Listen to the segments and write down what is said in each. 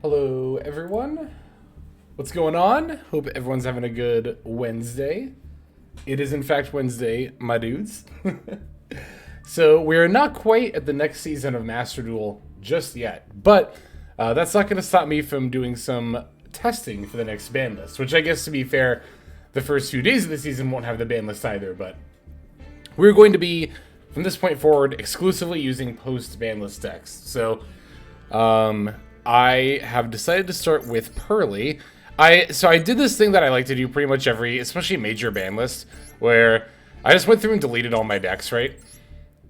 Hello, everyone. What's going on? Hope everyone's having a good Wednesday. It is, in fact, Wednesday, my dudes. So, we're not quite at the next season of Master Duel just yet, but that's not going to stop me from doing some testing for the next ban list, which I guess, to be fair, the first few days of the season won't have the ban list either, but we're going to be, from this point forward, exclusively using post-ban list decks. So, I have decided to start with Purrely. So I did this thing that I like to do pretty much every, especially major ban list, where I just went through and deleted all my decks, right?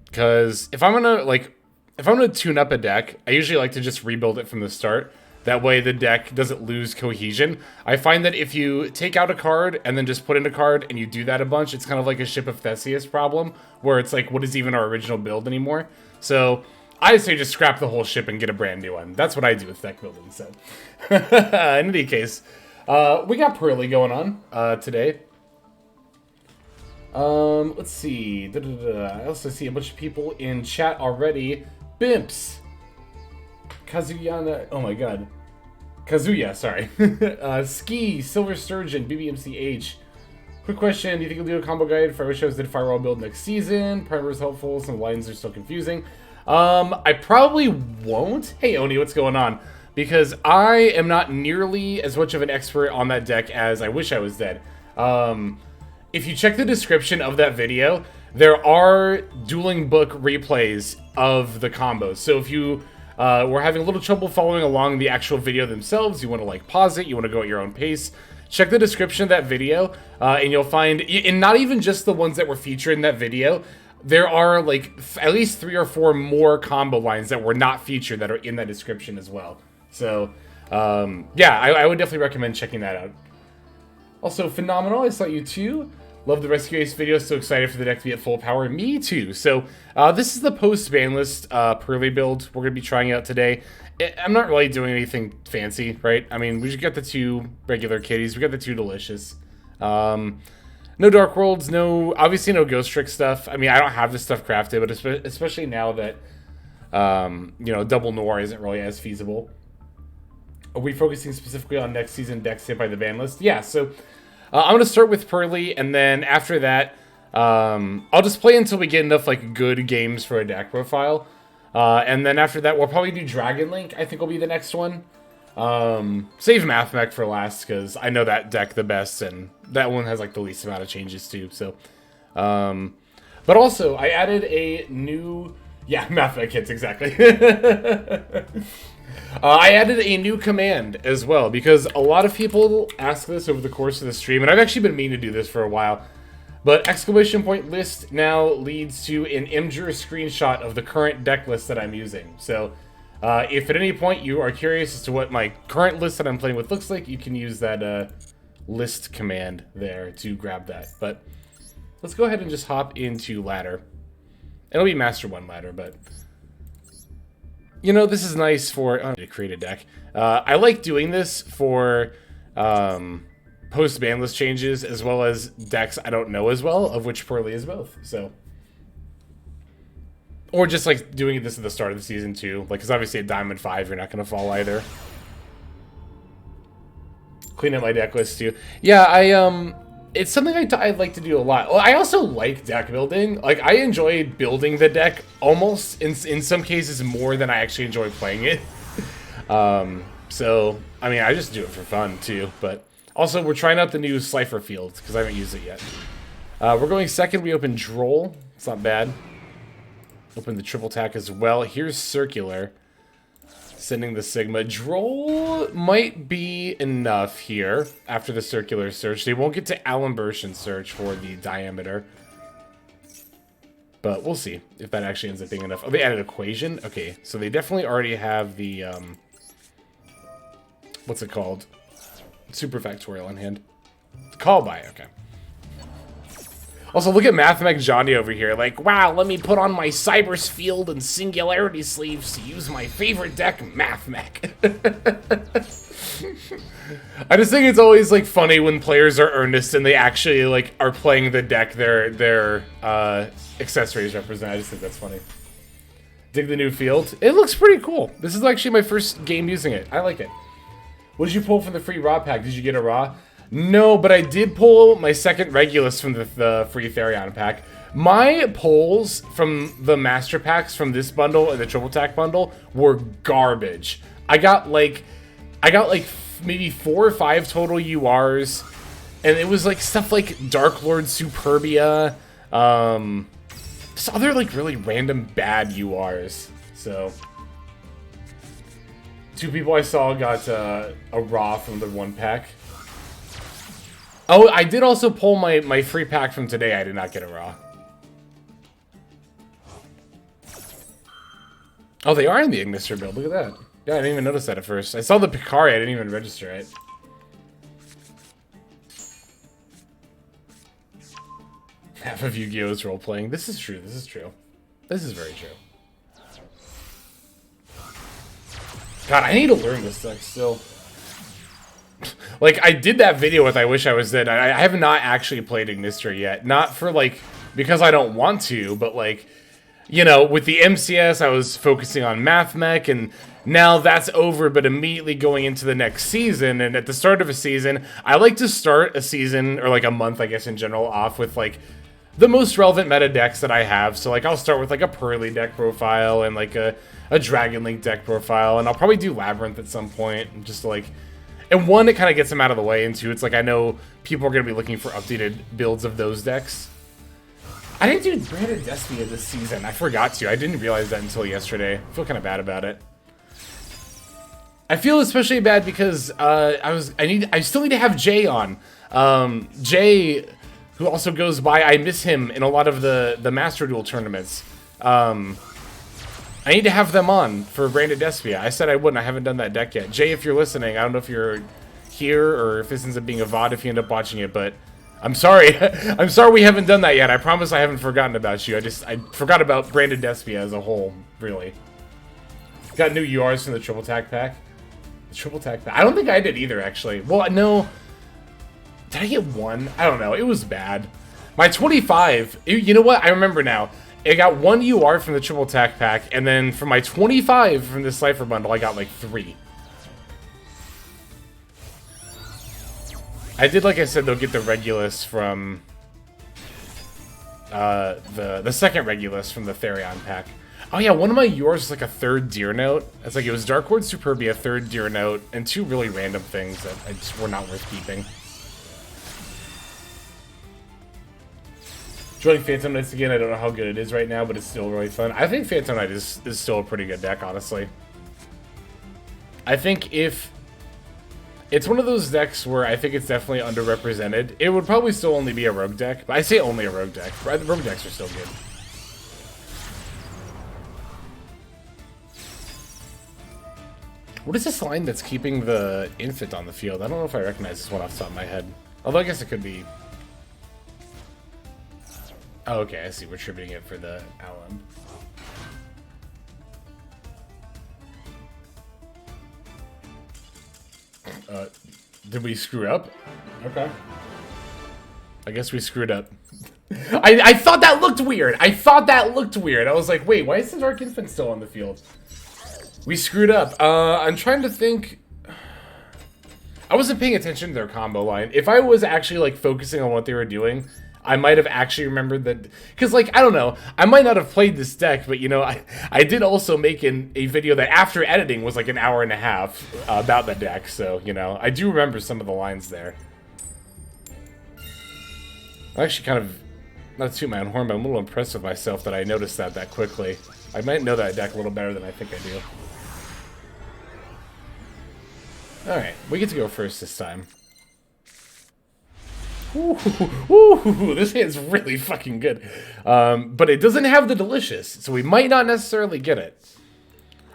Because if I'm gonna tune up a deck, I usually like to just rebuild it from the start. That way the deck doesn't lose cohesion. I find that if you take out a card and then just put in a card and you do that a bunch, it's kind of like a Ship of Theseus problem, where it's like, what is even our original build anymore? So I say just scrap the whole ship and get a brand new one. That's what I do with deck building, so. In any case, we got Purrely going on today. Let's see. I also see a bunch of people in chat already. Bimps. Kazuyana. Oh my god. Kazuya, sorry. Ski, Silver Sturgeon, BBMCH. Quick question, do you think you'll do a combo guide for Wish I did Firewall build next season? Primer is helpful, some lines are still confusing. I probably won't. Hey Oni, what's going on? Because I am not nearly as much of an expert on that deck as I wish I was dead. If you check the description of that video, there are dueling book replays of the combos. So if you were having a little trouble following along the actual video themselves, you want to like pause it, you want to go at your own pace, check the description of that video, and you'll find, and not even just the ones that were featured in that video, there are like at least 3 or 4 more combo lines that were not featured that are in that description as well. So Yeah, I would definitely recommend checking that out. Also, phenomenal. I saw you too. Love the Rescue Ace video. So excited for the deck to be at full power. Me too. So this is the post-ban list Purrely build we're going to be trying out today. I'm not really doing anything fancy, right? I mean, we just got the 2 regular kitties. We got the 2 delicious. No Dark Worlds, obviously no Ghost Trick stuff. I mean, I don't have this stuff crafted, but especially now that, you know, Double Noir isn't really as feasible. Are we focusing specifically on next season decks hit by the ban list? Yeah, so I'm going to start with Purrely, and then after that, I'll just play until we get enough, like, good games for a deck profile. And then after that, we'll probably do Dragon Link, I think will be the next one. Save MathMech for last, because I know that deck the best, and that one has, like, the least amount of changes, too, so. But also, I added a new... Yeah, MathMech hits, exactly. I added a new command as well, because a lot of people ask this over the course of the stream, and I've actually been meaning to do this for a while. But exclamation point list now leads to an Imgur screenshot of the current deck list that I'm using. So if at any point you are curious as to what my current list that I'm playing with looks like, you can use that list command there to grab that. But let's go ahead and just hop into ladder. It'll be Master 1 ladder, but... You know, this is nice for... to create a deck. I like doing this for... post-ban list changes, as well as decks I don't know as well, of which Purrely is both, so. Or just, like, doing this at the start of the season, too. Like, because obviously at Diamond 5, you're not going to fall either. Clean up my deck list, too. Yeah, it's something I like to do a lot. Well, I also like deck building. Like, I enjoy building the deck almost, in some cases, more than I actually enjoy playing it. So, I mean, I just do it for fun, too, but... Also, we're trying out the new Slifer field, because I haven't used it yet. We're going second. We open Droll. It's not bad. Open the triple tack as well. Here's Circular. Sending the Sigma. Droll might be enough here after the Circular search. They won't get to Alimbertian search for the Diameter. But we'll see if that actually ends up being enough. Oh, they added Equation? Okay, so they definitely already have the... what's it called? Super Factorial in hand. Call by, okay. Also, look at MathMech Johnny over here. Like, wow, let me put on my Cyber's Field and Singularity sleeves to use my favorite deck, MathMech. I just think it's always, like, funny when players are earnest and they actually, like, are playing the deck their accessories represent. I just think that's funny. Dig the new field. It looks pretty cool. This is actually my first game using it. I like it. What did you pull from the free Raw pack? Did you get a Raw? No, but I did pull my second Regulus from the free Therion pack. My pulls from the Master Packs from this bundle and the Triple Tack bundle were garbage. I got like maybe 4 or 5 total URs, and it was like stuff like Dark Lord Superbia, just other like really random bad URs. So... 2 people I saw got a Raw from the 1 pack. Oh, I did also pull my free pack from today. I did not get a Raw. Oh, they are in the Ignister build. Look at that. Yeah, I didn't even notice that at first. I saw the Picari. I didn't even register it. Half of Yu-Gi-Oh! Is role-playing. This is true. This is true. This is very true. God, I need to learn this deck still. Like, I did that video with I Wish I Was Dead. I have not actually played Ignister yet. Not for, like, because I don't want to, but, like, you know, with the MCS, I was focusing on MathMech, and now that's over, but immediately going into the next season, and at the start of a season, I like to start a season, or, like, a month, I guess, in general, off with, like, the most relevant meta decks that I have. So, like, I'll start with, like, a Purrely deck profile and, like, a Dragon Link deck profile, and I'll probably do Labyrinth at some point, just to, like... And one, it kind of gets them out of the way, and two, it's like I know people are going to be looking for updated builds of those decks. I didn't do Branded Destiny this season. I forgot to. I didn't realize that until yesterday. I feel kind of bad about it. I feel especially bad because I still need to have Jay on. Jay, who also goes by, I miss him in a lot of the Master Duel tournaments. I need to have them on for Branded Despia. I said I wouldn't. I haven't done that deck yet. Jay, if you're listening, I don't know if you're here or if this ends up being a VOD if you end up watching it, but I'm sorry. I'm sorry we haven't done that yet. I promise I haven't forgotten about you. I forgot about Branded Despia as a whole, really. Got new URs from the Triple Tack pack. The Triple Tack pack. I don't think I did either, actually. Well, no. Did I get one? I don't know. It was bad. My 25, you know what? I remember now. I got one UR from the Triple Tack pack, and then for my 25 from the Cypher bundle, I got like 3. I did, like I said, though, get the Regulus from the second Regulus from the Therion pack. Oh yeah, one of my URs is like a 3rd Deer Note. It's like it was Dark Ward Superbia, 3rd Deer Note, and 2 really random things that I just were not worth keeping. Joining Phantom Knights again, I don't know how good it is right now, but it's still really fun. I think Phantom Knight is still a pretty good deck, honestly. I think if... It's one of those decks where I think it's definitely underrepresented. It would probably still only be a rogue deck, but I say only a rogue deck. The rogue decks are still good. What is this line that's keeping the infant on the field? I don't know if I recognize this one off the top of my head. Although I guess it could be... Oh, okay, I see. We're tributing it for the Allen. Did we screw up? Okay. I guess we screwed up. I thought that looked weird. I thought that looked weird. I was like, wait, why is the Dark Infant still on the field? We screwed up. I'm trying to think... I wasn't paying attention to their combo line. If I was actually, like, focusing on what they were doing... I might have actually remembered that, because, like, I don't know, I might not have played this deck, but, you know, I did also make a video that after editing was like an hour and a half about the deck, so, you know, I do remember some of the lines there. I'm actually kind of, not to toot my own horn, but I'm a little impressed with myself that I noticed that quickly. I might know that deck a little better than I think I do. Alright, we get to go first this time. Ooh, this hand's really fucking good. But it doesn't have the Delicious, so we might not necessarily get it.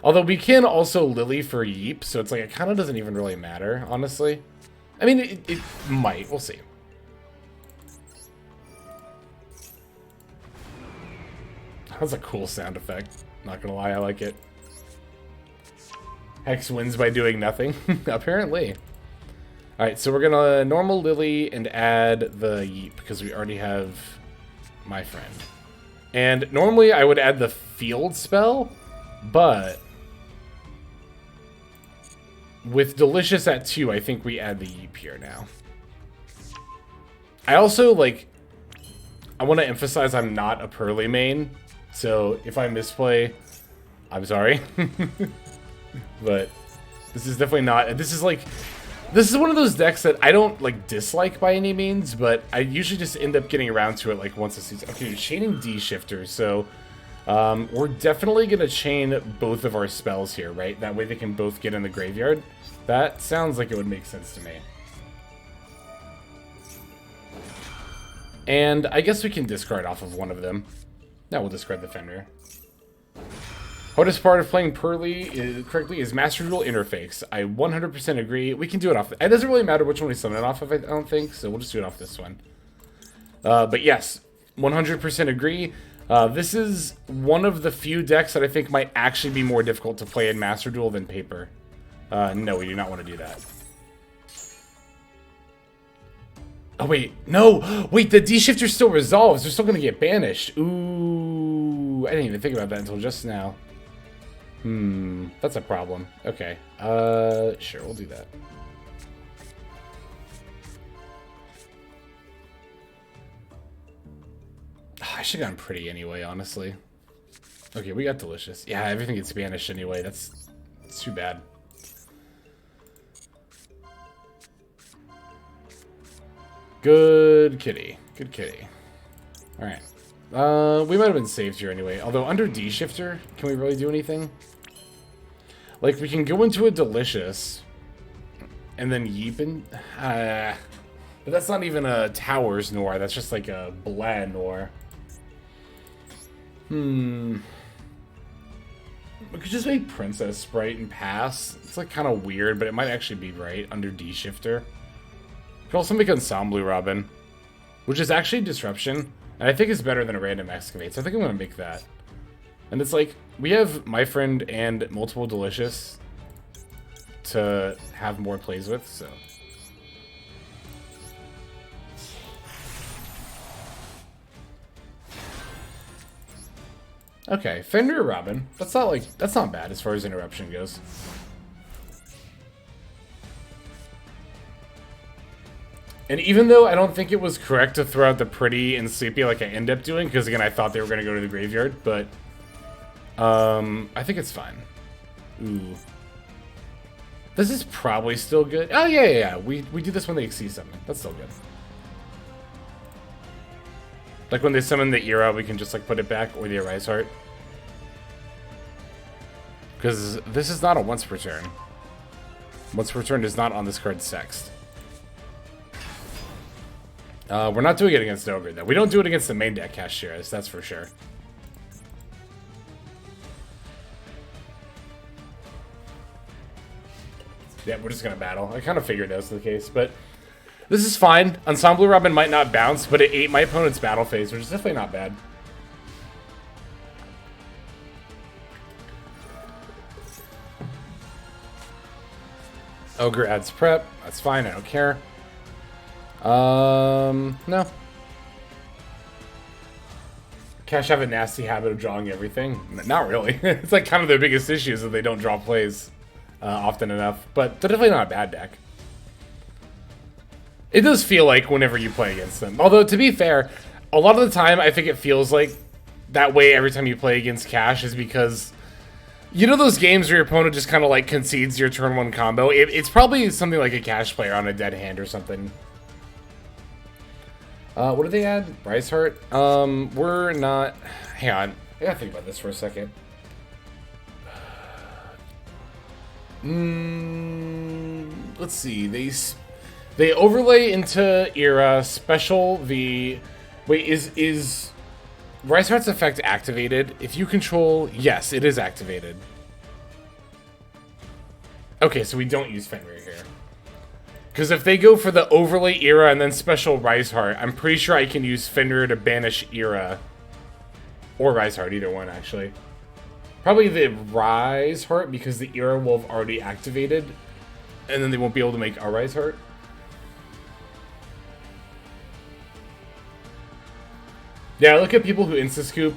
Although we can also Lily for Yeep, so it's like it kind of doesn't even really matter, honestly. I mean, it might. We'll see. That's a cool sound effect. Not gonna lie, I like it. Hex wins by doing nothing, apparently. Alright, so we're gonna normal Lily and add the Yeep, because we already have my friend. And normally I would add the field spell, but with Delicious at 2, I think we add the Yeep here now. I also, like, I want to emphasize I'm not a Purrely main, so if I misplay, I'm sorry. But this is definitely not, this is like... This is one of those decks that I don't, like, dislike by any means, but I usually just end up getting around to it, like, once a season. Okay, chaining D-Shifter, so we're definitely going to chain both of our spells here, right? That way they can both get in the graveyard. That sounds like it would make sense to me. And I guess we can discard off of one of them. Now we'll discard the Fenrir. Hardest part of playing Purrely correctly is Master Duel Interface. I 100% agree. We can do it off. It doesn't really matter which one we summon it off of, I don't think, so we'll just do it off this one. But yes, 100% agree. This is one of the few decks that I think might actually be more difficult to play in Master Duel than Paper. No, we do not want to do that. Oh, wait. No! Wait, the D-Shifter still resolves. They're still going to get banished. Ooh. I didn't even think about that until just now. That's a problem. Okay. Sure, we'll do that. I should have gone pretty anyway, honestly. Okay, we got Delicious. Yeah, everything gets banished anyway. That's too bad. Good kitty. Good kitty. Alright. We might have been saved here anyway. Although, under D-Shifter, can we really do anything? Like, we can go into a Delicious, and then Yeepin. But that's not even a Towers Noir. That's just like a Blah Noir. We could just make Princess Sprite and pass. It's like kind of weird, but it might actually be right under D Shifter. We could also make Ensemble Robin, which is actually Disruption, and I think it's better than a random Excavate, so I think I'm gonna make that. And it's like, we have My Friend and multiple Delicious to have more plays with, so. Okay, Fender Robin. That's not bad as far as interruption goes. And even though I don't think it was correct to throw out the Pretty and Sleepy like I ended up doing, because again I thought they were gonna go to the graveyard, but I think it's fine. Ooh. This is probably still good. Oh yeah. We do this when they exceed something. That's still good. Like when they summon the Era, we can just like put it back, or the Arise Heart. Because this is not a once per turn. Once per turn is not on this card's text. We're not doing it against Ogre though. We don't do it against the main deck Cashiers, that's for sure. Yeah, we're just gonna battle. I kind of figured that was the case, but this is fine. Ensemble Robin might not bounce, but it ate my opponent's battle phase, which is definitely not bad. Ogre adds prep. That's fine. I don't care. No. Cash have a nasty habit of drawing everything. Not really. It's like kind of their biggest issue is that they don't draw plays often enough. But they're definitely not a bad deck. It does feel like whenever you play against them. Although, to be fair, a lot of the time I think it feels like that way every time you play against Cash is because, you know those games where your opponent just kind of like concedes your turn one combo? It's probably something like a Cash player on a dead hand or something. What do they add? Rise Heart? We're not... Hang on. I gotta think about this for a second. Let's see. They overlay into Era, special the... Wait, is Rise Heart's effect activated? If you control... Yes, it is activated. Okay, so we don't use Fenrir here. Because if they go for the overlay Era and then special Rise Heart, I'm pretty sure I can use Fenrir to banish Era. Or Rise Heart, either one, actually. Probably the Rise Heart, because the Era will have already activated. And then they won't be able to make a Rise Heart. Yeah, I look at people who insta-scoop,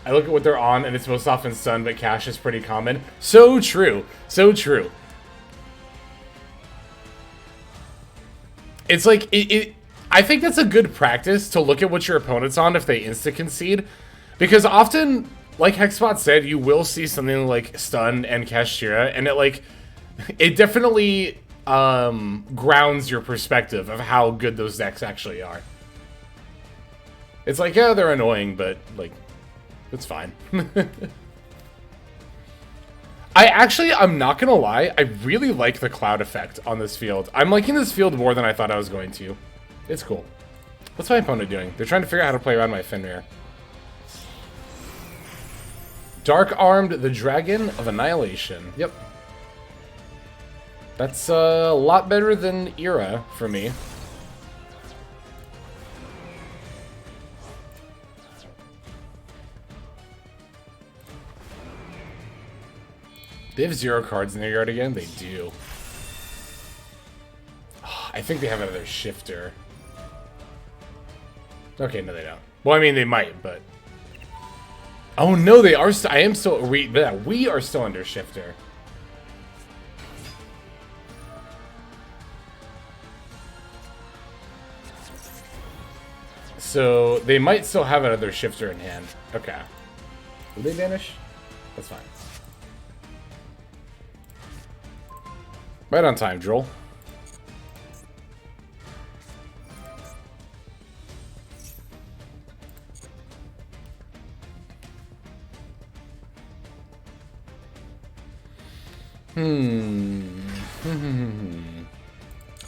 I look at what they're on, and it's most often stun, but Cash is pretty common. So true. So true. It's like, I think that's a good practice to look at what your opponent's on if they insta-concede. Because often, like Hexbot said, you will see something like stun and Kashira, and it definitely grounds your perspective of how good those decks actually are. It's like, yeah, they're annoying, but, like, it's fine. I'm not gonna lie, I really like the cloud effect on this field. I'm liking this field more than I thought I was going to. It's cool. What's my opponent doing? They're trying to figure out how to play around my Fenrir. Dark Armed the Dragon of Annihilation. Yep. That's a lot better than Era for me. They have 0 cards in their yard again? They do. Oh, I think they have another shifter. Okay, no they don't. Well, I mean, they might, but... Oh no, they are I am still... We are still under shifter. So, they might still have another shifter in hand. Okay. Will they vanish? That's fine. Right on time, Joel.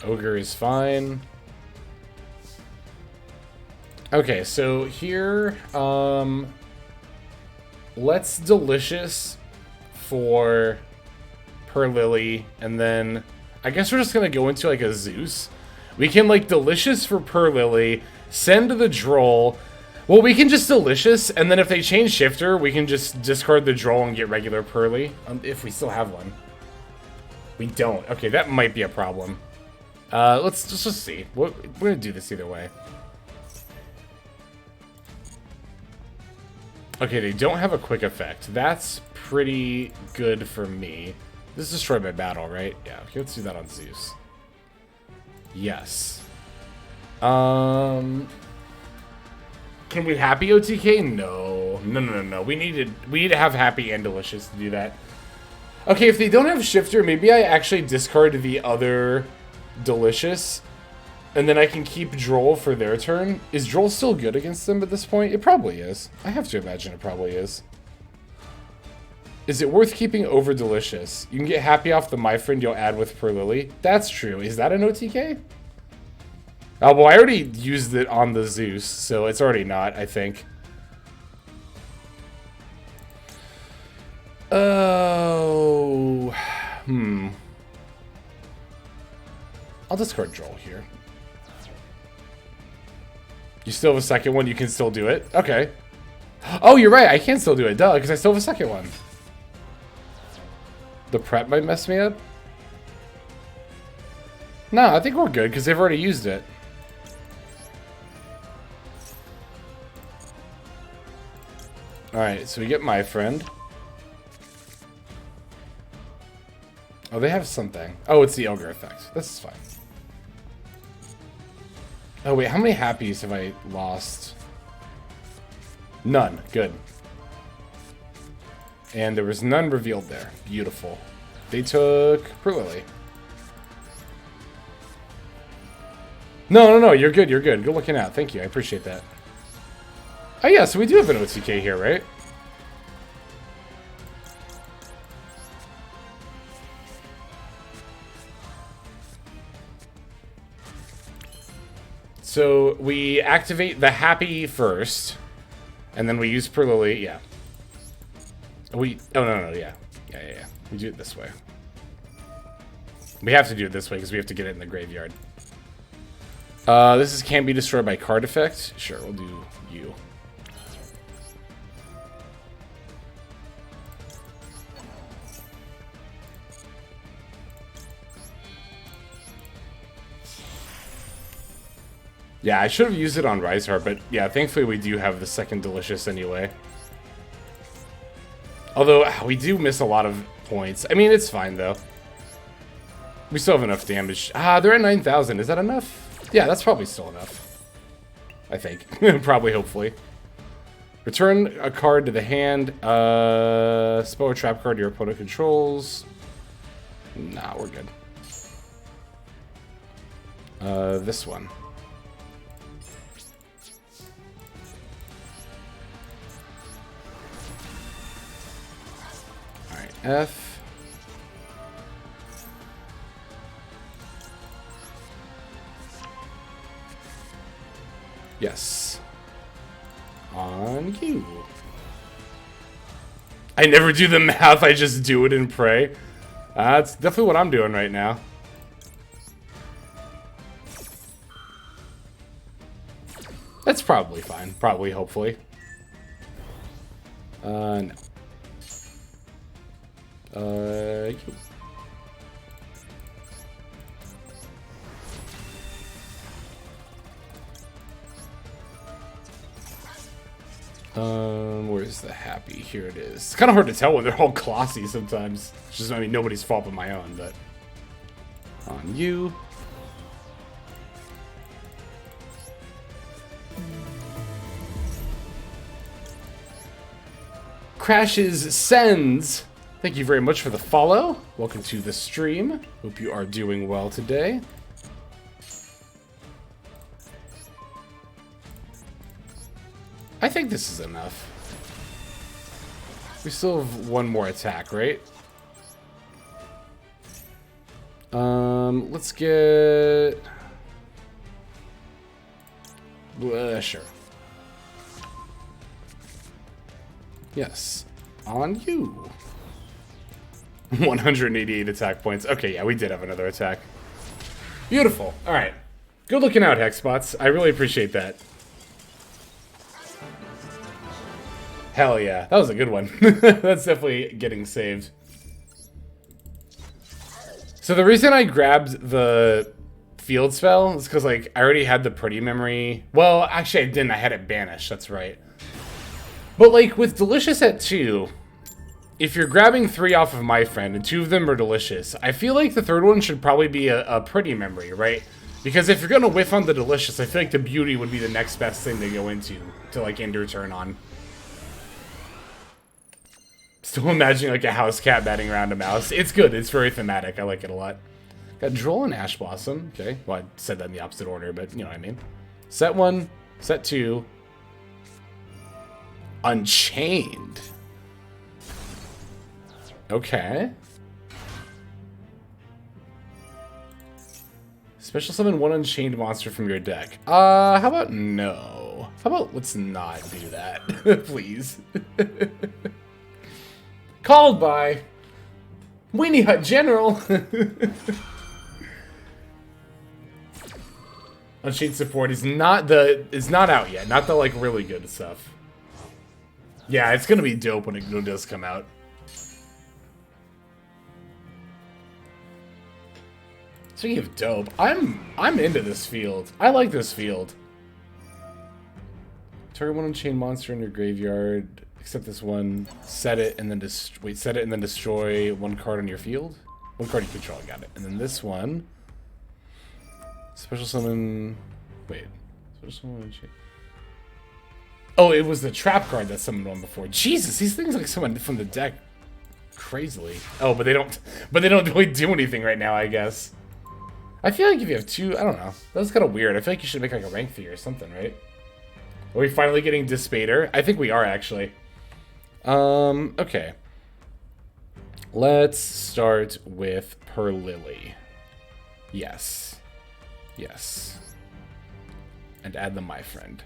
Ogre is fine. Okay, so here, let's Delicious for Purrely, and then I guess we're just gonna go into like a Zeus. We can like Delicious for Purrely, send the Droll. Well, we can just Delicious, and then if they change Shifter, we can just discard the Droll and get regular Purrely, if we still have one. We don't. Okay, that might be a problem. Let's just see. We're gonna do this either way. Okay, they don't have a quick effect. That's pretty good for me. This is destroyed by battle, right? Yeah, okay, let's do that on Zeus. Yes. Can we happy OTK? No. No. We need to have happy and delicious to do that. Okay, if they don't have shifter, maybe I actually discard the other delicious, and then I can keep Droll for their turn. Is Droll still good against them at this point? It probably is. I have to imagine it probably is. Is it worth keeping over delicious? You can get happy off the My Friend you'll add with Purrely. That's true. Is that an OTK? Oh, well, I already used it on the Zeus, so it's already not, I think. Oh. I'll discard Droll here. You still have a second one? You can still do it? Okay. Oh, you're right. I can still do it. Duh, because I still have a second one. The prep might mess me up? No, I think we're good, because they've already used it. Alright, so we get My Friend. Oh, they have something. Oh, it's the Ogre effect. This is fine. Oh, wait, how many happies have I lost? None. Good. And there was none revealed there. Beautiful. They took Purrely. No. You're good. You're good. Good looking out. Thank you. I appreciate that. Oh, yeah. So we do have an OTK here, right? So we activate the happy first, and then we use Purrely. Yeah. Oh, no. Yeah. We do it this way. We have to do it this way because we have to get it in the graveyard. This can't be destroyed by card effect. Sure, we'll do you. Yeah, I should have used it on Riseheart, but yeah, thankfully we do have the second Delicious anyway. Although, we do miss a lot of points. I mean, it's fine, though. We still have enough damage. They're at 9,000. Is that enough? Yeah, that's probably still enough. I think. Probably, hopefully. Return a card to the hand. Spell or trap card your opponent controls. Nah, we're good. This one. F. Yes. On you. I never do the math, I just do it and pray. That's definitely what I'm doing right now. That's probably fine. Probably, hopefully. No. You. Where's the happy? Here it is. It's kind of hard to tell when they're all glossy sometimes. It's just, I mean, nobody's fault but my own, but... On you. Crashes sends. Thank you very much for the follow. Welcome to the stream. Hope you are doing well today. I think this is enough. We still have one more attack, right? Let's get... sure. Yes. On you. 188 attack points. Okay, yeah, we did have another attack. Beautiful. All right. Good looking out, Hexbots. I really appreciate that. Hell yeah. That was a good one. That's definitely getting saved. So the reason I grabbed the field spell is because, like, I already had the pretty memory. Well, actually, I didn't. I had it banished. That's right. But, like, with Delicious at 2, if you're grabbing 3 off of my friend and 2 of them are Delicious, I feel like the third one should probably be a pretty memory, right? Because if you're going to whiff on the Delicious, I feel like the Beauty would be the next best thing to go into to, like, end your turn on. Still imagining, like, a house cat batting around a mouse. It's good. It's very thematic. I like it a lot. Got Droll and Ash Blossom. Okay. Well, I said that in the opposite order, but you know what I mean. Set 1. Set 2. Unchained. Okay. Special summon 1 Unchained monster from your deck. How about no? How about let's not do that, please? Called by Weenie Hut General. Unchained support is not out yet. Not the like really good stuff. Yeah, it's gonna be dope when it does come out. Speaking of dope, I'm into this field. I like this field. Target 1 Unchained monster in your graveyard. Except this one. Set it and then set it and then destroy 1 card on your field. 1 card you control. Got it. And then this one. Special summon. Wait. Special summon Unchained. Oh, it was the trap card that summoned one before. Jesus, these things like summoned from the deck crazily. Oh, but they don't really do anything right now, I guess. I feel like if you have 2, I don't know. That's kind of weird. I feel like you should make like a rank 3 or something, right? Are we finally getting Dispater? I think we are, actually. Okay. Let's start with Purrely. Yes. Yes. And add the My Friend.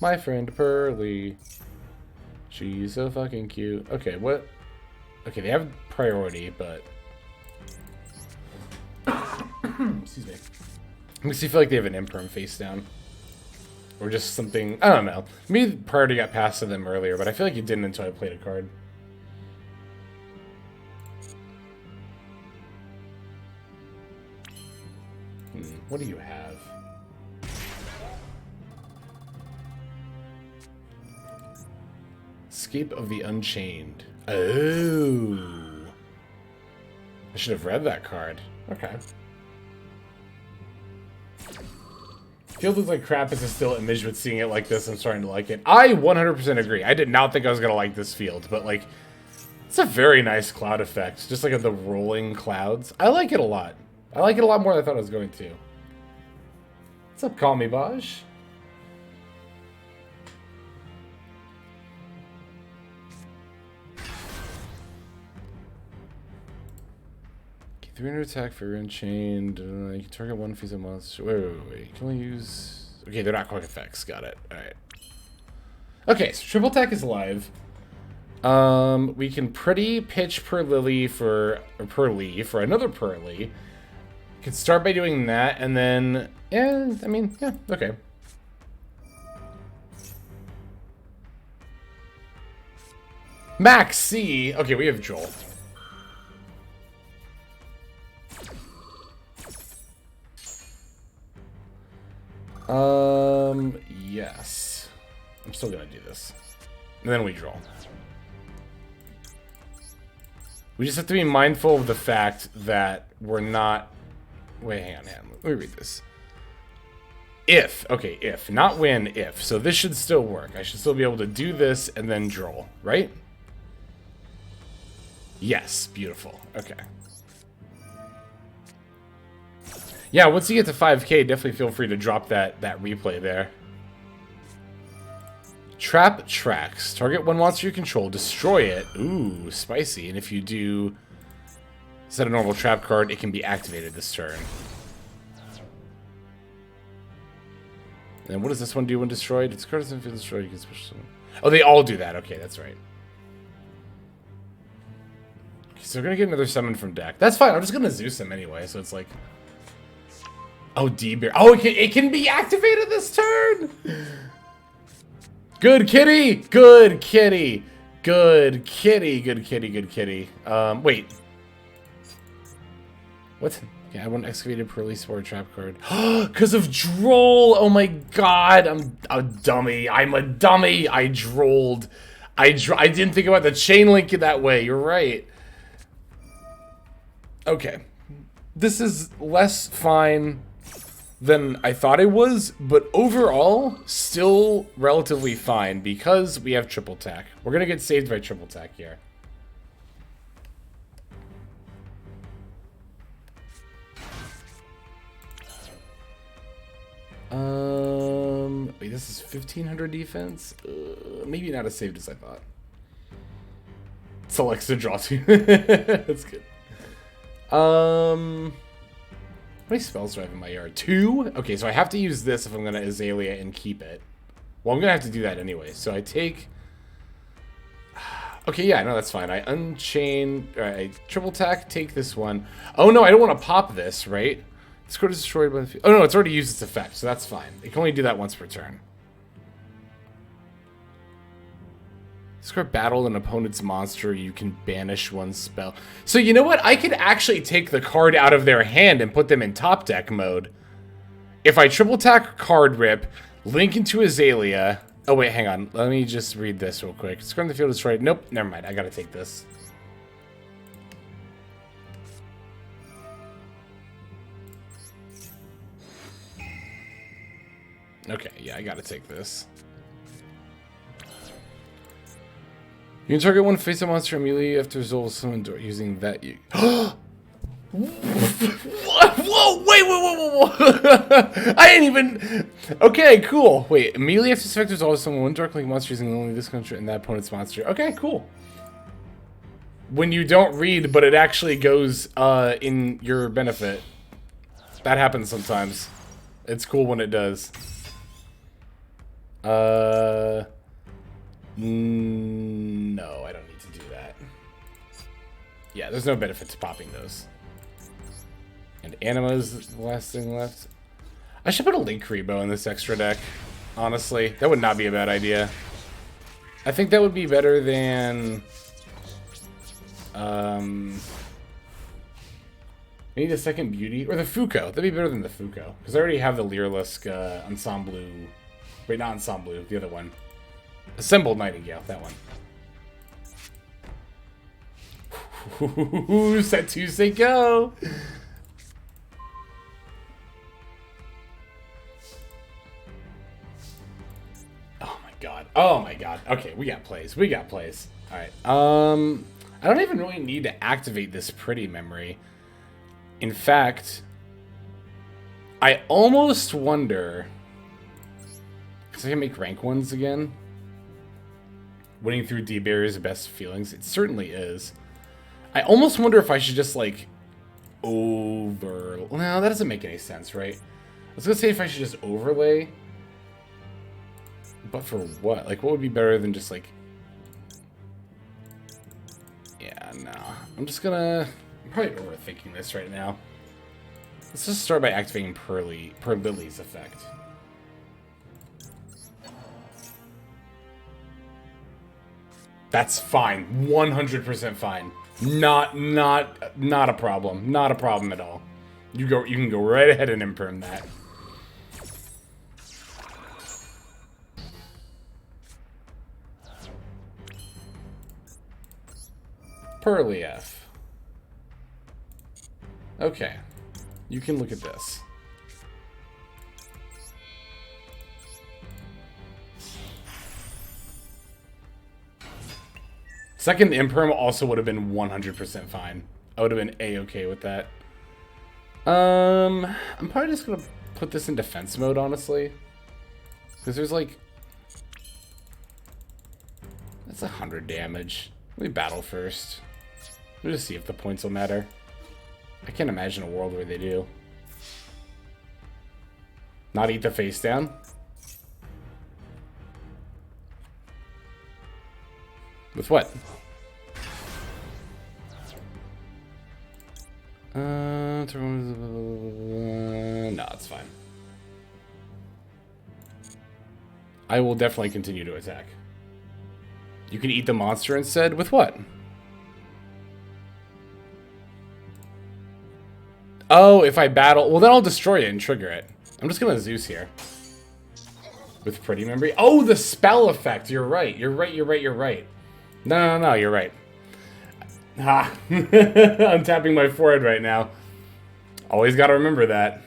My friend Purrely. She's so fucking cute. Okay, what? Okay, they have priority, but... Excuse me. Let me see if I feel like they have an Imperm face down. Or just something... I don't know. Maybe priority got passed to them earlier, but I feel like it didn't until I played a card. What do you have? Escape of the Unchained. Oh. I should have read that card. Okay. Field looks like crap as a still image, but seeing it like this, I'm starting to like it. I 100% agree. I did not think I was going to like this field, but like, it's a very nice cloud effect. Just like the rolling clouds. I like it a lot. I like it a lot more than I thought I was going to. What's up, Call Me Baj? Okay, 300 attack for Unchained. You can target 1 piece of monster. Wait. You can only use... Okay, they're not quick effects. Got it. Alright. Okay, so triple attack is live. We can pretty pitch Purrely for another Purrely. Could start by doing that, and then... Yeah, I mean, yeah, okay. Max C. Okay, we have Joel. Yes. I'm still gonna do this. And then we draw. We just have to be mindful of the fact that we're not... Wait, hang on. Let me read this. If. Okay, if. Not when, if. So this should still work. I should still be able to do this and then draw, right? Yes, beautiful. Okay. Yeah, once you get to 5k, definitely feel free to drop that replay there. Trap tracks. Target 1 monster you control, destroy it. Ooh, spicy. And if you do set a normal trap card, it can be activated this turn. And what does this one do when destroyed? Its card doesn't feel destroyed. You can special summon. Oh, they all do that. Okay, that's right. So we're gonna get another summon from deck. That's fine. I'm just gonna Zeus him anyway. So it's like, oh, D-Bear. Oh, it can be activated this turn. Good kitty. Good kitty. Good kitty. Good kitty. Good kitty. Wait. What? Yeah, I want excavated Purrely Spore Trap card. Because of Droll! Oh my god! I'm a dummy. I'm a dummy! I drolled. I didn't think about the chain link in that way. You're right. Okay. This is less fine than I thought it was, but overall, still relatively fine because we have triple tack. We're gonna get saved by triple tack here. Wait, this is 1500 defense? Maybe not as saved as I thought. Selects to draw two. That's good. How many spells do I have in my yard? 2? Okay, so I have to use this if I'm gonna Azalea and keep it. Well, I'm gonna have to do that anyway. So I take... Okay, yeah, no, that's fine. I unchain... Alright, I triple tack, take this one. Oh no, I don't want to pop this, right? This card is destroyed by the field. Oh no, it's already used its effect, so that's fine. It can only do that once per turn. This card battle an opponent's monster, you can banish one spell. So you know what? I could actually take the card out of their hand and put them in top deck mode. If I triple tack card rip, link into Azalea. Oh wait, hang on. Let me just read this real quick. This card in the field is destroyed. Nope, never mind. I gotta take this. Okay, yeah, I gotta take this. You can target one face-up monster immediately after resolve summon door using that. You. Whoa! Wait! Whoa! I didn't even. Okay, cool. Wait, immediately after this effect resolve summon one dark link monster using only this country and that opponent's monster. Okay, cool. When you don't read, but it actually goes in your benefit. That happens sometimes. It's cool when it does. No, I don't need to do that. Yeah, there's no benefit to popping those. And Anima's the last thing left. I should put a Link Rebo in this extra deck. Honestly, that would not be a bad idea. I think that would be better than... We need a second Beauty. Or the Fuko. That'd be better than the Fuko. Because I already have the Leerlisk Ensemble. Wait, not Ensemble. The other one. Assembled Nightingale. That one. Set 2, say go! Oh my god. Oh my god. Okay, we got plays. We got plays. Alright. I don't even really need to activate this pretty memory. In fact, I almost wonder... Because I can make rank ones again. Winning through D-Bear is the best feelings. It certainly is. I almost wonder if I should just, like, over... No, that doesn't make any sense, right? I was going to say if I should just overlay. But for what? Like, what would be better than just, like... Yeah, no. I'm just gonna... I'm probably overthinking this right now. Let's just start by activating Purrely's effect. That's fine. 100% fine. Not a problem. Not a problem at all. You can go right ahead and imperm that. Purrely F. Okay. You can look at this. Second imperm also would have been 100% fine. I would have been A-okay with that. I'm probably just gonna put this in defense mode, honestly. Because there's like... That's 100 damage. Let me battle first. We'll just see if the points will matter. I can't imagine a world where they do. Not eat the face down? With what? No, it's fine. I will definitely continue to attack. You can eat the monster instead? With what? Oh, if I battle... Well, then I'll destroy it and trigger it. I'm just gonna Zeus here. With Pretty Memory. Oh, the spell effect. You're right. You're right. No, you're right. Ha. I'm tapping my forehead right now. Always gotta remember that.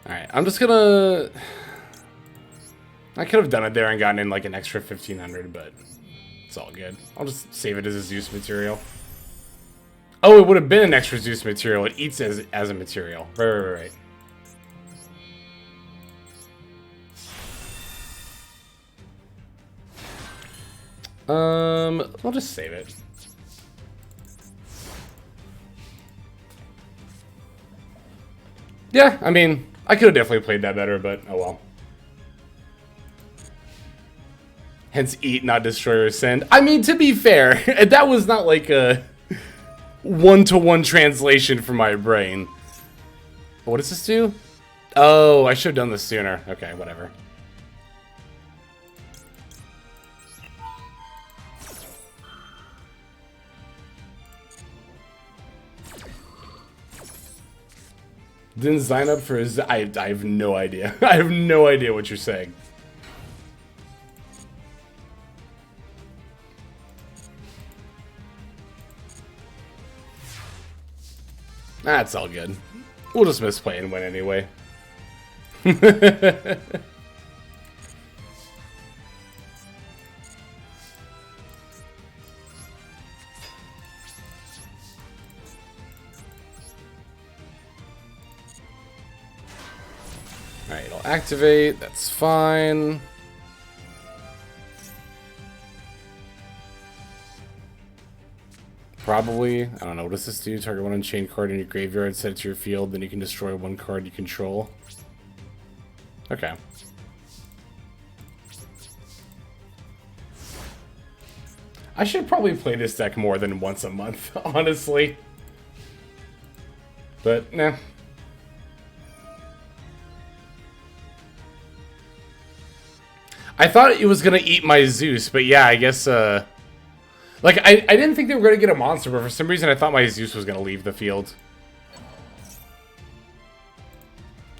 Alright, I'm just gonna... I could have done it there and gotten in like an extra 1500, but it's all good. I'll just save it as a Zeus material. Oh, it would have been an extra Zeus material. It eats as a material. Right. I'll just save it. Yeah, I mean, I could have definitely played that better, but oh well. Hence eat, not destroy or send. I mean, to be fair, that was not like a one-to-one translation for my brain. What does this do? Oh, I should have done this sooner. Okay, whatever. Didn't sign up for his... I have no idea. I have no idea what you're saying. That's all good. We'll just misplay and win anyway. Alright, it'll activate. That's fine. Probably. I don't know. What does this do? Target one unchained card in your graveyard, set it to your field, then you can destroy one card you control. Okay. I should probably play this deck more than once a month, honestly. But, nah. I thought it was going to eat my Zeus, but yeah, I guess, like, I didn't think they were going to get a monster, but for some reason I thought my Zeus was going to leave the field.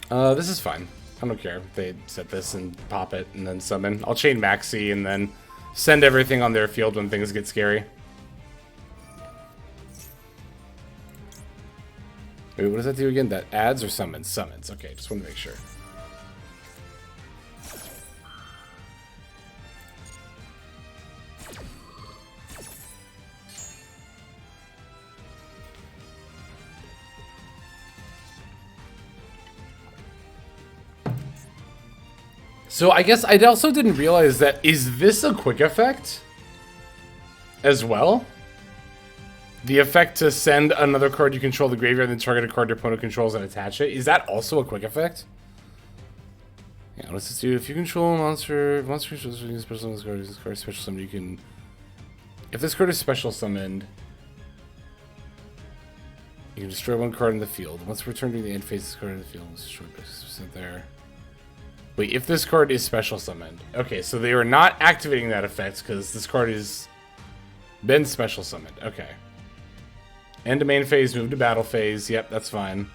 This is fine. I don't care. They set this and pop it and then summon. I'll chain Maxi and then send everything on their field when things get scary. Wait, what does that do again? That adds or summons? Summons. Okay, just want to make sure. So I guess I also didn't realize that, is this a quick effect as well? The effect to send another card you control the graveyard and then target a card your opponent controls and attach it. Is that also a quick effect? Yeah, what does this do? If you control a monster controls special summon this card special summon, you can... If this card is special summoned, you can destroy one card in the field. Once returned during the end phase, this card in the field is destroyed by 6% there. Wait, if this card is special summoned. Okay, so they are not activating that effect because this card is been special summoned. Okay. End to main phase, move to battle phase. Yep, that's fine.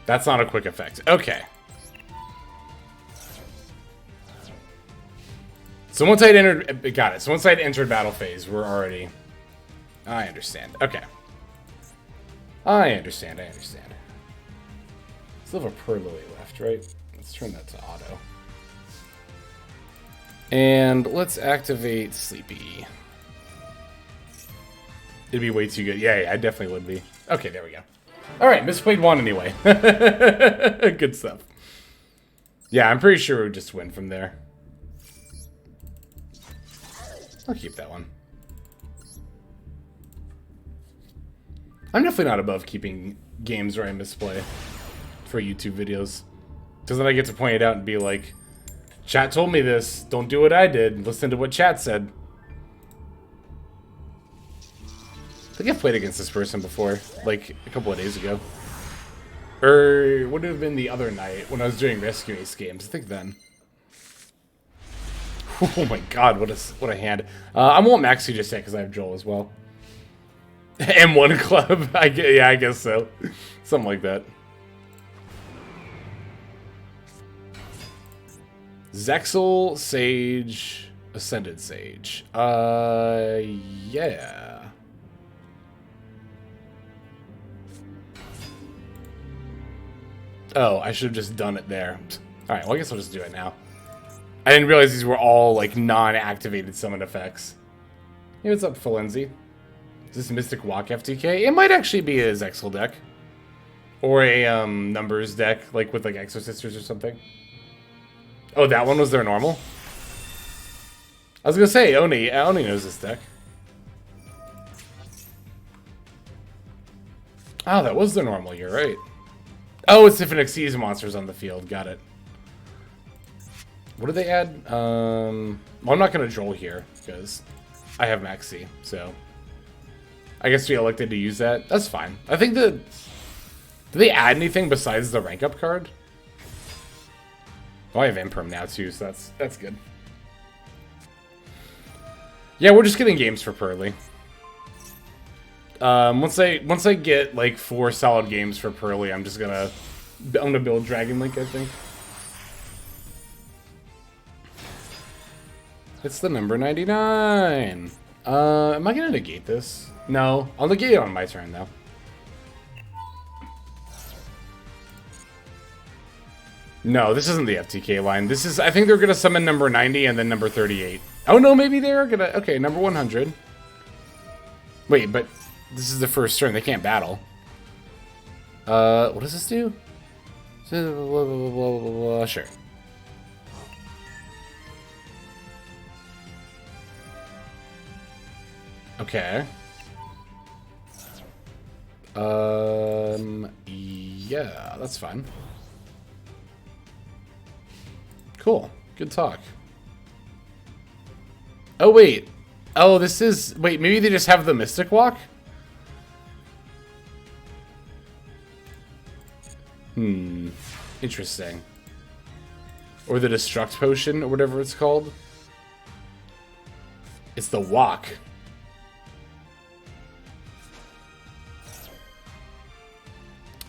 That's not a quick effect. Okay. So once I'd entered... Got it. So once I'd entered battle phase, we're already... I understand. Okay. I understand. Still have a Purrely left, right? Let's turn that to auto. And let's activate Sleepy. It'd be way too good. Yeah, I definitely would be. Okay, there we go. Alright, misplayed one anyway. Good stuff. Yeah, I'm pretty sure we would just win from there. I'll keep that one. I'm definitely not above keeping games where I misplay for YouTube videos. Because then I get to point it out and be like, chat told me this, don't do what I did, listen to what chat said. think I've played against this person before, like a couple of days ago. Or would it have been the other night when I was doing Rescue Ace games? I think then. Oh my god, what a hand. I won't max you just yet because I have Joel as well. M1 club. Yeah, I guess so. Something like that. Zexal, Sage, Ascended Sage. Yeah. Oh, I should have just done it there. Alright, well I guess I'll just do it now. I didn't realize these were all, like, non-activated summon effects. Hey, what's up, Felenzi? Is this Mystic Walk FTK? It might actually be a Zexal deck. Or a, Numbers deck, like, with, like, Exorcisters or something. Oh, that one was their normal? I was gonna say, Oni knows this deck. Oh, that was their normal, you're right. Oh, it's if an Xyz monster's on the field, got it. What did they add? Well, I'm not gonna Joel here, because I have Maxi, so... I guess we elected to use that. That's fine. I think the... Did they add anything besides the rank up card? Oh, I have Imperm now too, so that's good. Yeah, we're just getting games for Purrely. Once I get like 4 solid games for Purrely, I'm gonna build Dragon Link, I think. It's the number 99. Am I gonna negate this? No, I'll negate it on my turn though. No, this isn't the FTK line. This is, I think they're gonna summon number 90 and then number 38. Oh no, maybe they're gonna, okay, number 100. Wait, but this is the first turn, they can't battle. What does this do? Blah, blah, blah, blah, blah, blah. Sure. Okay. Yeah, that's fine. Cool. Good talk. Oh, wait. Oh, this is... Wait, maybe they just have the Mystic Walk? Interesting. Or the Destruct Potion, or whatever it's called. It's the Walk.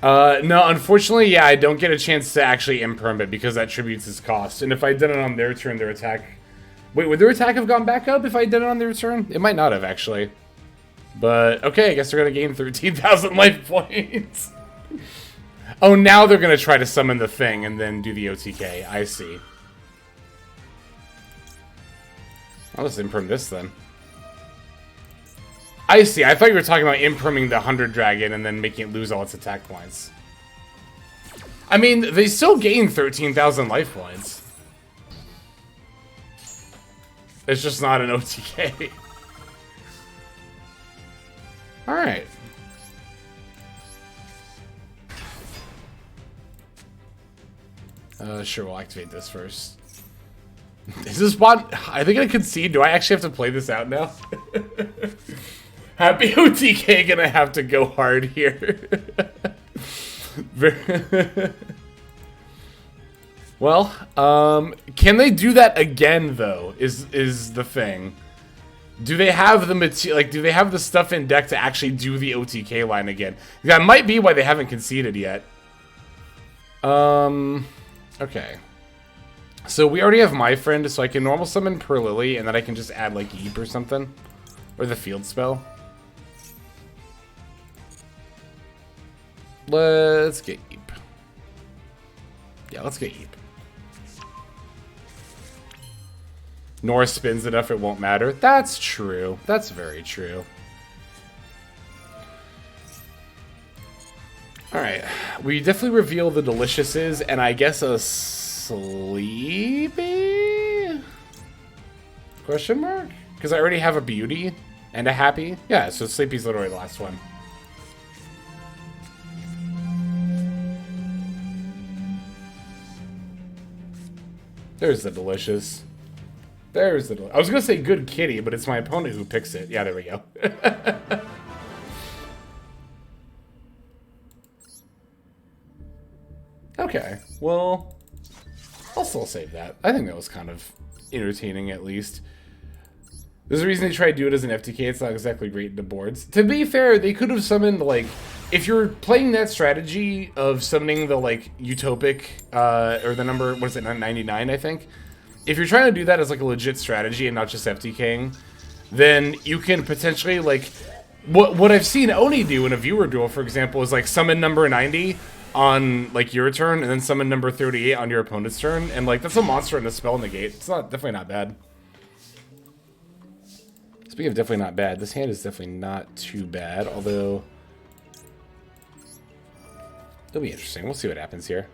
No, unfortunately, yeah, I don't get a chance to actually imperm it because that tributes its cost. And if I did it on their turn, their attack... Wait, would their attack have gone back up if I did it on their turn? It might not have, actually. But, okay, I guess they're going to gain 13,000 life points. Oh, now they're going to try to summon the thing and then do the OTK. I see. I'll just imperm this, then. I see. I thought you were talking about impriming the 100 dragon and then making it lose all its attack points. I mean, they still gain 13,000 life points. It's just not an OTK. Alright. Sure, we'll activate this first. Is this bot... Are they gonna concede? Do I actually have to play this out now? Happy OTK gonna have to go hard here. Well, can they do that again though? Is the thing. Do they have the material, like, do they have the stuff in deck to actually do the OTK line again? That might be why they haven't conceded yet. Okay. So we already have my friend, so I can normal summon Purrely, and then I can just add like Eep or something. Or the field spell. Let's get Eep. Yeah, let's get Eep. Nora spins enough, it won't matter. That's true. That's very true. Alright. We definitely reveal the deliciouses, and I guess a sleepy? Question mark? Because I already have a beauty and a happy. Yeah, so sleepy's literally the last one. There's the delicious. There's the... I was going to say good kitty, but it's my opponent who picks it. Yeah, there we go. Okay, well, I'll still save that. I think that was kind of entertaining, at least. There's a reason they try to do it as an FTK. It's not exactly great in the boards. To be fair, they could have summoned, like, if you're playing that strategy of summoning the, like, utopic, or the number, what is it, 99, I think? If you're trying to do that as, like, a legit strategy and not just FTKing, then you can potentially, like, what I've seen Oni do in a viewer duel, for example, is, like, summon number 90 on, like, your turn, and then summon number 38 on your opponent's turn, and, like, that's a monster and a spell negate. It's definitely not bad. Speaking of definitely not bad, this hand is definitely not too bad, although it'll be interesting. We'll see what happens here.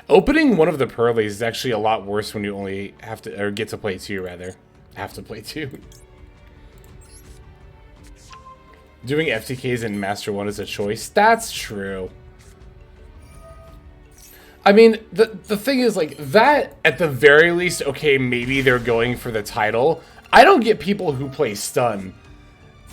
Opening one of the Purrelys is actually a lot worse when you only have to, or get to play two, rather. Have to play two. Doing FTKs in Master 1 is a choice. That's true. I mean, the thing is, like, that, at the very least, okay, maybe they're going for the title. I don't get people who play stun.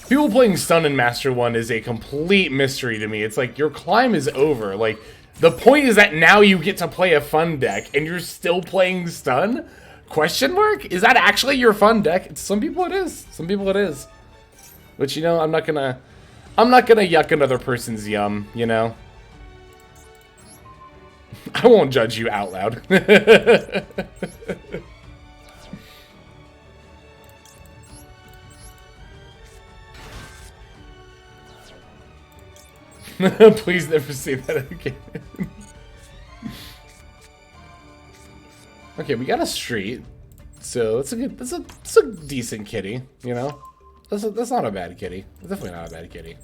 People playing stun in Master 1 is a complete mystery to me. It's like, your climb is over. Like, the point is that now you get to play a fun deck, and you're still playing stun? Question mark? Is that actually your fun deck? Some people it is. Some people it is. But, you know, I'm not gonna yuck another person's yum, you know? I won't judge you out loud. Please never say that again. Okay, we got a street, so that's a decent kitty, you know. That's not a bad kitty. Definitely not a bad kitty.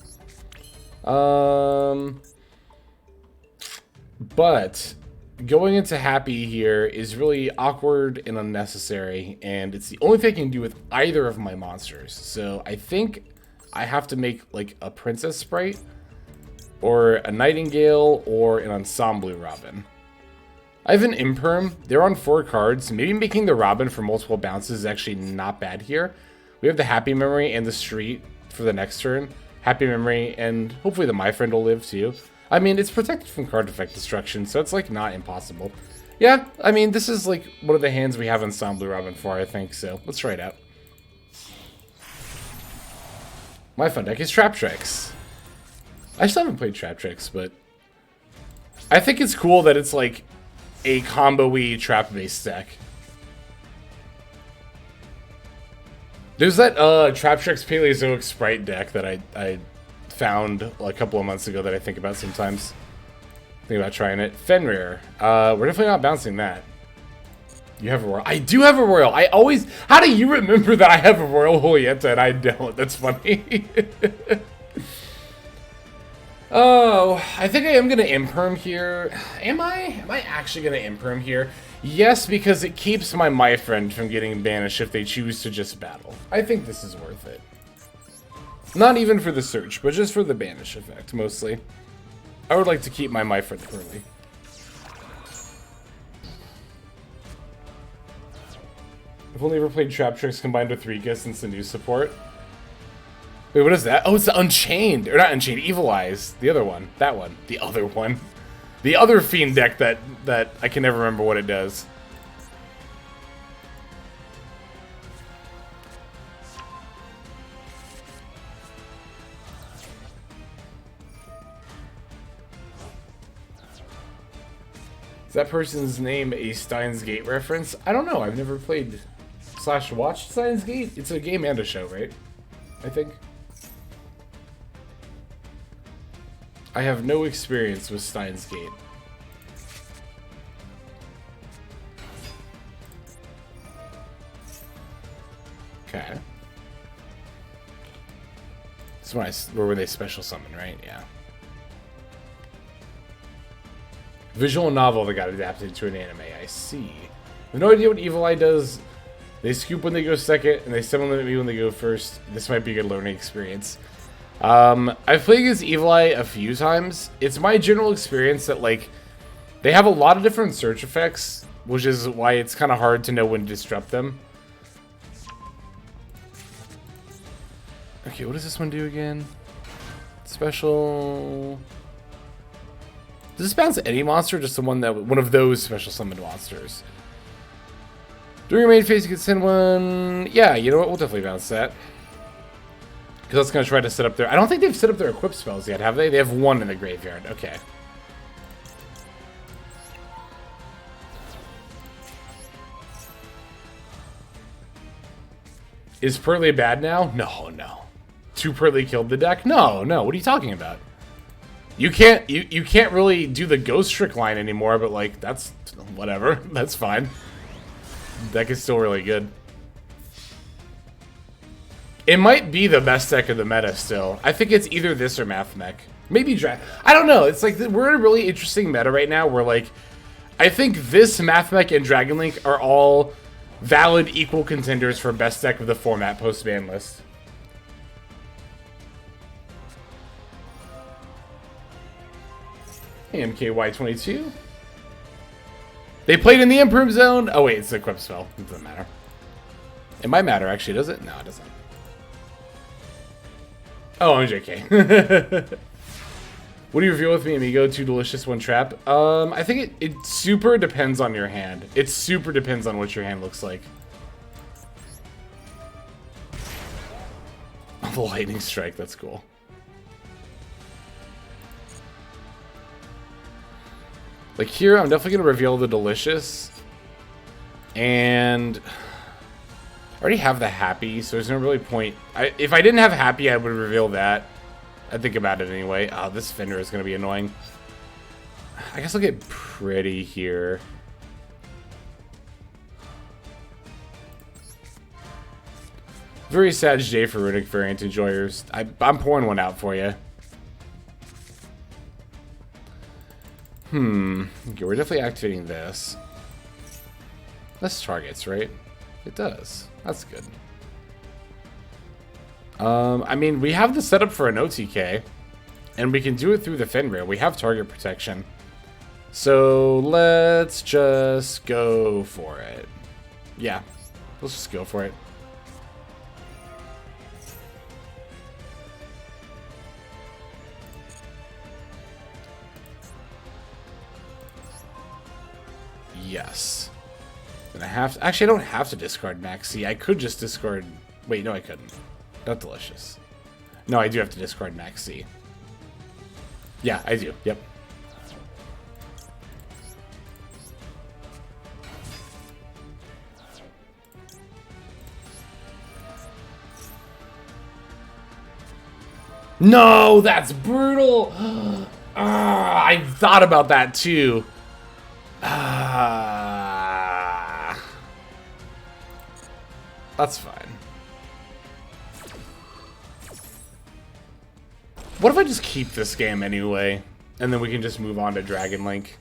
But going into happy here is really awkward and unnecessary, and it's the only thing I can do with either of my monsters. So I think I have to make like a princess sprite, or a nightingale, or an ensemble robin. I have an imperm. They're on 4 cards. Maybe making the robin for multiple bounces is actually not bad here. We have the happy memory and the street for the next turn. Happy memory, and hopefully the my friend will live too. I mean, it's protected from card effect destruction, so it's like not impossible. Yeah, I mean, this is like one of the hands we have ensemble robin for, I think, so let's try it out. My fun deck is Trap Tricks. I still haven't played Trap Tricks, but I think it's cool that it's like a combo-y trap-based deck. There's that Trap Tricks Paleozoic Sprite deck that I found a couple of months ago that I think about sometimes. Think about trying it. Fenrir. We're definitely not bouncing that. You have a Royal. I do have a Royal. I always... How do you remember that I have a Royal Julieta and I don't? That's funny. Oh, I think I am going to imperm here. Am I? Am I actually going to imperm here? Yes, because it keeps my friend from getting banished if they choose to just battle. I think this is worth it. Not even for the search, but just for the banish effect, mostly. I would like to keep my friend Purrely. I've only ever played Trap Tricks combined with Rika since the new support. Wait, what is that? Oh, it's the Unchained. Or not Unchained, Evil Eyes. The other one. That one. The other one. The other Fiend deck that I can never remember what it does. Is that person's name a Steins Gate reference? I don't know. I've never played / watched Steins Gate. It's a game and a show, right? I think. I have no experience with Steins Gate. Okay. This is where they special summon, right? Yeah. Visual novel that got adapted to an anime. I see. I have no idea what Evil Eye does. They scoop when they go second, and they summon me when they go first. This might be a good learning experience. I've played against Evil Eye a few times. It's my general experience that, like, they have a lot of different search effects, which is why it's kind of hard to know when to disrupt them. Okay, what does this one do again? Special... Does this bounce any monster, or just one of those special summoned monsters? During your main phase, you can send one. Yeah, you know what? We'll definitely bounce that. Because that's going to try to set up their... I don't think they've set up their equip spells yet, have they? They have one in the graveyard. Okay. Is Purrely bad now? No, no. 2 Purrely killed the deck? No, no. What are you talking about? You can't you can't really do the Ghost Trick line anymore, but like that's whatever. That's fine. Deck is still really good. It might be the best deck of the meta still. I think it's either this or Math Mech. Maybe Dragon. I don't know. It's like we're in a really interesting meta right now where like I think this Math Mech and Dragon Link are all valid equal contenders for best deck of the format post ban list. MKY22. They played in the Improve Zone. Oh wait, it's the equip spell. It doesn't matter. It might matter actually, does it? No, it doesn't. Oh, I'm JK. What do you reveal with me, amigo? 2 delicious, 1 trap. I think it super depends on your hand. It super depends on what your hand looks like. Oh, the lightning strike, that's cool. Like here, I'm definitely gonna reveal the delicious. And I already have the happy, so there's no really point. If I didn't have happy, I would reveal that. I'd think about it anyway. Oh, this Fender is going to be annoying. I guess I'll get pretty here. Very sad day for Runic Variant enjoyers. I'm pouring one out for you. Okay, we're definitely activating this. This targets, right? It does. That's good. I mean, we have the setup for an OTK, and we can do it through the Fenrir. We have target protection. So let's just go for it. Yeah, let's just go for it. Yes. And I have to, actually, I don't have to discard Maxi. I could just discard... Wait, no, I couldn't. Not delicious. No, I do have to discard Maxi. Yeah, I do. Yep. No, that's brutal. I thought about that too. That's fine. What if I just keep this game anyway, and then we can just move on to Dragon Link?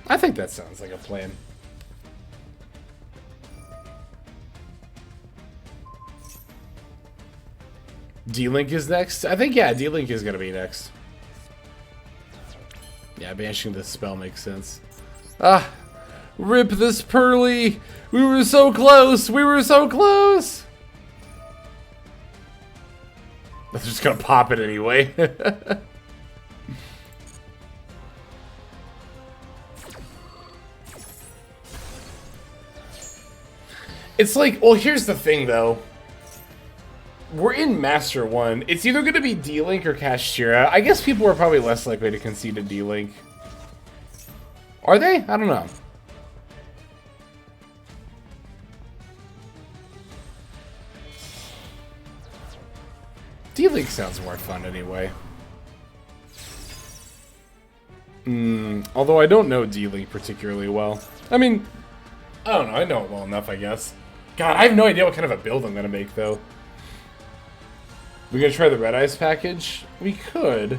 I think that sounds like a plan. D-Link is next? I think, yeah, D-Link is going to be next. Yeah, banishing this spell makes sense. Ah, rip this Purrely! We were so close! We were so close! I'm just gonna pop it anyway. It's like, well, here's the thing, though. We're in Master 1. It's either gonna be D-Link or Kashtira. I guess people are probably less likely to concede a D-Link. Are they? I don't know. D-Link sounds more fun anyway. Although I don't know D-Link particularly well. I mean, I don't know. I know it well enough, I guess. God, I have no idea what kind of a build I'm gonna make, though. We gonna try the Red Eyes package? We could.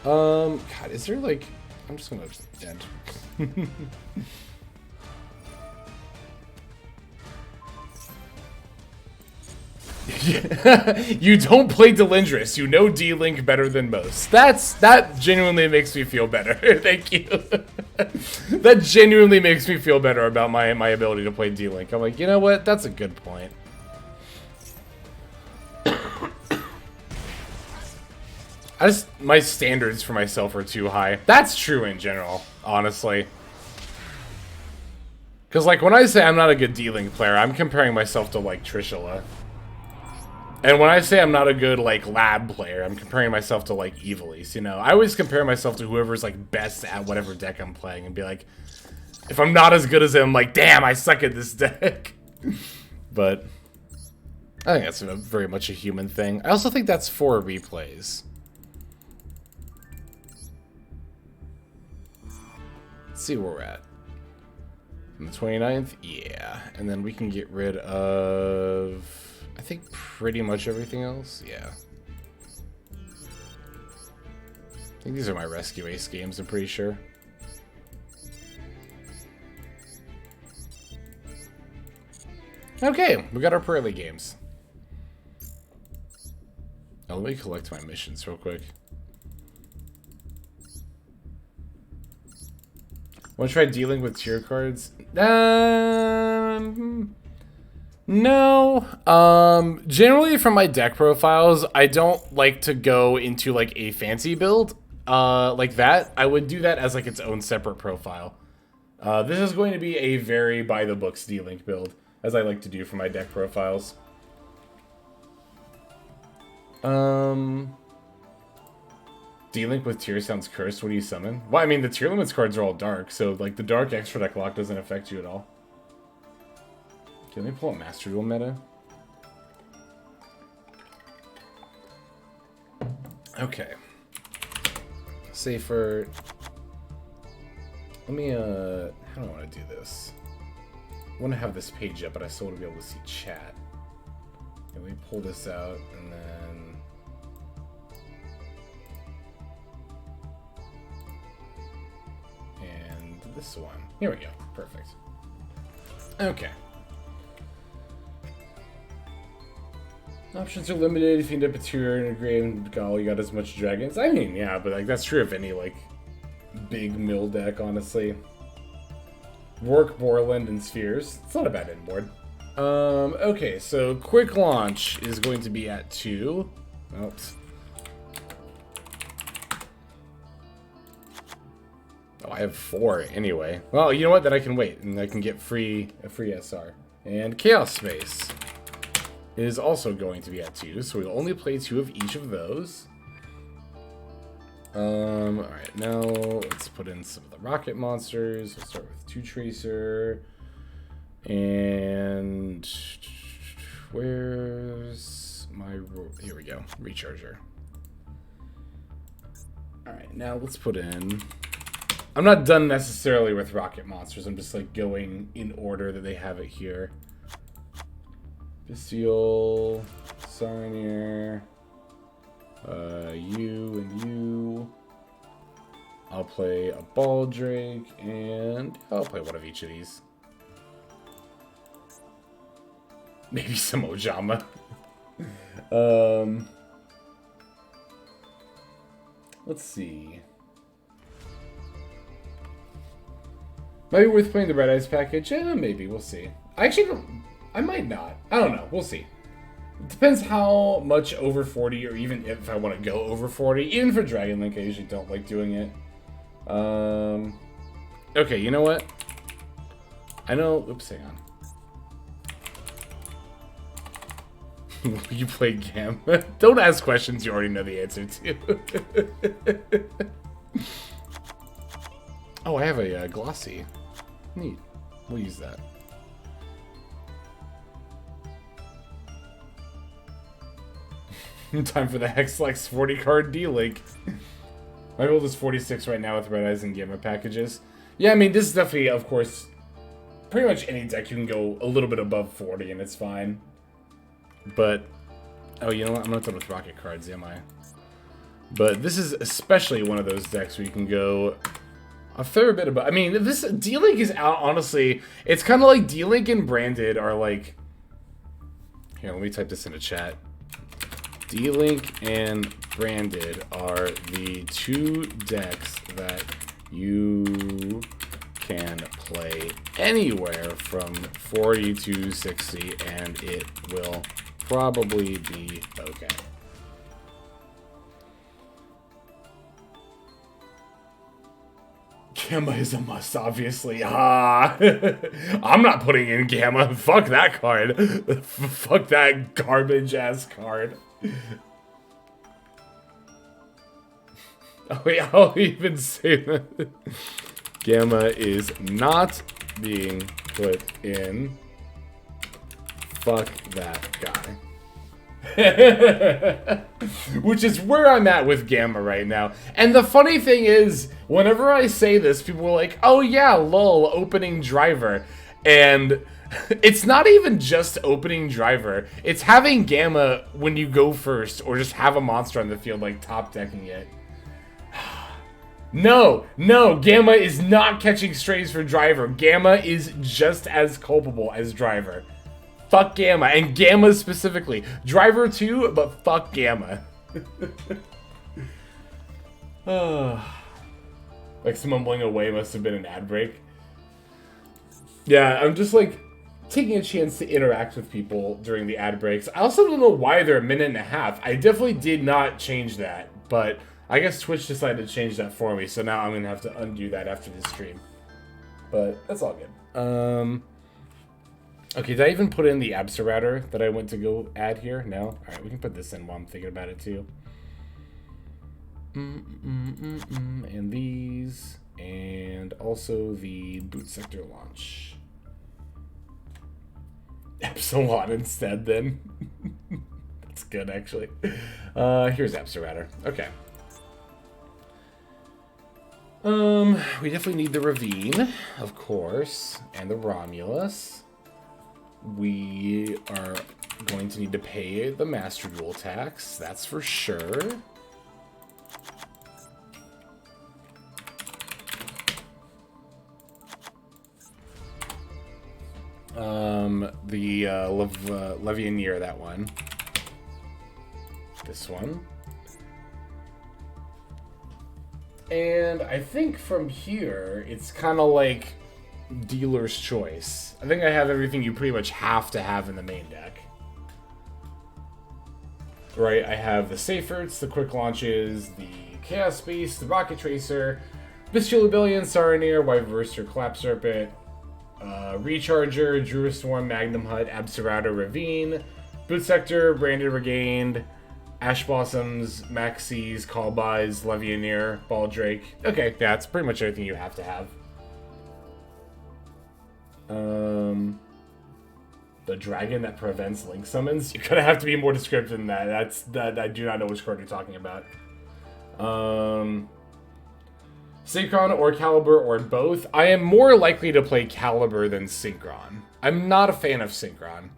God, is there like... I'm just gonna end. You don't play Delindrus. You know D-Link better than most. That genuinely makes me feel better. Thank you. That genuinely makes me feel better about my ability to play D-Link. I'm like, you know what? That's a good point. my standards for myself are too high. That's true in general, honestly. Because, like, when I say I'm not a good D-Link player, I'm comparing myself to, like, Trishula. And when I say I'm not a good, like, lab player, I'm comparing myself to, like, Evilise, you know? I always compare myself to whoever's, like, best at whatever deck I'm playing and be like, if I'm not as good as him, like, damn, I suck at this deck. But I think that's very much a human thing. I also think that's for replays. Let's see where we're at. On the 29th? Yeah. And then we can get rid of, I think, pretty much everything else. Yeah. I think these are my Rescue Ace games, I'm pretty sure. Okay, we got our Purrely games. Now, let me collect my missions real quick. Want to try dealing with tier cards? No. Generally from my deck profiles, I don't like to go into like a fancy build like that. I would do that as like its own separate profile. This is going to be a very by the books D-Link build, as I like to do for my deck profiles. D-Link with tier sounds cursed. What do you summon? Well, I mean, the tier limits cards are all dark, so like the dark extra deck lock doesn't affect you at all. Okay, let me pull up Master Duel meta. Okay. Safer. Let me, how do I want to do this? I want to have this page up, but I still want to be able to see chat. Okay, let me pull this out, and then... and this one. Here we go. Perfect. Okay. Options are limited. If you end up a tier in a grave and all you got as much dragons. I mean, yeah, but like that's true of any like big mill deck, honestly. Rourke, Borland, and Spheres. It's not a bad inboard. Okay, so quick launch is going to be at 2. Oops. Oh, I have 4 anyway. Well, you know what? Then I can wait, and I can get a free SR. And Chaos Space is also going to be at 2, so we'll only play 2 of each of those. Alright, now let's put in some of the rocket monsters. We'll start with 2 Tracer. And where's my... here we go. Recharger. Alright, now let's put in... I'm not done necessarily with rocket monsters. I'm just like going in order that they have it here. Bestial, Sarnier, you and you. I'll play a Baldrake, and I'll play one of each of these. Maybe some Ojama. Let's see. Might be worth playing the Red Eyes package. Maybe. We'll see. I actually don't... I might not. I don't know. We'll see. It depends how much over 40, or even if I want to go over 40. Even for Dragon Link, I usually don't like doing it. Okay, you know what? I know... oops, hang on. You play Gam. Don't ask questions you already know the answer to. Oh, I have a glossy. Neat. We'll use that. Time for the Hexlex 40 card D-Link. My build is 46 right now with Red Eyes and Gamma packages. Yeah, I mean, this is definitely, of course, pretty much any deck you can go a little bit above 40 and it's fine. But, oh, you know what? I'm not done with rocket cards, am I? But this is especially one of those decks where you can go a fair bit above. I mean, this D-Link is out, honestly. It's kind of like D-Link and Branded are like... here, let me type this into chat. D-Link and Branded are the 2 decks that you can play anywhere from 40 to 60, and it will probably be okay. Gamma is a must, obviously. I'm not putting in Gamma. Fuck that card. Fuck that garbage-ass card. Oh, wait, I'll even say that. Gamma is not being put in. Fuck that guy. Which is where I'm at with Gamma right now. And the funny thing is, whenever I say this, people are like, oh yeah, lol, opening driver. And it's not even just opening driver. It's having Gamma when you go first, or just have a monster on the field, like top decking it. No, Gamma is not catching strays for driver. Gamma is just as culpable as driver. Fuck Gamma, and Gamma specifically. Driver too, but fuck Gamma. Like some mumbling away must have been an ad break. Yeah, I'm just like taking a chance to interact with people during the ad breaks. I also don't know why they're a minute and a half. I definitely did not change that, but I guess Twitch decided to change that for me, so now I'm gonna have to undo that after this stream. But that's all good. Okay, did I even put in the Absorrouter that I went to go add here? No? Alright, we can put this in while I'm thinking about it too. And these. And also the boot sector launch. Epsilon instead then. That's good actually. Here's Absorrouter. Okay. We definitely need the Ravine, of course, and the Romulus. We are going to need to pay the Master Duel tax, that's for sure. The Levianeer, that one. This one. And I think from here, it's kind of like dealer's choice. I think I have everything you pretty much have to have in the main deck. Right, I have the Seyferts, the Quick Launches, the Chaos Beast, the Rocket Tracer, Bestial Rebellion, Saronir, Wyverser, Clap Serpent, Recharger, Druid Swarm, Magnum Hut, Absorrouter, Ravine, Boot Sector, Branded Regained, Ash Blossoms, Maxis, Callbys, Levianeer, Baldrake. Okay, yeah, it's pretty much everything you have to have. The dragon that prevents link summons? You're gonna have to be more descriptive than that. I do not know which card you're talking about. Synchron or Caliber or both. I am more likely to play Caliber than Synchron. I'm not a fan of Synchron.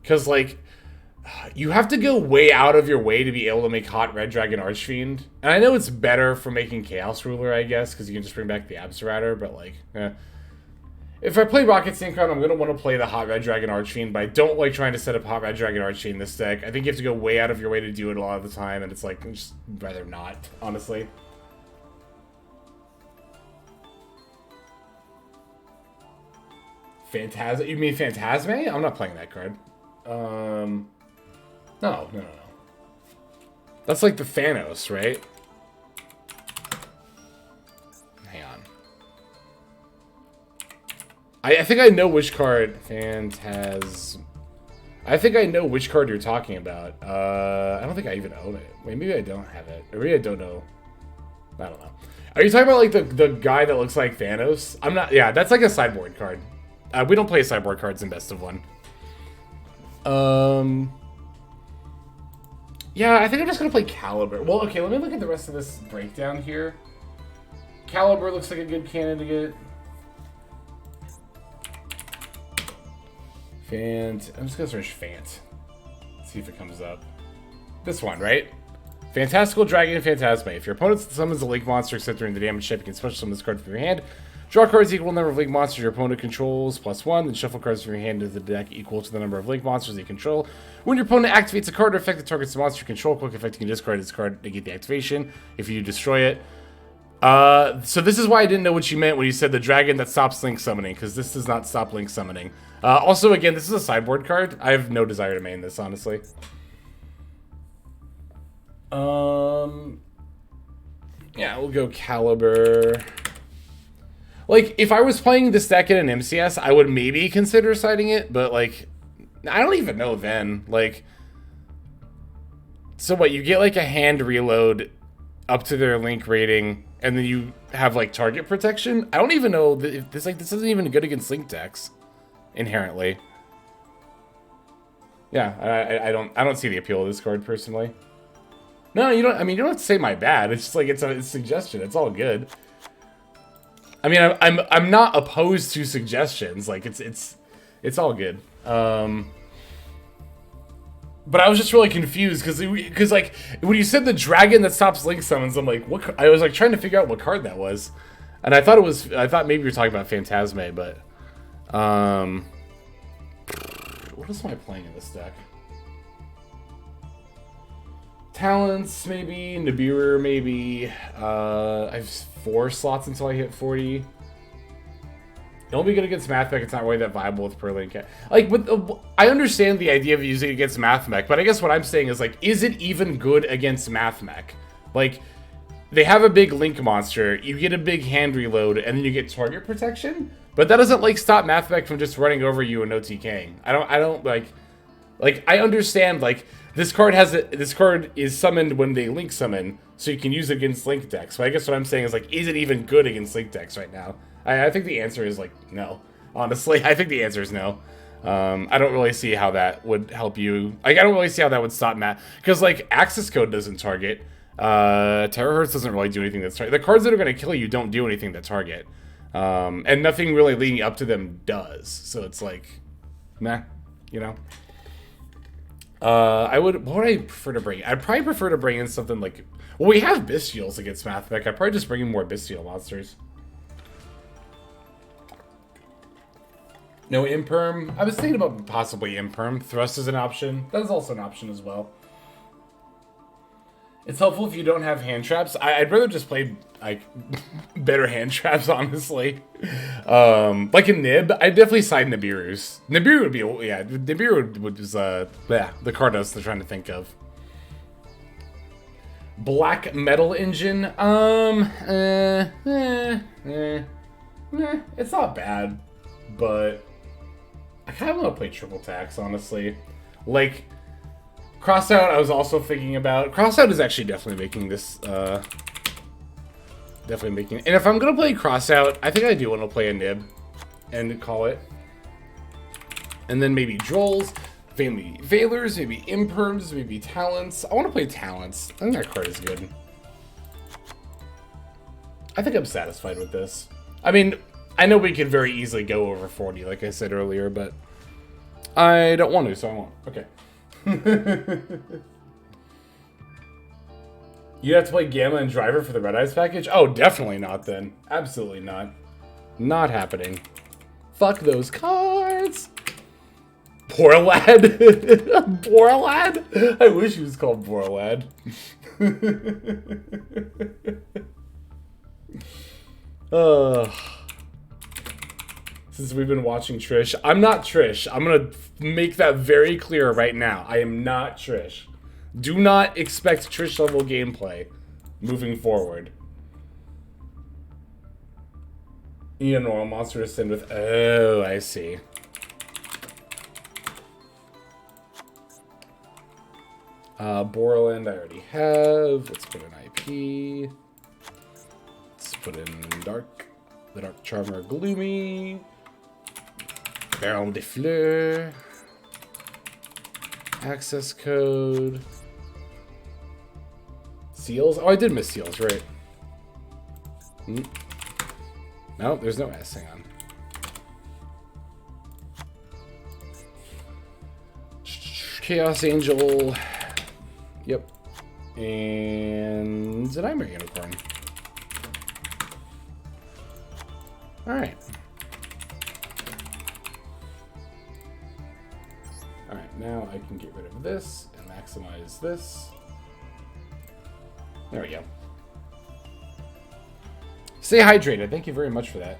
Cause like, you have to go way out of your way to be able to make Hot Red Dragon Archfiend. And I know it's better for making Chaos Ruler, I guess, because you can just bring back the Absorrouter, but like, If I play Rocket Synchron, I'm going to want to play the Hot Red Dragon Archfiend, but I don't like trying to set up Hot Red Dragon Archfiend in this deck. I think you have to go way out of your way to do it a lot of the time, and it's like, I'd just rather not, honestly. You mean Phantasme? I'm not playing that card. No. That's like the Thanos, right? Hang on. I think I know which card I think I know which card you're talking about. I don't think I even own it. Wait, maybe I don't have it. Or maybe I don't know. I don't know. Are you talking about like the guy that looks like Thanos? I'm not. Yeah, that's like a sideboard card. We don't play sideboard cards in Best of One. Yeah, I think I'm just gonna play Caliber. Well, okay, let me look at the rest of this breakdown here. Caliber looks like a good candidate. Fant. I'm just gonna search Fant. See if it comes up. This one, right? Fantastical Dragon Phantasme. If your opponent summons a Link monster, except during the damage check, you can special summon this card from your hand. Draw cards equal to the number of Link monsters your opponent controls, +1. Then shuffle cards from your hand into the deck equal to the number of Link monsters you control. When your opponent activates a card or effect that targets the monster you control, quick effect, you can discard this card to negate the activation if you destroy it. So this is why I didn't know what you meant when you said the dragon that stops Link summoning, because this does not stop Link summoning. Also, again, this is a sideboard card. I have no desire to main this, honestly. Yeah, we'll go Caliber. Like, if I was playing this deck in an MCS, I would maybe consider siding it, but, like, I don't even know then. Like, so what, you get, like, a hand reload up to their link rating, and then you have, like, target protection? I don't even know if this, like, this isn't even good against link decks, inherently. Yeah, I don't see the appeal of this card, personally. No, you don't, I mean, you don't have to say my bad. It's just, like, it's a suggestion. It's all good. I mean, I'm not opposed to suggestions. Like, it's all good. But I was just really confused because like when you said the dragon that stops link summons, I'm like, what? I was like trying to figure out what card that was, and I thought maybe you were talking about Phantasme, but what else am I playing in this deck? Talents, maybe. Nibiru, maybe. I have 4 slots until I hit 40. It won't be good against Mathmech. It's not really that viable with Purrely and Cat. Like, I understand the idea of using it against Mathmech, but I guess what I'm saying is, like, is it even good against Mathmech? Like, they have a big link monster, you get a big hand reload, and then you get target protection? But that doesn't, like, stop Mathmech from just running over you and no TKing. I don't, like, I understand, like, this card is summoned when they link summon, so you can use it against link decks. So I guess what I'm saying is, like, is it even good against link decks right now? I think the answer is, like, no. Honestly, I think the answer is no. I don't really see how that would help you. Like, I don't really see how that would stop Matt. Because, like, Access Code doesn't target. Terahertz doesn't really do anything that's target. The cards that are going to kill you don't do anything that target. And nothing really leading up to them does. So it's like, meh, you know? what would I prefer to bring? I'd probably prefer to bring in something like, well, we have Bestials against Mathmech. I'd probably just bring in more Bestial monsters. No Imperm. I was thinking about possibly Imperm. Thrust is an option. That is also an option as well. It's helpful if you don't have hand traps. I'd rather just play, like, better hand traps, honestly. Like a Nib, I'd definitely side Nibiru's. Nibiru would be, yeah, Nibiru was, yeah, the card I was trying to think of. Black Metal Engine, it's not bad, but I kind of want to play triple tax, honestly. Like, Crossout, I was also thinking about. Crossout is actually definitely making this, definitely making. And if I'm gonna play Crossout, I think I do want to play a Nib and call it. And then maybe Drolls, maybe Veilers, maybe Imperms, maybe Talents. I want to play Talents. I think that card is good. I think I'm satisfied with this. I mean, I know we could very easily go over 40, like I said earlier, but I don't want to, so I won't. Okay. You have to play Gamma and Driver for the Red Eyes package? Oh, definitely not then. Absolutely not. Not happening. Fuck those cards. Poor lad. Poor lad? I wish he was called Poor lad. Since we've been watching Trish. I'm not Trish. I'm gonna make that very clear right now. I am not Trish. Do not expect Trish level gameplay moving forward. You need a normal monster to send with. Oh, I see. Borland I already have. Let's put in IP. Let's put in Dark. The Dark Charmer Gloomy. Baron de Fleur. Access Code. Seals? Oh, I did miss Seals, right. No, there's no S, hang on. Chaos Angel. Yep. And Nightmare Unicorn. Alright. Alright, now I can get rid of this and maximize this. There we go. Stay hydrated. Thank you very much for that.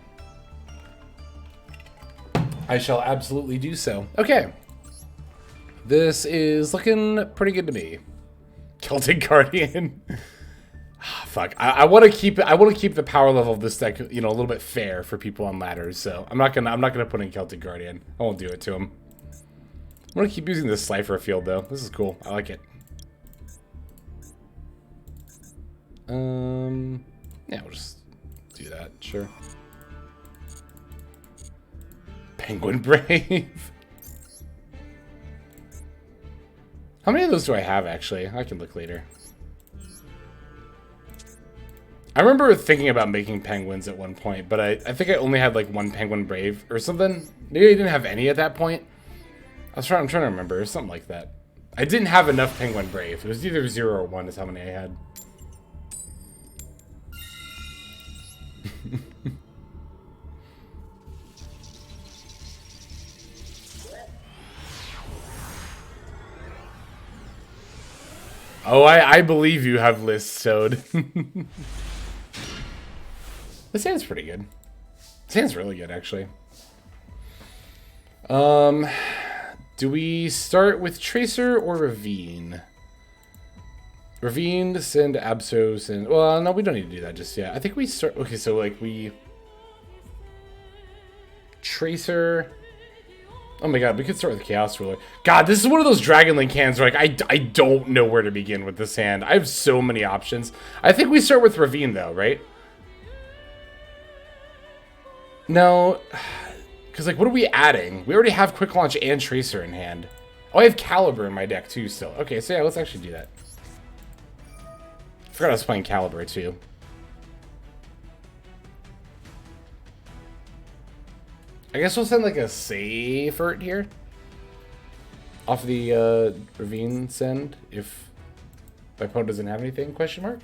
I shall absolutely do so. Okay. This is looking pretty good to me. Celtic Guardian. Fuck. I want to keep it. I want to keep the power level of this deck, you know, a little bit fair for people on ladders. So I'm not gonna put in Celtic Guardian. I won't do it to him. I'm gonna keep using this Slifer field though. This is cool. I like it. Yeah, we'll just do that. Sure. Penguin Brave. How many of those do I have actually? I can look later. I remember thinking about making penguins at one point, but I think I only had like one Penguin Brave or something. Maybe I didn't have any at that point. I'm trying to remember. Something like that. I didn't have enough Penguin Brave. It was either 0 or 1 is how many I had. Oh, I believe you have lists, Toad. This hand's pretty good. This hand's really good, actually. Do we start with Tracer or Ravine? Ravine, send Abso, send... Well, no, we don't need to do that just yet. I think we start... Okay, so, like, we... Tracer... Oh my god, we could start with Chaos Ruler. God, this is one of those Dragon Link hands where, like, I don't know where to begin with this hand. I have so many options. I think we start with Ravine, though, right? No, because, like, what are we adding? We already have Quick Launch and Tracer in hand. Oh, I have Caliber in my deck, too, still. Okay, so yeah, let's actually do that. I forgot I was playing Caliber, too. I guess we'll send, like, a Safert here. Off the, Ravine send, if my opponent doesn't have anything, question mark?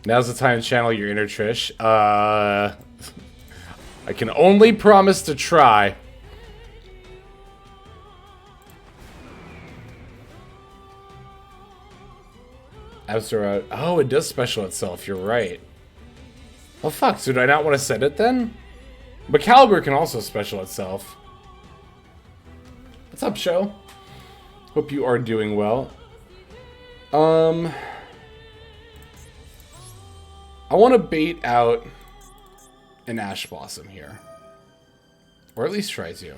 Now's the time to channel your inner Trish. I can only promise to try. Absurd. Oh, it does special itself. You're right. Well, fuck. So do I not want to send it then? But Caliber can also special itself. What's up, show? Hope you are doing well. I want to bait out an Ash Blossom here. Or at least try to.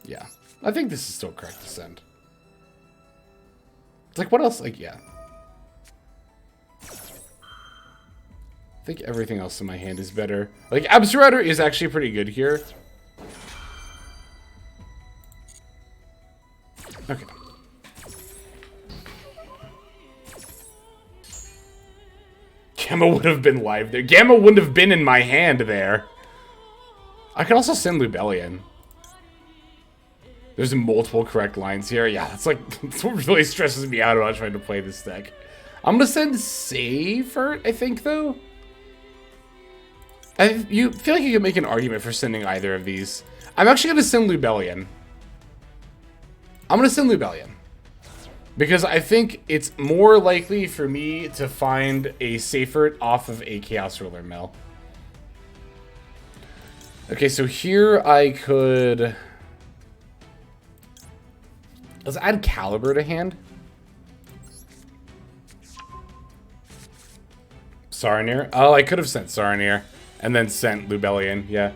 Yeah. I think this is still correct to send. It's like, what else? Like, yeah. I think everything else in my hand is better. Like, Absurrouter is actually pretty good here. Okay. Gamma would have been live there. Gamma wouldn't have been in my hand there. I can also send Lubellion. There's multiple correct lines here. Yeah, that's like, that's what really stresses me out about trying to play this deck. I'm gonna send Safert, I think, though. You feel like you can make an argument for sending either of these. I'm actually gonna send Lubellion. I'm gonna send Lubellion. Because I think it's more likely for me to find a Safert off of a Chaos Ruler mill. Okay, so here I could... Let's add Caliber to hand. Saronir. Oh, I could have sent Saronir and then sent Lubellion, yeah.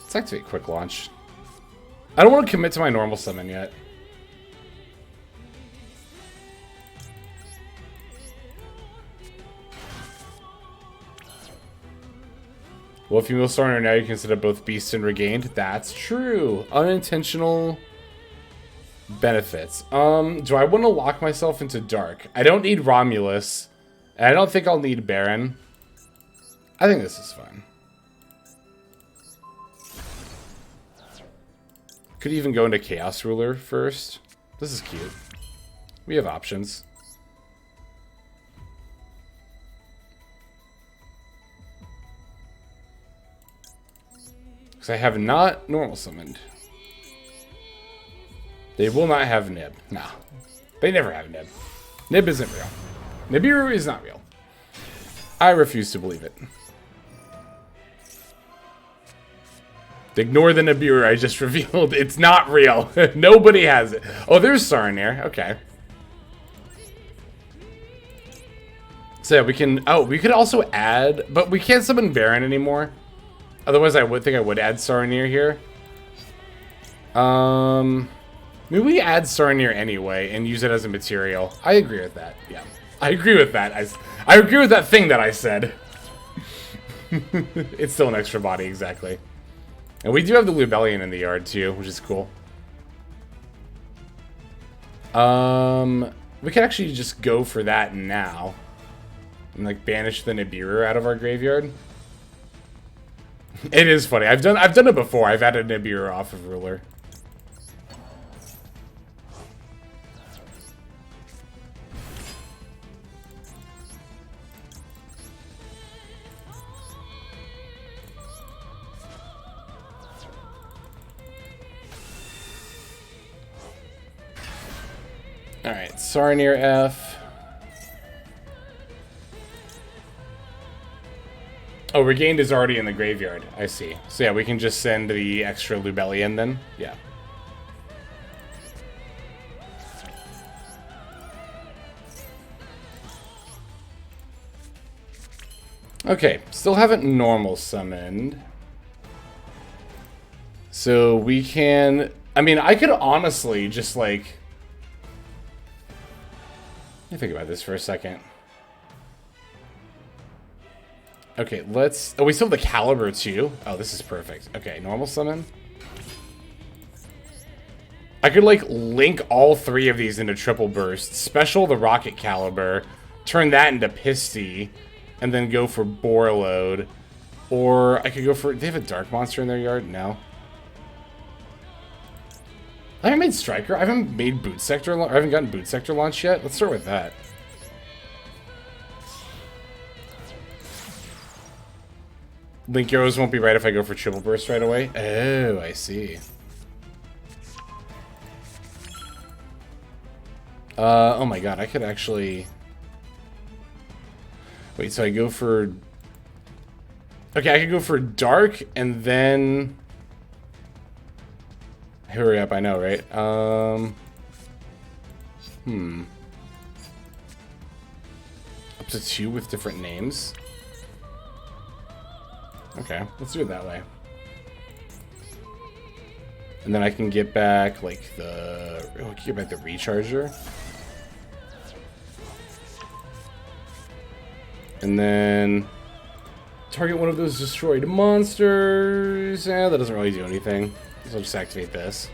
Let's activate Quick Launch. I don't want to commit to my normal summon yet. Well, if you will Saronir now, you can set up both Beast and Regained. That's true. Unintentional benefits. Do I want to lock myself into Dark? I don't need Romulus. And I don't think I'll need Baron. I think this is fine. Could even go into Chaos Ruler first. This is cute. We have options. Because I have not normal summoned. They will not have Nib. Nah. They never have Nib. Nib isn't real. Nibiru is not real. I refuse to believe it. Ignore the Nibiru I just revealed. It's not real. Nobody has it. Oh, there's Saranir. Okay. So yeah, we can... Oh, we could also add... But we can't summon Baron anymore. Otherwise, I would think I would add Saranir here. Maybe we add Saranir anyway and use it as a material. I agree with that. Yeah. I agree with that. I agree with that thing that I said. It's still an extra body, exactly. And we do have the Lubellion in the yard too, which is cool. We could actually just go for that now. And like banish the Nibiru out of our graveyard. It is funny. I've done it before. I've added Nibiru off of Ruler. Alright, Saranir F. Oh, Regained is already in the graveyard. I see. So yeah, we can just send the extra Lubellion then. Yeah. Okay, still haven't normal summoned. So we can... I mean, I could honestly just like... Let me think about this for a second. Okay, let's... Oh, we still have the Caliber too? Oh, this is perfect. Okay, normal summon. I could, like, link all three of these into triple burst. Special the Rocket Caliber. Turn that into Pisty. And then go for Borreload. Or I could go for... Do they have a Dark Monster in their yard? No. I haven't made Striker. I haven't made Boot Sector. I haven't gotten Boot Sector launch yet. Let's start with that. Link Arrows won't be right if I go for Triple Burst right away. Oh, I see. Oh my god, I could actually... Wait, so I go for... Okay, I could go for Dark, and then... Hurry up, I know, right? Up to 2 with different names. Okay, let's do it that way. And then I can get back, like, the... Oh, I can get back the Recharger. And then... Target one of those destroyed monsters. That doesn't really do anything. So I'll just activate this.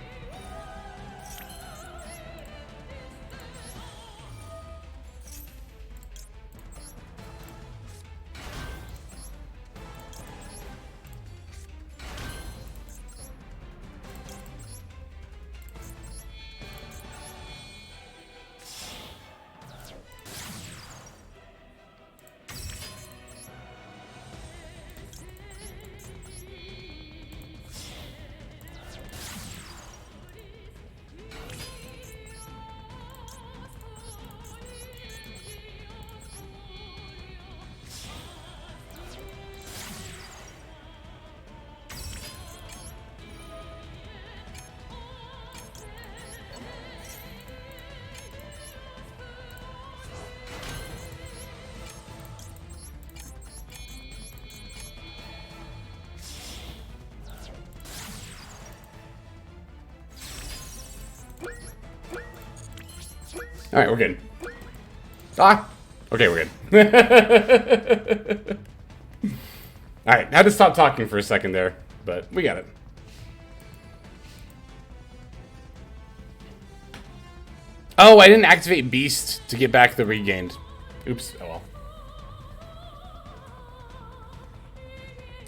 Alright, we're good. Ah! Okay, we're good. Alright, had to stop talking for a second there, but we got it. Oh, I didn't activate Beast to get back the Regained. Oops, oh well.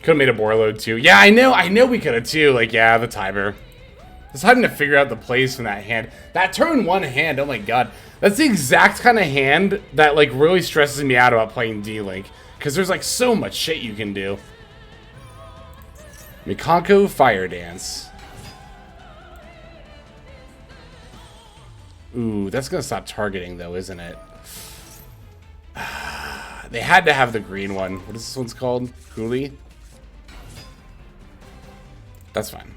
Could've made a Borreload too. Yeah, I know we could've too. Like, yeah, the timer. Just having to figure out the plays from that hand. That turn 1 hand, oh my god. That's the exact kind of hand that, like, really stresses me out about playing D-Link. Because there's, like, so much shit you can do. Mikanko Fire Dance. Ooh, that's gonna stop targeting, though, isn't it? They had to have the green one. What is this one's called? Purrely? That's fine.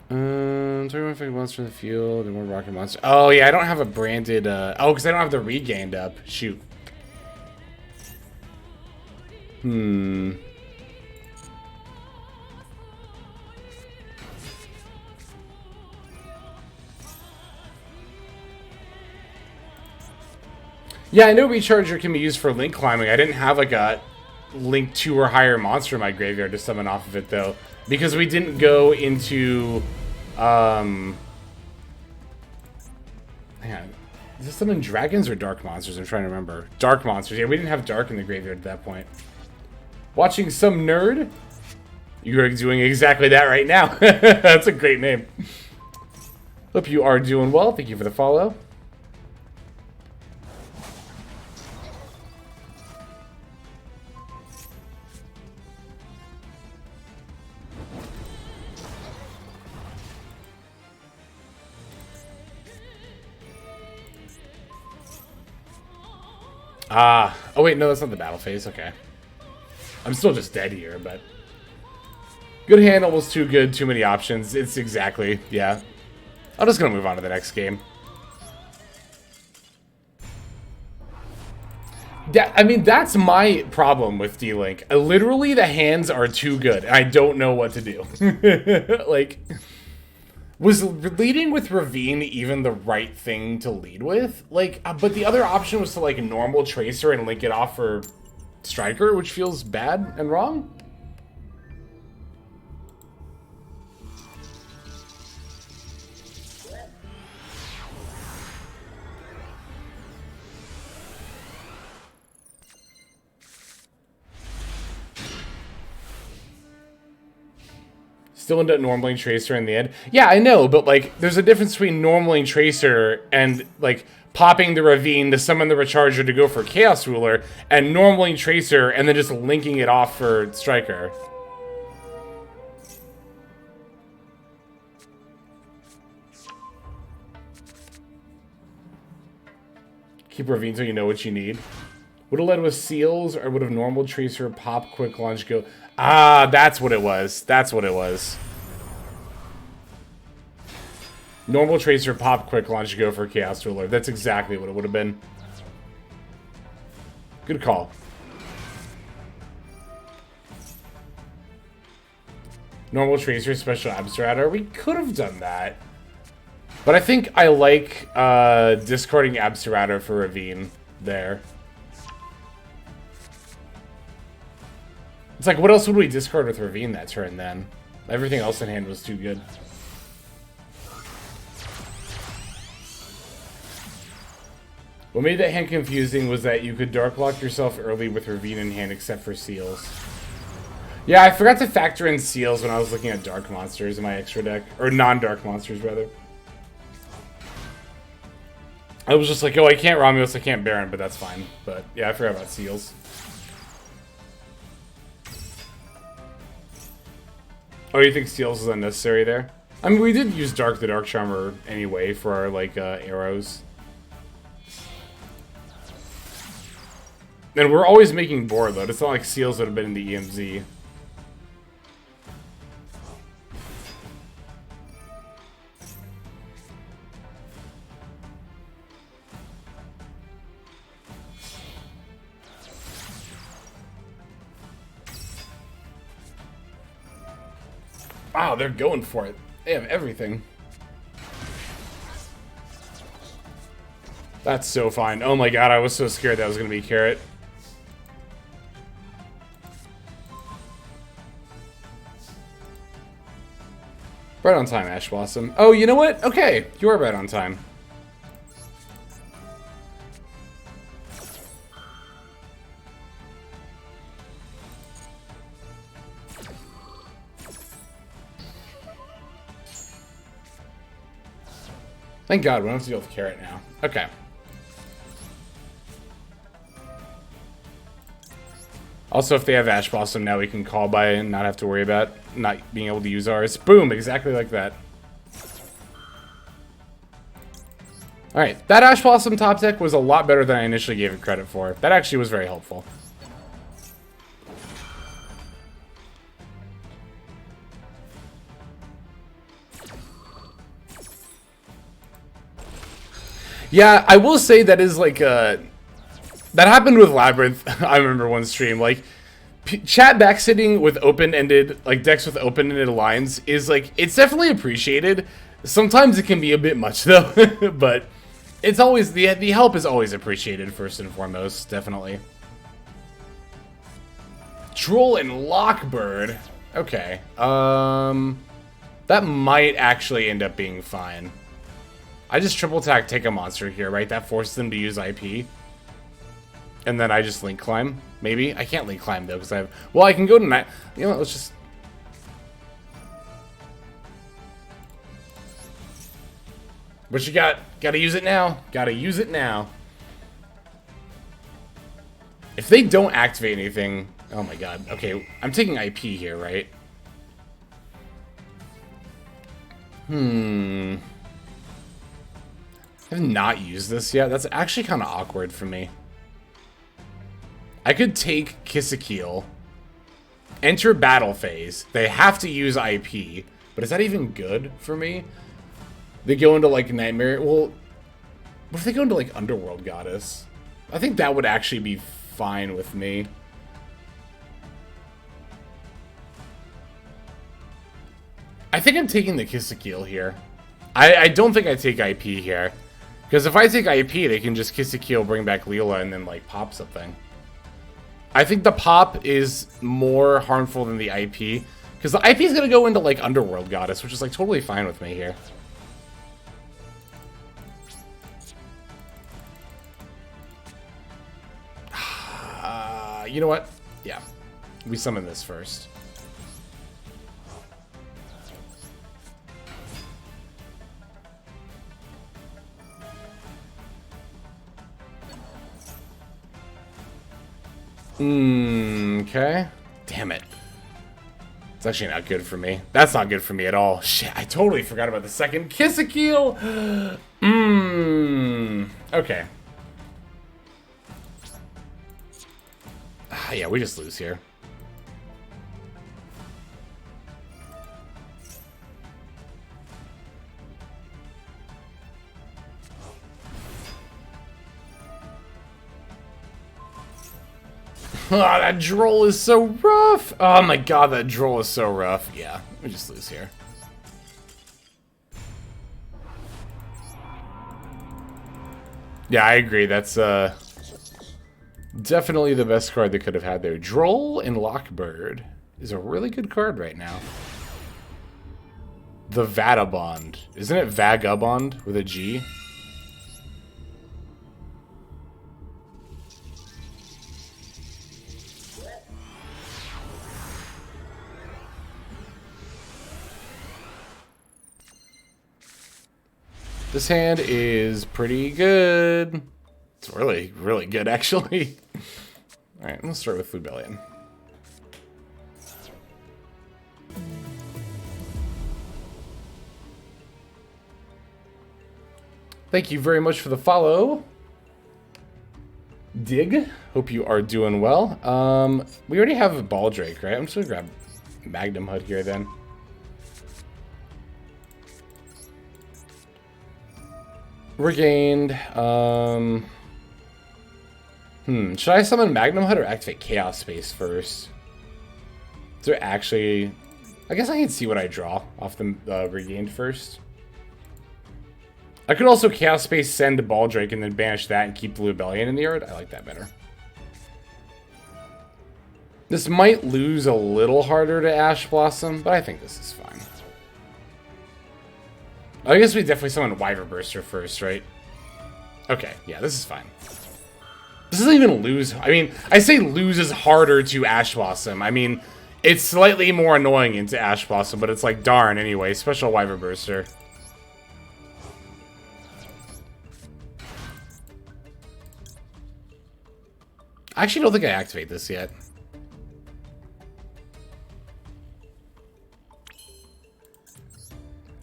Target one fake monster in the field and one rocket monster. Oh yeah, I don't have a branded. Oh, because I don't have the regained up. Shoot. Yeah, I know Recharger can be used for link climbing. I didn't have like a link 2 or higher monster in my graveyard to summon off of it though, because we didn't go into hang on. Is this summon dragons or dark monsters? I'm trying to remember. Dark monsters. Yeah, we didn't have dark in the graveyard at that point. Watching some nerd? You're doing exactly that right now. That's a great name. Hope you are doing well. Thank you for the follow. Ah. Oh, wait. No, that's not the battle phase. Okay. I'm still just dead here, but... Good hand, almost too good. Too many options. It's exactly... Yeah. I'm just going to move on to the next game. I mean, that's my problem with D-Link. Literally, the hands are too good. I don't know what to do. Like... Was leading with Ravine even the right thing to lead with? Like, but the other option was to, like, normal Tracer and link it off for Striker, which feels bad and wrong. Still end up normaling Tracer in the end. Yeah, I know, but, like, there's a difference between normaling Tracer and, like, popping the Ravine to summon the Recharger to go for Chaos Ruler, and normaling Tracer and then just linking it off for Striker. Keep Ravine so you know what you need. Would have led with Seals, or would have normal Tracer, pop, quick launch, go... Ah, that's what it was. That's what it was. Normal Tracer, pop, quick launch, go for Chaos Ruler. That's exactly what it would have been. Good call. Normal Tracer, special Absterrator. We could have done that. But I think I like discarding Absterrator for Ravine there. It's like, what else would we discard with Ravine that turn then? Everything else in hand was too good. What made that hand confusing was that you could Dark Lock yourself early with Ravine in hand except for Seals. Yeah, I forgot to factor in Seals when I was looking at Dark Monsters in my extra deck. Or non-Dark Monsters, rather. I was just like, oh, I can't Romulus, I can't Baron, but that's fine. But yeah, I forgot about Seals. Oh, you think Seals is unnecessary there? I mean, we did use Dark the Dark Charmer anyway for our, like, arrows. And we're always making board load. It's not like Seals would have been in the EMZ. Wow, they're going for it. They have everything. That's so fine. Oh my god, I was so scared that was going to be Carrot. Right on time, Ash Blossom. Oh, you know what? Okay, you are right on time. Thank God, we don't have to deal with Carrot now. Okay. Also, if they have Ash Blossom now, we can call by and not have to worry about not being able to use ours. Boom! Exactly like that. Alright, that Ash Blossom top deck was a lot better than I initially gave it credit for. That actually was very helpful. Yeah, I will say that is like that happened with Labyrinth. I remember one stream like chat backsitting with open-ended like decks with open-ended lines is like it's definitely appreciated. Sometimes it can be a bit much though, but it's always the help is always appreciated first and foremost, definitely. Troll and Lockbird. Okay. That might actually end up being fine. I just triple attack, take a monster here, right? That forces them to use IP. And then I just link climb, maybe? I can't link climb though, because I have... Well, I can go to night. You know what, let's just... What you got? Gotta use it now. Gotta use it now. If they don't activate anything... Oh my god. Okay, I'm taking IP here, right? I have not used this yet. That's actually kind of awkward for me. I could take Kissekeel, enter battle phase. They have to use IP, but is that even good for me? They go into like Nightmare. Well, what if they go into like Underworld Goddess? I think that would actually be fine with me. I think I'm taking the Kissekeel here. I don't think I take IP here. Because if I take IP, they can just Kissekeel, bring back Leela, and then like pop something. I think the pop is more harmful than the IP. Because the IP is going to go into like Underworld Goddess, which is like totally fine with me here. You know what? Yeah. We summon this first. Okay. Damn it. It's actually not good for me. That's not good for me at all. Shit, I totally forgot about the second Kissekeel. Okay. Yeah, we just lose here. Oh, that droll is so rough. Oh my god, that droll is so rough. Yeah, we just lose here. Yeah, I agree. That's definitely the best card they could have had there. Droll and Lockbird is a really good card right now. The Vagabond. Isn't it Vagabond with a G? This hand is pretty good. It's really, really good, actually. Alright, let's start with Foodbellion. Thank you very much for the follow. Dig. Hope you are doing well. We already have a Baldrake, right? I'm just gonna grab Magnum Hut here then. Regained. Should I summon Magnum Hut or activate Chaos Space first? Is there actually... I guess I can see what I draw off the Regained first. I could also Chaos Space send Baldrake and then banish that and keep Foodbellion in the yard. I like that better. This might lose a little harder to Ash Blossom, but I think this is fine. I guess we definitely summon Wyver Burster first, right? Okay, yeah, this is fine. This doesn't even lose. I mean, I say loses harder to Ash Blossom. I mean, it's slightly more annoying into Ash Blossom, but it's like, darn, anyway. Special Wyver Burster. I actually don't think I activate this yet.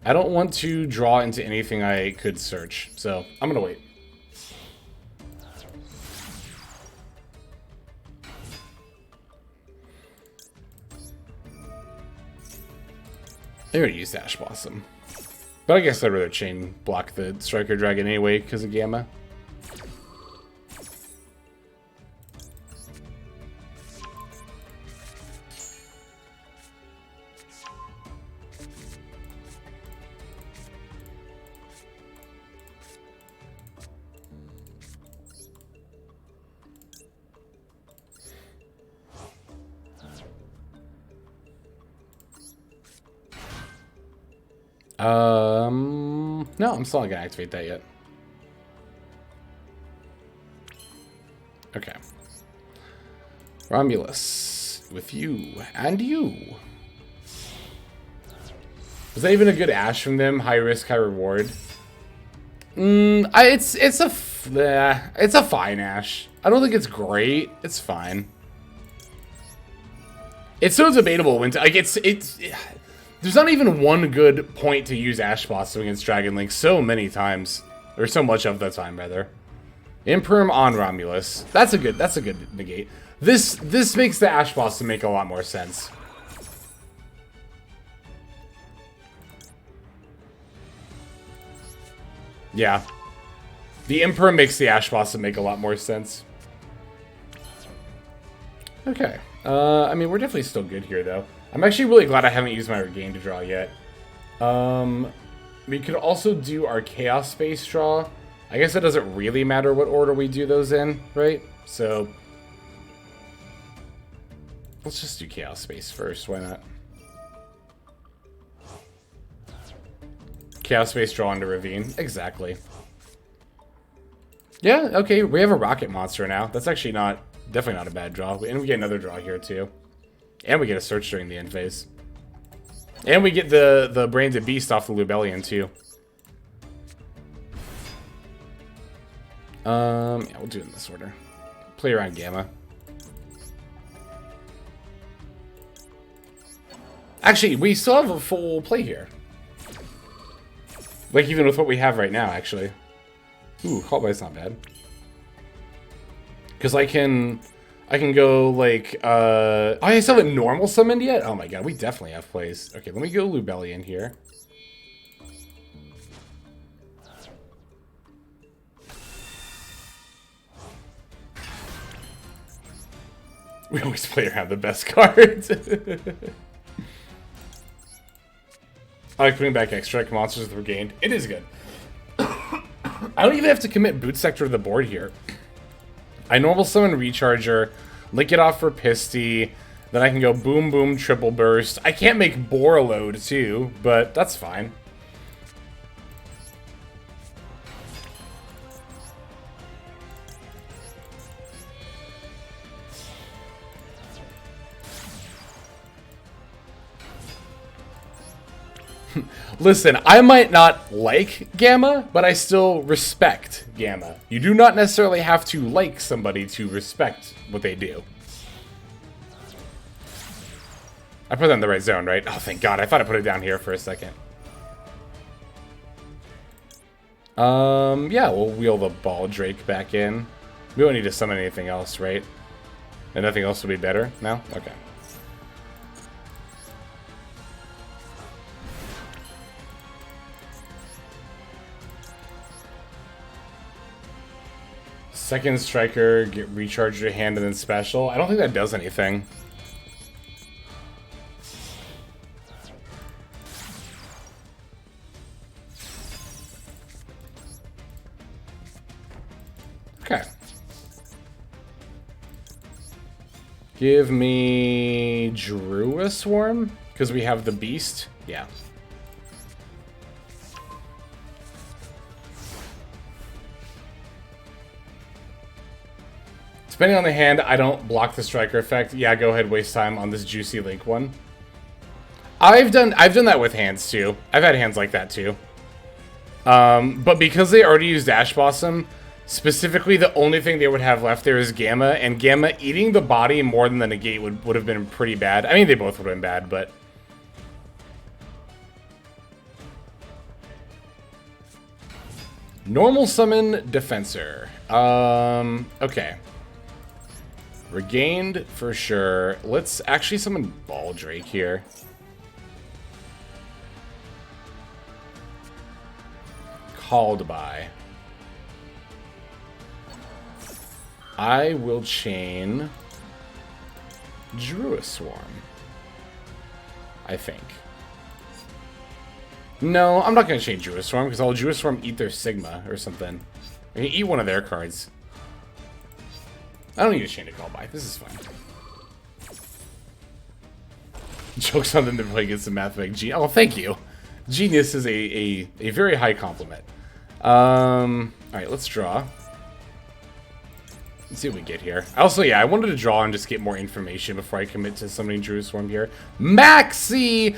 I don't want to draw into anything I could search, so I'm gonna wait. They already used Ash Blossom. But I guess I'd rather chain block the Striker Dragon anyway because of Gamma. No, I'm still not gonna activate that yet. Okay. Romulus, with you, and you. Was that even a good Ash from them? High risk, high reward. It's a fine Ash. I don't think it's great. It's fine. It's so debatable when like there's not even one good point to use Ash Blossom against Dragon Link so many times. Or so much of the time, rather. Imperm on Romulus. That's a good negate. This makes the Ash Blossom make a lot more sense. Yeah. The Imperm makes the Ash Blossom make a lot more sense. Okay. I mean, we're definitely still good here, though. I'm actually really glad I haven't used my Regain to draw yet. We could also do our Chaos Space draw. I guess it doesn't really matter what order we do those in, right? So, let's just do Chaos Space first. Why not? Chaos Space draw into Ravine. Exactly. Yeah, okay. We have a Rocket Monster now. That's actually definitely not a bad draw. And we get another draw here, too. And we get a search during the end phase. And we get the Branded Beast off the Lubellion, too. Yeah, we'll do it in this order. Play around Gamma. Actually, we still have a full play here. Like, even with what we have right now, actually. Ooh, Call Bite's not bad. Because I can go, like, oh, I still haven't normal summoned yet? Oh my god, we definitely have plays. Okay, let me go Lubellion here. We always play around the best cards. I like putting back extra monsters with Regained. It is good. I don't even have to commit Boot Sector to the board here. I normal summon Recharger, lick it off for Pisty, then I can go Boom Boom Triple Burst. I can't make Borreload too, but that's fine. Listen, I might not like Gamma, but I still respect Gamma. You do not necessarily have to like somebody to respect what they do. I put that in the right zone, right? Oh, thank God. I thought I put it down here for a second. Yeah, we'll wheel the Ball Drake back in. We don't need to summon anything else, right? And nothing else will be better? No? Okay. Second Striker, get recharge your hand and then special. I don't think that does anything. Okay. Give me Drua Swarm, because we have the Beast. Yeah. Depending on the hand, I don't block the Striker effect. Yeah, go ahead, waste time on this Juicy Link one. I've done that with hands too. I've had hands like that too. But because they already used Ash Blossom, specifically the only thing they would have left there is Gamma, and Gamma eating the body more than the negate would have been pretty bad. I mean, they both would have been bad, but... Normal summon Defensor. Okay. Regained for sure. Let's actually summon Ball Drake here. called by. I will chain Druid Swarm. I think. No, I'm not going to chain Druid Swarm because I'll Druid Swarm eat their Sigma or something. I can eat one of their cards. I don't need a chain to call by. This is fine. Jokes on them to play against the mathematic genius. Oh, thank you. Genius is a very high compliment. Alright, let's draw. Let's see what we get here. Also, yeah, I wanted to draw and just get more information before I commit to summoning Druid Swarm here. Maxi!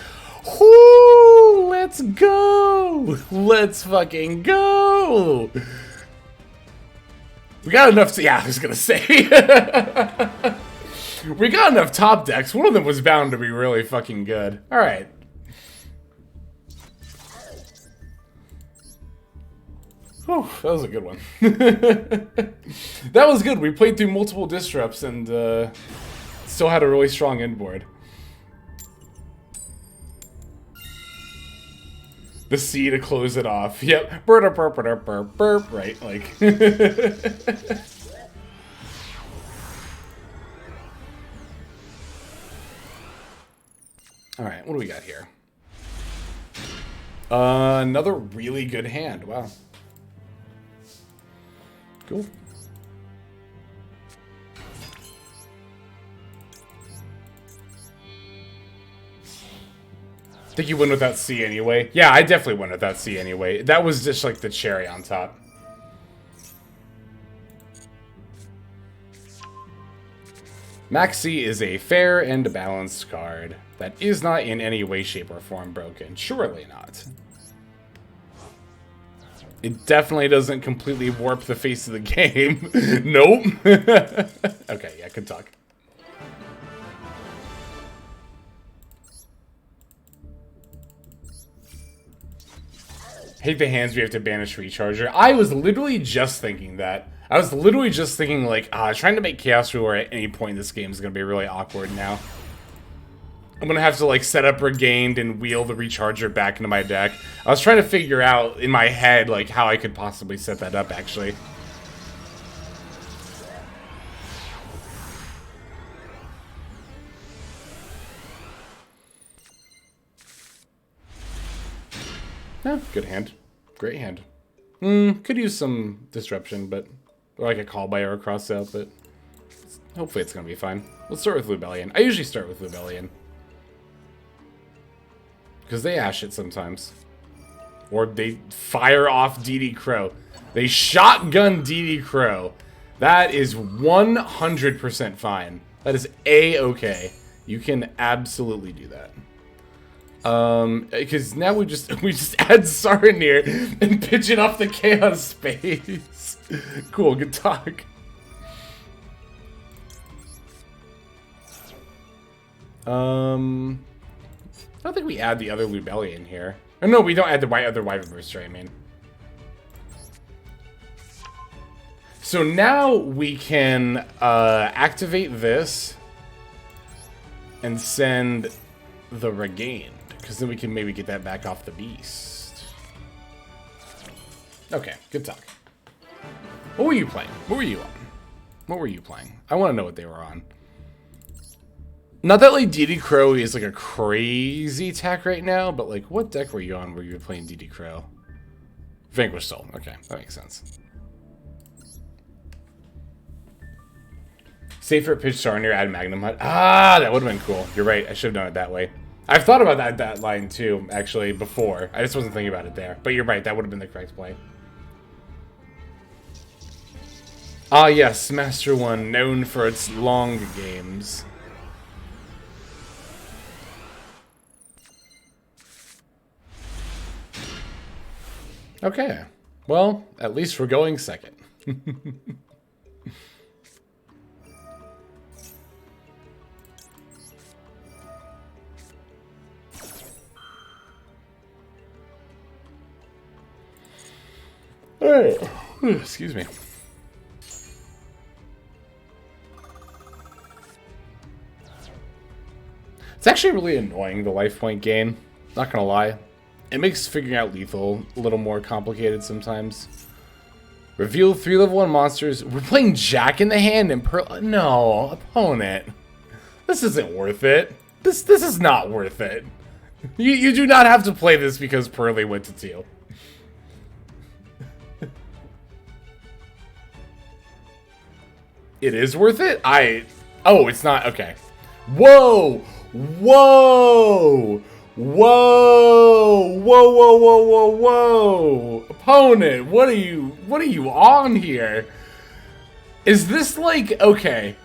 Whoo! Let's go! Let's fucking go! We got enough to... Yeah, I was gonna say. We got enough top decks. One of them was bound to be really fucking good. Alright. Whew, that was a good one. That was good. We played through multiple disrupts and still had a really strong end board. The C to close it off. Yep. Burp, burp, burp, burp, burp, right? Like. Alright, what do we got here? Another really good hand. Wow. Cool. Think you win without C anyway? Yeah, I definitely win without C anyway. That was just like the cherry on top. Maxi is a fair and balanced card that is not in any way, shape, or form broken. Surely not. It definitely doesn't completely warp the face of the game. Nope. Okay, yeah, good talk. Hate the hands we have to banish Recharger. I was literally just thinking that. I was literally just thinking, like, trying to make Chaos Ruler at any point in this game is going to be really awkward now. I'm going to have to, like, set up Regained and wheel the Recharger back into my deck. I was trying to figure out in my head, like, how I could possibly set that up, actually. Yeah, good hand. Great hand. Could use some disruption, but... Or like a call by or a cross out, but... Hopefully it's gonna be fine. Let's start with Lubellion. I usually start with Lubellion. Because they ash it sometimes. Or they fire off DD Crow. They shotgun DD Crow. That is 100% fine. That is A-okay. You can absolutely do that. Because now we just add Saranir and pitch it off the Chaos space. Cool, good talk. I don't think we add the other Lubellion here. Oh, no, we don't add the other Wyvern Booster, I mean. So now we can activate this and send the Regained, because then we can maybe get that back off the beast. Okay, good talk. What were you playing? What were you on? What were you playing? I want to know what they were on. Not that, like, DD Crow is, like, a crazy attack right now, but, like, what deck were you on where you were playing DD Crow? Vanquish Soul. Okay, that makes sense. Safer pitch Saranir, add Magnum Hut. Ah, that would have been cool. You're right. I should have done it that way. I've thought about that line, too, actually, before. I just wasn't thinking about it there. But you're right. That would have been the correct play. Ah, yes. Master One, known for its long games. Okay. Well, at least we're going second. Alright. Excuse me. It's actually really annoying, the life point gain. Not gonna lie. It makes figuring out lethal a little more complicated sometimes. Reveal 3 level 1 monsters. We're playing Jack in the Hand and Pearl. No, opponent. This isn't worth it. This is not worth it. You do not have to play this because Purrely went to teal. It is worth it? Oh, it's not. Okay. Whoa! Whoa! Whoa! Whoa, whoa, whoa, whoa, whoa! Opponent, what are you on here? Is this like, okay.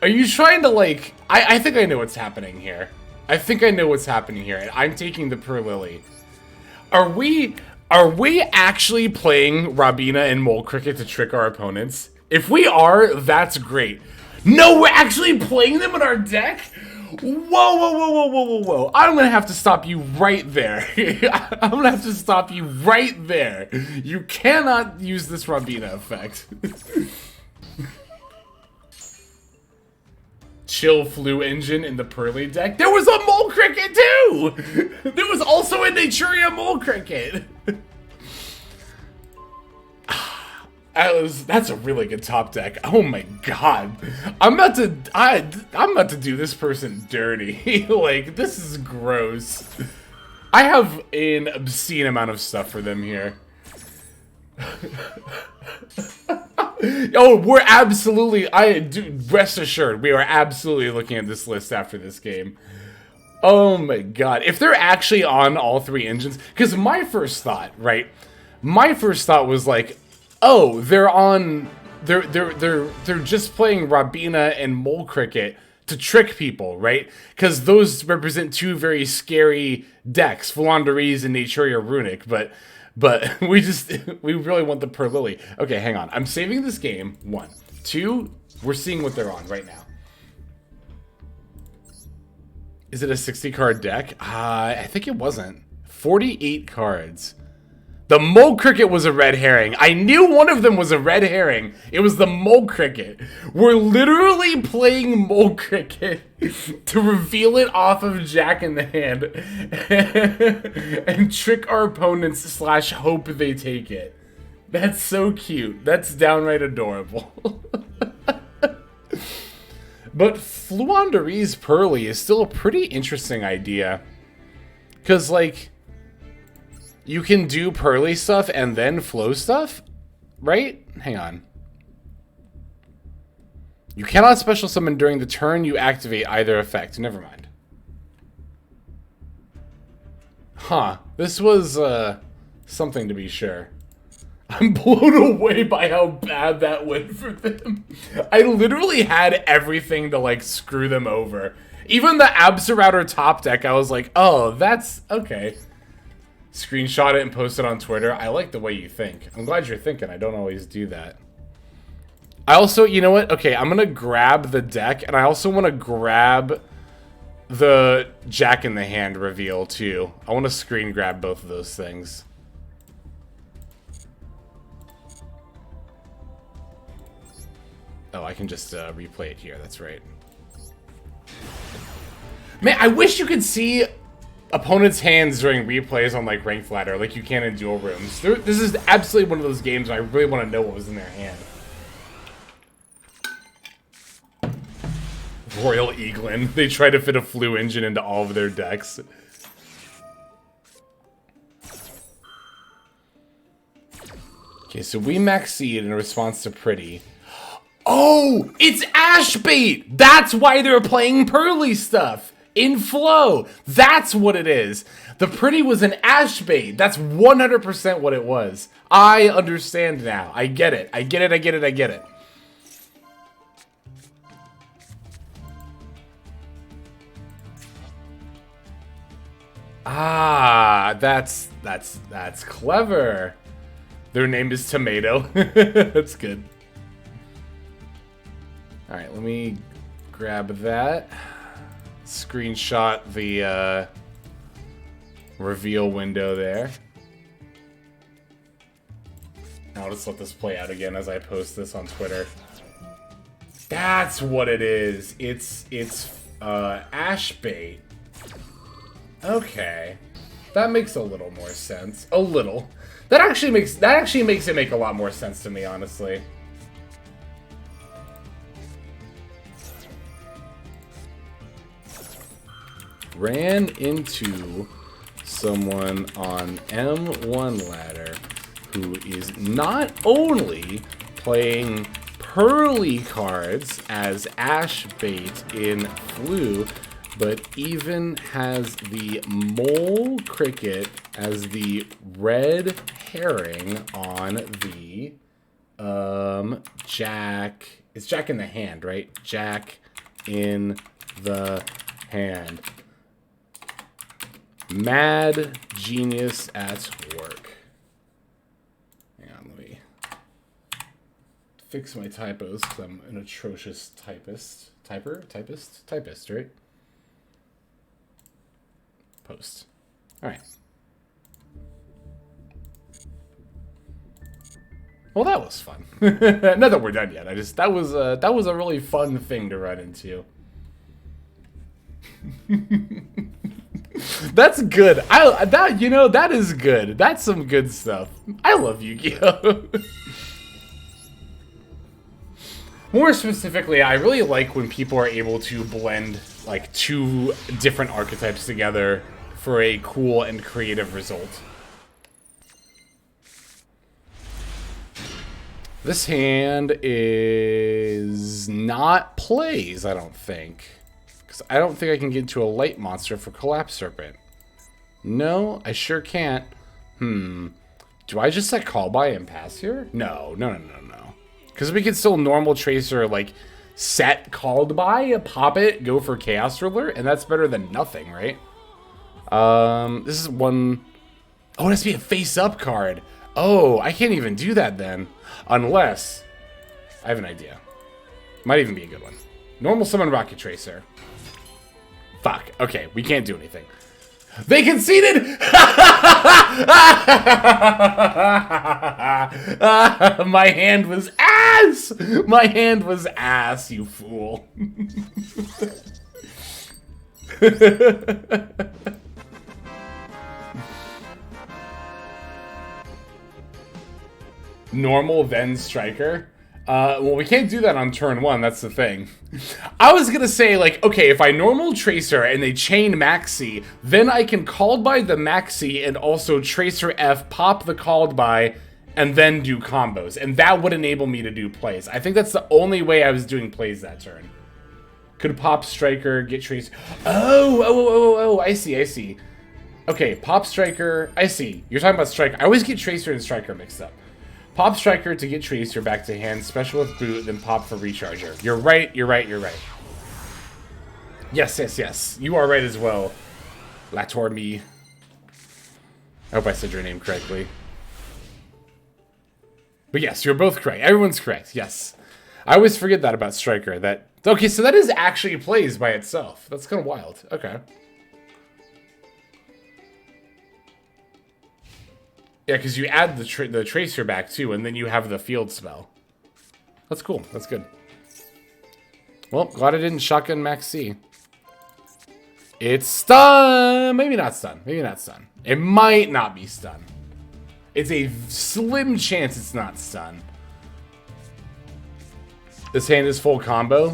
Are you trying to like, I think I know what's happening here. I think I know what's happening here, and I'm taking the Purrely. Are we actually playing Robina and Mole Cricket to trick our opponents? If we are, that's great. No, we're actually playing them in our deck? Whoa, whoa, whoa, whoa, whoa, whoa, whoa. I'm gonna have to stop you right there. I'm gonna have to stop you right there. You cannot use this Robina effect. Chill Flu Engine in the Purrely deck. There was a Mole Cricket too! There was also a Naturia Mole Cricket. That's a really good top deck. Oh my god. I'm about to do this person dirty. Like, this is gross. I have an obscene amount of stuff for them here. Oh, we're absolutely, rest assured, we are absolutely looking at this list after this game. Oh my god. If they're actually on all 3 engines, because my first thought, right? My first thought was like, oh, they're just playing Robina and Mole Cricket to trick people, right? Because those represent 2 very scary decks, Philanderies and Naturia Runic, but we really want the Purrely. Okay, hang on. I'm saving this game. 1. 2, we're seeing what they're on right now. Is it a 60 card deck? I think it wasn't. 48 cards. The Mole Cricket was a red herring. I knew one of them was a red herring. It was the Mole Cricket. We're literally playing Mole Cricket to reveal it off of Jack in the Hand and trick our opponents / hope they take it. That's so cute. That's downright adorable. But Fluanderee's Purrely is still a pretty interesting idea. Because, like, you can do Purrely stuff and then flow stuff, right? Hang on. You cannot special summon during the turn you activate either effect. Never mind. Huh. This was, something to be sure. I'm blown away by how bad that went for them. I literally had everything to, like, screw them over. Even the Absolouter top deck, I was like, oh, that's okay. Screenshot it and post it on Twitter. I like the way you think. I'm glad you're thinking. I don't always do that. I also, you know what? Okay, I'm going to grab the deck, and I also want to grab the Jack in the Hand reveal, too. I want to screen grab both of those things. Oh, I can just replay it here. That's right. Man, I wish you could see opponents' hands during replays on, like, Ranked Ladder, like you can in duel rooms. This is absolutely one of those games where I really want to know what was in their hand. Royal Eaglin. They try to fit a Flu Engine into all of their decks. Okay, so we max seed in response to Pretty. Oh, it's Ashbait! That's why they're playing Purrely stuff in flow. That's what it is. The Pretty was an Ashbait. That's 100% what it was. I understand now. I get it. I get it. I get it. I get it. Ah, that's clever. Their name is Tomato. That's good. All right, let me grab that. Screenshot the reveal window there. Now let's let this play out again as I post this on Twitter. That's what it is. It's Ashbait. Okay. That makes a little more sense. A little. That actually makes it make a lot more sense to me, honestly. Ran into someone on M1 ladder who is not only playing Purrely cards as ash bait in Flu, but even has the mole cricket as the red herring on the jack. It's jack in the hand, right? Jack in the hand. Mad genius at work. Hang on, let me fix my typos because I'm an atrocious typist. Typist, right? Post. All right. Well, that was fun. Not that we're done yet. That was a really fun thing to run into. That's good. That is good. That's some good stuff. I love Yu-Gi-Oh! More specifically, I really like when people are able to blend like two different archetypes together for a cool and creative result. This hand is not plays, I don't think. Because I don't think I can get into a light monster for Collapse Serpent. No, I sure can't. Do I just set call by and pass here? No. Because we can still normal Tracer, like, set called by, pop it, go for Chaos Ruler, and that's better than nothing, right? This is one... Oh, it has to be a face-up card. Oh, I can't even do that then. Unless... I have an idea. Might even be a good one. Normal summon Rocket Tracer. Fuck. Okay, we can't do anything. They conceded! My hand was ass! My hand was ass, you fool. Normal, then Striker? Well, we can't do that on turn one, that's the thing. I was gonna say, like, okay, if I normal Tracer and they chain Maxi, then I can called by the Maxi and also Tracer F, pop the called by, and then do combos. And that would enable me to do plays. I think that's the only way I was doing plays that turn. Could pop Striker, get Tracer. Oh, I see. Okay, pop Striker, I see. You're talking about Striker. I always get Tracer and Striker mixed up. Pop Striker to get Tracer back to hand, special with boot, then pop for Recharger. You're right. Yes. You are right as well. Latormi. I hope I said your name correctly. But yes, you're both correct. Everyone's correct, yes. I always forget that about Striker. Okay, so that is actually plays by itself. That's kind of wild. Okay. Yeah, because you add the Tracer back, too, and then you have the field spell. That's cool. That's good. Well, glad I didn't shotgun Max C. It's stun! Maybe not stun. It might not be stun. It's a slim chance it's not stun. This hand is full combo.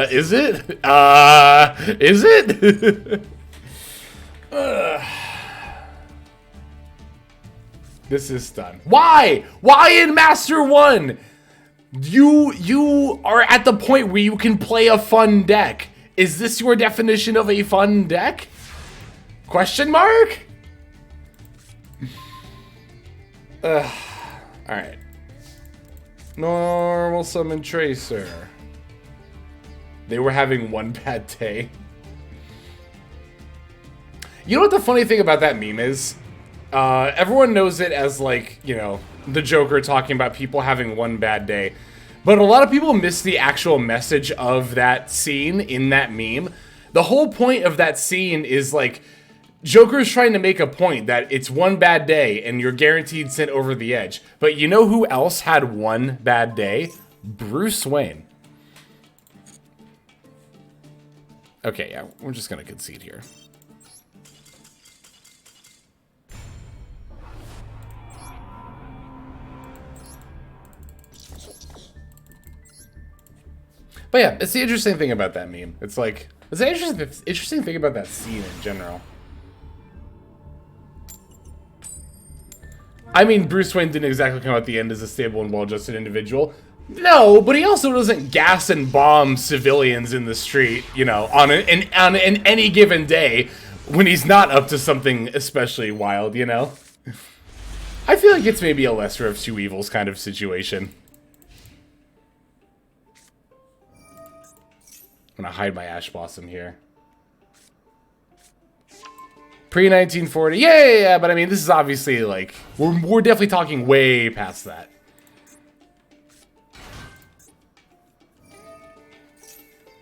Is it? Is it? This is stun. Why? Why in Master 1? You are at the point where you can play a fun deck. Is this your definition of a fun deck? Question mark? Alright. Normal summon Tracer. They were having one bad day. You know what the funny thing about that meme is? Everyone knows it as, like, you know, the Joker talking about people having one bad day. But a lot of people miss the actual message of that scene in that meme. The whole point of that scene is, like, Joker's trying to make a point that it's one bad day and you're guaranteed sent over the edge. But you know who else had one bad day? Bruce Wayne. Okay, yeah, we're just gonna concede here. But yeah, it's the interesting thing about that meme. It's like, it's an interesting thing about that scene in general. I mean, Bruce Wayne didn't exactly come out the end as a stable and well-adjusted individual. No, but he also doesn't gas and bomb civilians in the street, you know, on any given day when he's not up to something especially wild, you know? I feel like it's maybe a lesser of two evils kind of situation. I'm gonna hide my Ash Blossom here. Pre-1940, yeah, but I mean, this is obviously like, we're definitely talking way past that.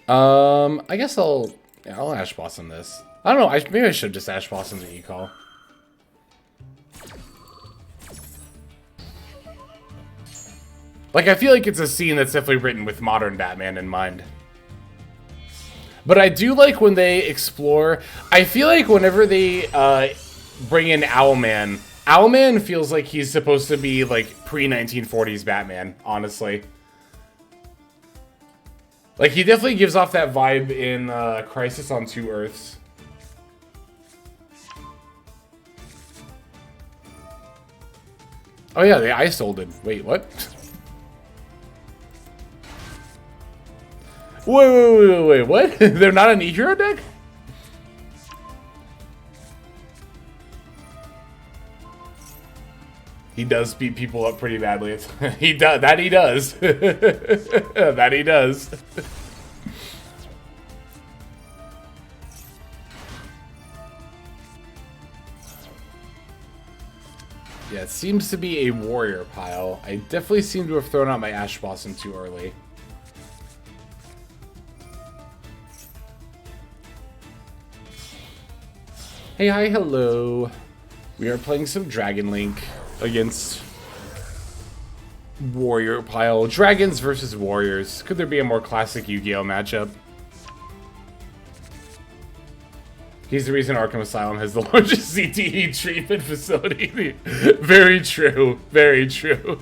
I guess I'll Ash Blossom this. I don't know, maybe I should just Ash Blossom the E-Call. Like, I feel like it's a scene that's definitely written with modern Batman in mind. But I do like when they explore. I feel like whenever they bring in Owlman, Owlman feels like he's supposed to be like pre-1940s Batman, honestly. Like, he definitely gives off that vibe in Crisis on Two Earths. Oh yeah, they ice folded. Wait, what? Wait, what? They're not an E-Hero deck? He does beat people up pretty badly. He does. That he does. That he does. Yeah, it seems to be a warrior pile. I definitely seem to have thrown out my Ash Blossom too early. Hey, hi, hello. We are playing some Dragon Link against warrior pile. Dragons versus warriors. Could there be a more classic Yu-Gi-Oh matchup? He's the reason Arkham Asylum has the largest CTE treatment facility. Very true. Very true.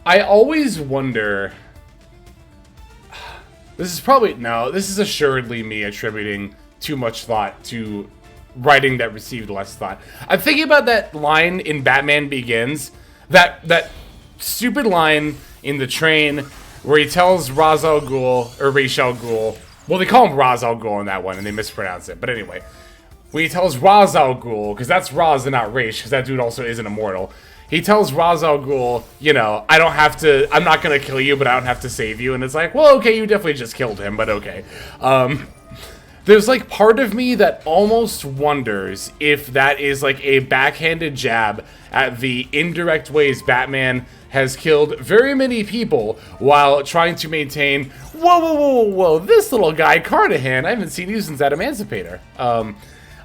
I always wonder... This is assuredly me attributing too much thought to writing that received less thought. I'm thinking about that line in Batman Begins. That stupid line in the train where he tells Ra's al Ghul, or Ra's al Ghul. Well, they call him Ra's al Ghul in that one, and they mispronounce it. But anyway, when he tells Ra's al Ghul, because that's Ra's and not Ra's, because that dude also isn't immortal. He tells Ra's al Ghul, you know, I'm not gonna kill you, but I don't have to save you. And it's like, well, okay, you definitely just killed him, but okay. There's like part of me that almost wonders if that is like a backhanded jab at the indirect ways Batman has killed very many people while trying to maintain, whoa, this little guy, Carnahan, I haven't seen you since that Emancipator.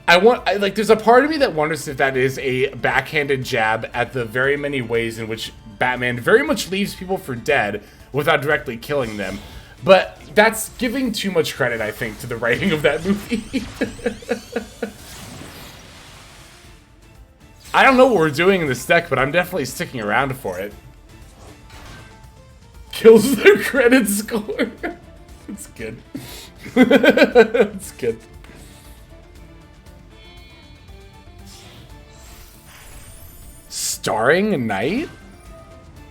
There's a part of me that wonders if that is a backhanded jab at the very many ways in which Batman very much leaves people for dead without directly killing them. But that's giving too much credit, I think, to the writing of that movie. I don't know what we're doing in this deck, but I'm definitely sticking around for it. Kills the credit score. That's good. That's good. Starring Knight?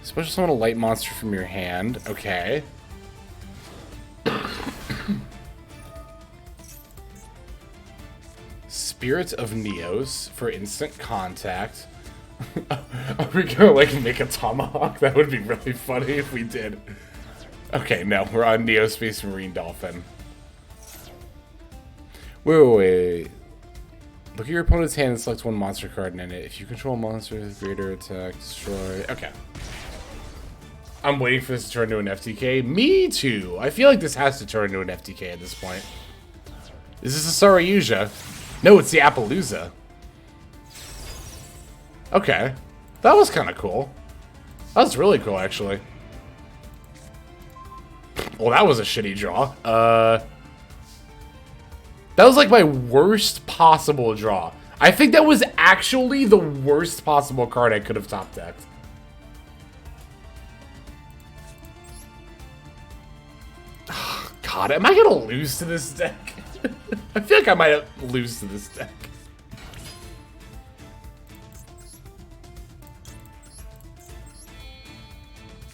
Special summon a light monster from your hand. Okay. Spirit of Neos for instant contact. Are we gonna like make a tomahawk? That would be really funny if we did. Okay, no, we're on Neo Space Marine Dolphin. Wait. Look at your opponent's hand and select one monster card in it. If you control a monster with greater attack, destroy. Okay. I'm waiting for this to turn into an FTK. Me too. I feel like this has to turn into an FTK at this point. Is this a Saryuja? No, it's the Appaloosa. Okay. That was kind of cool. That was really cool, actually. Well, that was a shitty draw. That was like my worst possible draw. I think that was actually the worst possible card I could have top decked. God, am I gonna lose to this deck? I feel like I might lose to this deck.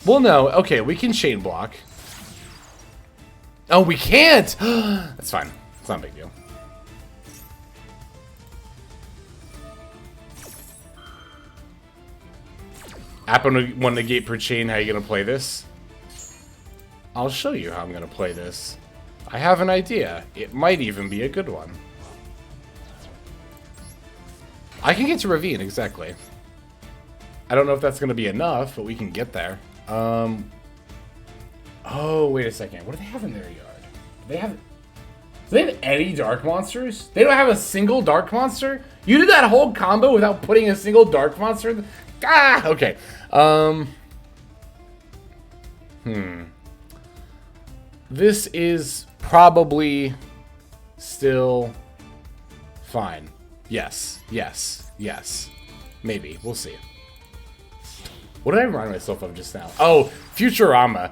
Well, no. Okay, we can chain block. Oh, we can't! That's fine. It's not a big deal. App on one negate per chain. How are you gonna play this? I'll show you how I'm gonna play this. I have an idea. It might even be a good one. I can get to Ravine, exactly. I don't know if that's gonna be enough, but we can get there. Oh, wait a second. What do they have in their yard? Do they have any dark monsters? They don't have a single dark monster? You did that whole combo without putting a single dark monster? Ah, okay. This is probably still fine. Yes, yes, yes. Maybe. We'll see. What did I remind myself of just now? Oh, Futurama.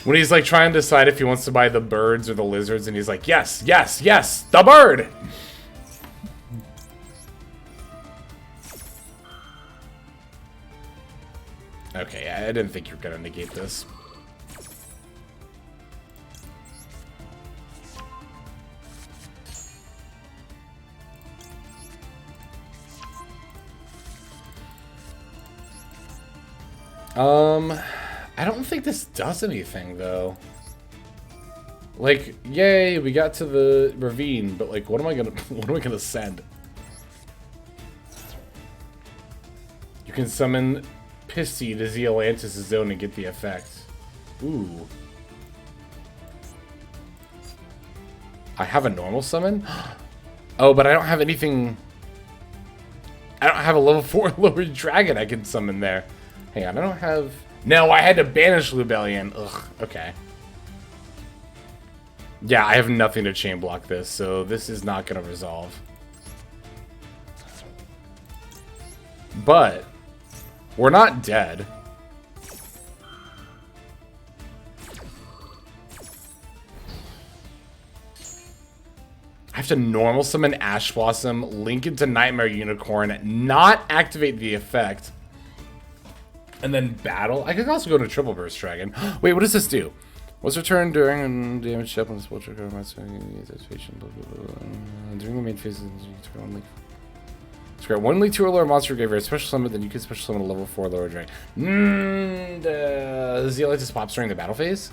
When he's like trying to decide if he wants to buy the birds or the lizards, and he's like, yes, yes, yes, the bird! Okay, I didn't think you were gonna negate this. I don't think this does anything, though. Like, yay, we got to the ravine, but like, what am I gonna send? You can summon Pisty to Zealantis' zone and get the effect. Ooh. I have a normal summon? Oh, but I don't have anything... I don't have a level 4 lower dragon I can summon there. Hang on, I don't have... No, I had to banish Lubellion. Ugh, okay. Yeah, I have nothing to chain block this, so this is not going to resolve. But, we're not dead. I have to normal summon Ash Blossom, link into Nightmare Unicorn, not activate the effect, and then battle. I could also go to Triple Burst Dragon. Wait, what does this do? What's returned during damage up on the spell trigger? During the main phase, scrap one League 2 or lower monster graveyard special summon, then you can special summon a level 4 lower dragon. Does the just pops during the battle phase?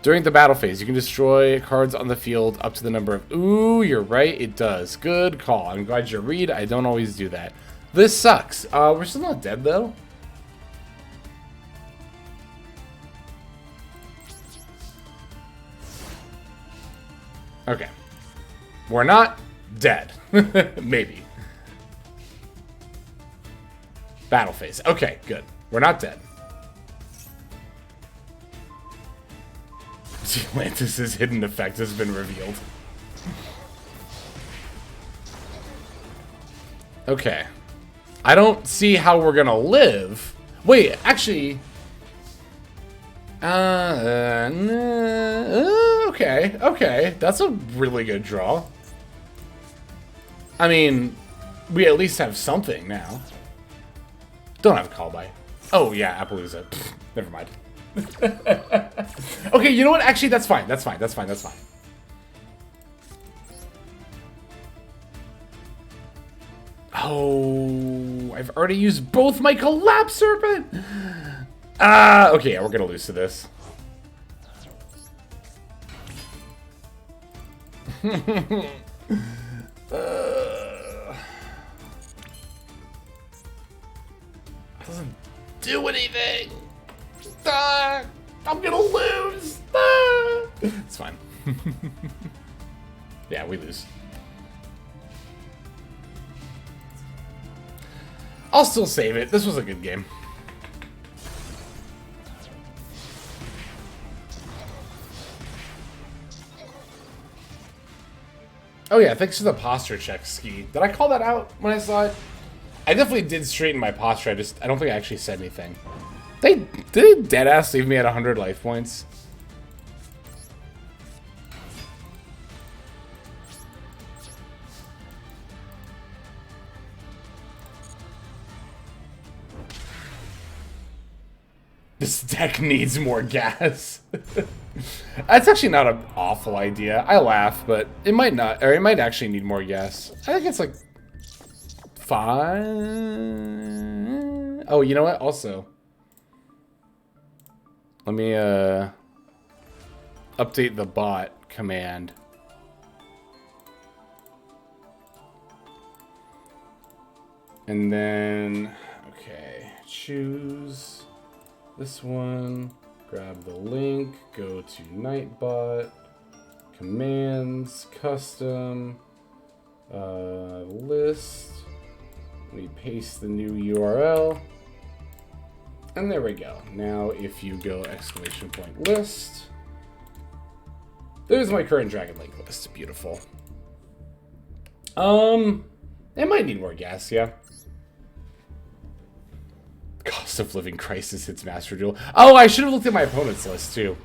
During the battle phase, you can destroy cards on the field up to the number of... Ooh, you're right, it does. Good call. I'm glad you read. I don't always do that. This sucks. We're still not dead, though. Okay. We're not dead. Maybe. Battle phase. Okay, good. We're not dead. Atlantis' hidden effect has been revealed. Okay. I don't see how we're gonna live. Wait, actually... okay, okay. That's a really good draw. I mean, we at least have something now. Don't have a call by. Oh, yeah, Appaloosa. Pfft, never mind. Okay, you know what? Actually, that's fine. That's fine. That's fine. That's fine. Oh, I've already used both my Collapse Serpent. Okay, yeah, we're gonna lose to this. Doesn't do anything. I'm gonna lose. It's fine. Yeah, we lose. I'll still save it. This was a good game. Oh yeah, thanks for the posture check, Ski. Did I call that out when I saw it? I definitely did straighten my posture. I don't think I actually said anything. They deadass leave me at 100 life points. This deck needs more gas. That's actually not an awful idea. I laugh, but it might not, or it might actually need more gas. I think it's like 5. Oh, you know what? Also, let me update the bot command. And then, okay, choose this one, grab the link, go to Nightbot, commands, custom, list. Let me paste the new URL. And there we go. Now if you go !list, there's my current Dragon Link list. Beautiful. It might need more gas, yeah. Cost of living crisis hits Master Duel. Oh, I should have looked at my opponent's list too.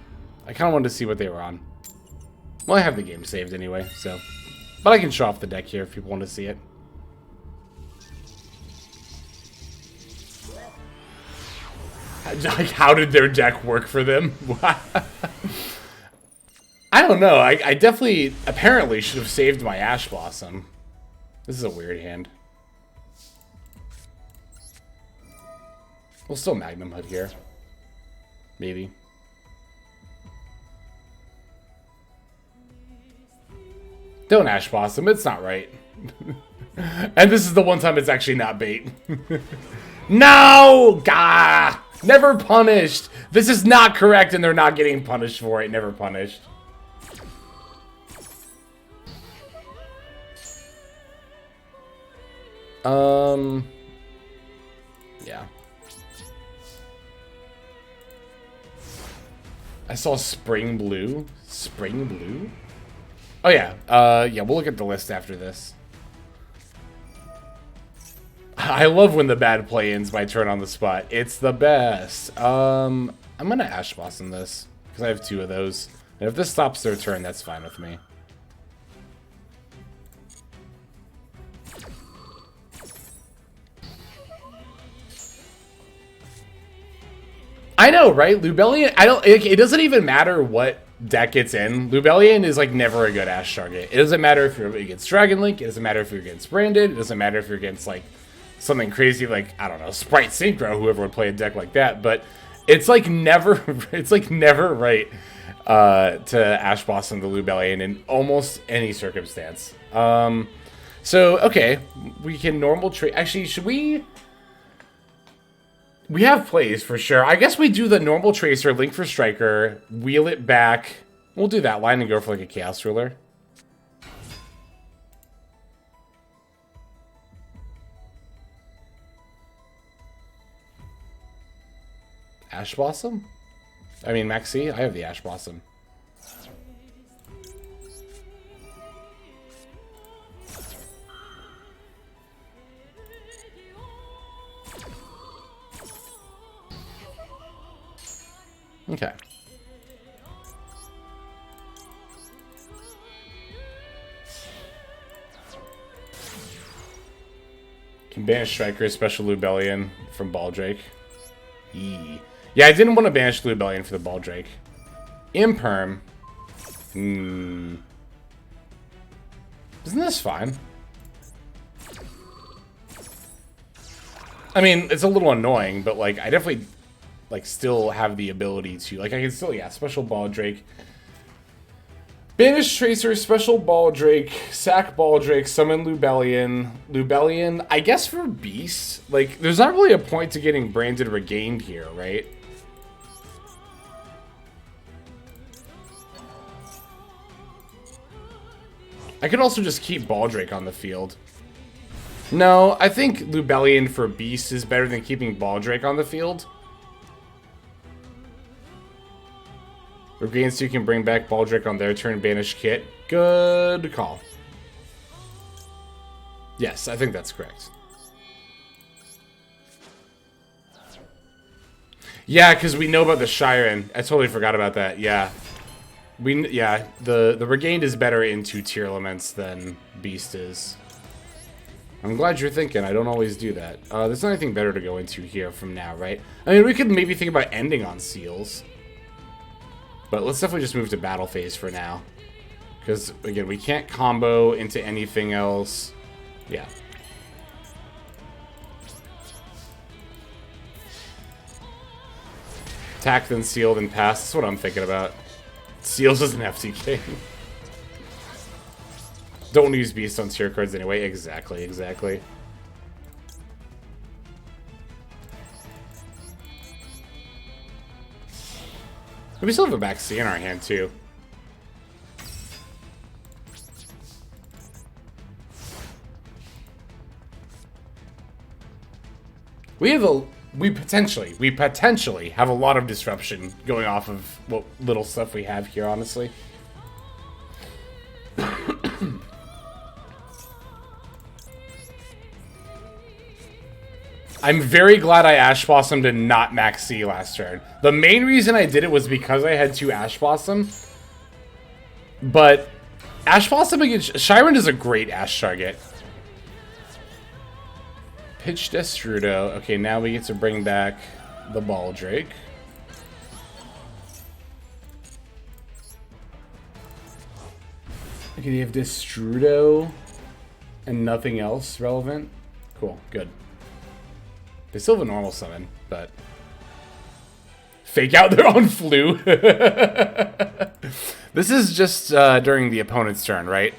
I kind of wanted to see what they were on. Well, I have the game saved anyway, so. But I can show off the deck here if people want to see it. Like, how did their deck work for them? I don't know. I definitely, apparently, should have saved my Ash Blossom. This is a weird hand. We'll still Magnum Hood here. Maybe. Don't Ash Blossom. It's not right. And this is the one time it's actually not bait. No! Gah! Never punished. This is not correct and they're not getting punished for it. Never punished. Yeah. I saw Spring Blue. Spring Blue? Oh yeah. Yeah, we'll look at the list after this. I love when the bad play ends my turn on the spot. It's the best. I'm gonna Ash Blossom this because I have 2 of those. And if this stops their turn, that's fine with me. I know, right? Lubellion, it doesn't even matter what deck it's in. Lubellion is like never a good Ash target. It doesn't matter if you're against Dragon Link, it doesn't matter if you're against Branded, it doesn't matter if you're against like something crazy like, I don't know, Sprite Synchro, whoever would play a deck like that, but it's like never right to Ash Blossom the Lubellion in almost any circumstance. So okay, we can normal trade. Actually, should we? We have plays for sure. I guess we do the normal Tracer, Link for Striker, wheel it back. We'll do that line and go for like a Chaos Ruler. Ash Blossom? I mean, Maxi, I have the Ash Blossom. Okay. Can banish Striker, special Lubellion from Baldrake. Yee. Yeah, I didn't want to banish Lubellion for the Baldrake. Imperm. Isn't this fine? I mean, it's a little annoying, but like, I definitely like still have the ability to, like, I can still, yeah, special Baldrake. Banish Tracer, special Baldrake, sack Baldrake, summon Lubellion, I guess for Beasts, like, there's not really a point to getting Branded Regained here, right? I could also just keep Baldrake on the field. No, I think Lubellion for Beast is better than keeping Baldrake on the field. Regains 2 can bring back Baldrake on their turn, banish Kit. Good call. Yes, I think that's correct. Yeah, because we know about the Shiren. I totally forgot about that. Yeah. The Regained is better into tier elements than Beast is. I'm glad you're thinking. I don't always do that. There's not anything better to go into here from now, right? I mean, we could maybe think about ending on Seals. But let's definitely just move to battle phase for now. Because, again, we can't combo into anything else. Yeah. Attack, then seal, then pass. That's what I'm thinking about. Seals is an FTK. Don't use Beast on tier cards anyway. Exactly, exactly. But we still have a back C in our hand, too. We potentially have a lot of disruption going off of what little stuff we have here, honestly. I'm very glad I Ash Blossomed and not Max C last turn. The main reason I did it was because I had 2 Ash Blossom. But Ash Blossom against Shiren is a great Ash target. Pitch Destrudo. Okay, now we get to bring back the Baldrake. Okay, you have Destrudo and nothing else relevant. Cool, good. They still have a normal summon, but fake out their own flu. This is just during the opponent's turn, right?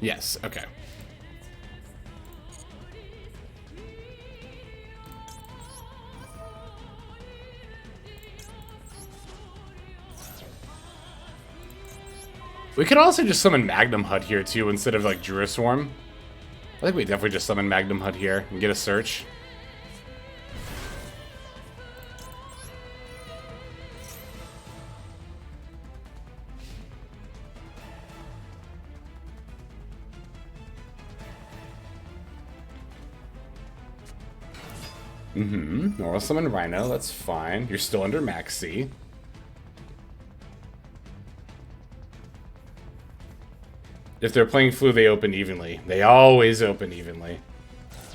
Yes, okay. We could also just summon Magnum Hut here too instead of like Juriswarm. I think we definitely just summon Magnum Hut here and get a search. Normal summon Rhino, that's fine. You're still under Max C. If they're playing Flu, they open evenly. They always open evenly.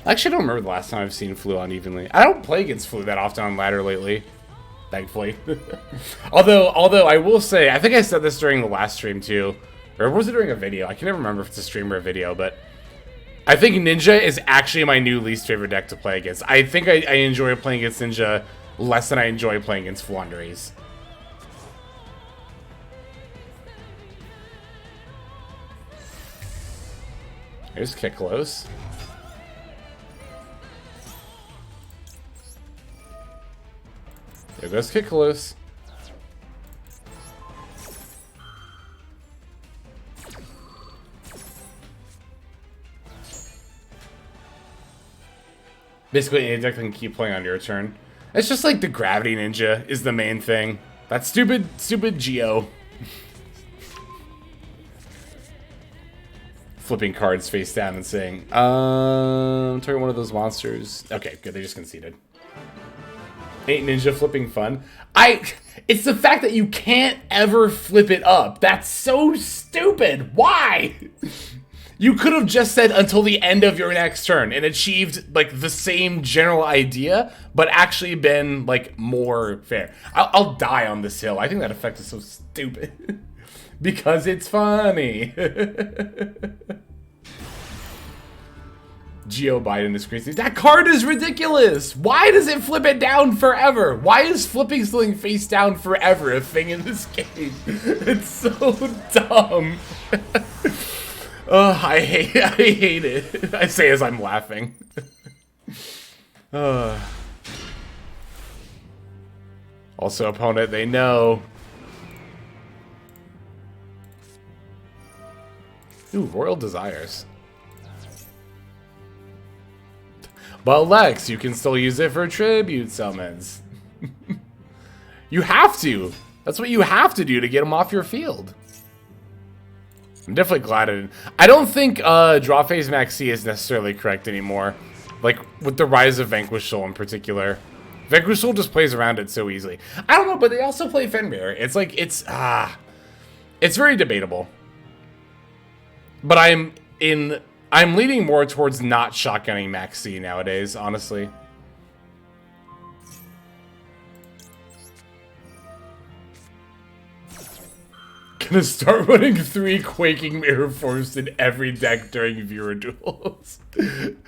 I actually don't remember the last time I've seen Flu unevenly. I don't play against Flu that often on ladder lately. Thankfully. although I will say, I think I said this during the last stream too. Or was it during a video? I can never remember if it's a stream or a video, but I think Ninja is actually my new least favorite deck to play against. I think I enjoy playing against Ninja less than I enjoy playing against Floowandereeze. Here's Kiklos. There goes Kiklos. Basically, any deck can keep playing on your turn. It's just like the Gravity Ninja is the main thing. That stupid Geo. Flipping cards face down and saying, target one of those monsters. Okay, good, they just conceded. Ain't Ninja flipping fun? It's the fact that you can't ever flip it up. That's so stupid. Why? You could have just said until the end of your next turn and achieved, like, the same general idea, but actually been, like, more fair. I'll die on this hill. I think that effect is so stupid. Because it's funny. Geo Biden is crazy. That card is ridiculous. Why does it flip it down forever? Why is flipping something face down forever a thing in this game? It's so dumb. I hate it. I say as I'm laughing. Also, opponent, they know. Ooh, Royal Desires. But Lex, you can still use it for tribute summons. You have to. That's what you have to do to get them off your field. I'm definitely glad I don't think draw phase Maxi is necessarily correct anymore. Like with the rise of Vanquish Soul in particular. Vanquish Soul just plays around it so easily. I don't know, but they also play Fenrir. It's like it's very debatable. But I'm leaning more towards not shotgunning Maxi nowadays, honestly. Gonna start running 3 Quaking Mirror Force in every deck during viewer duels.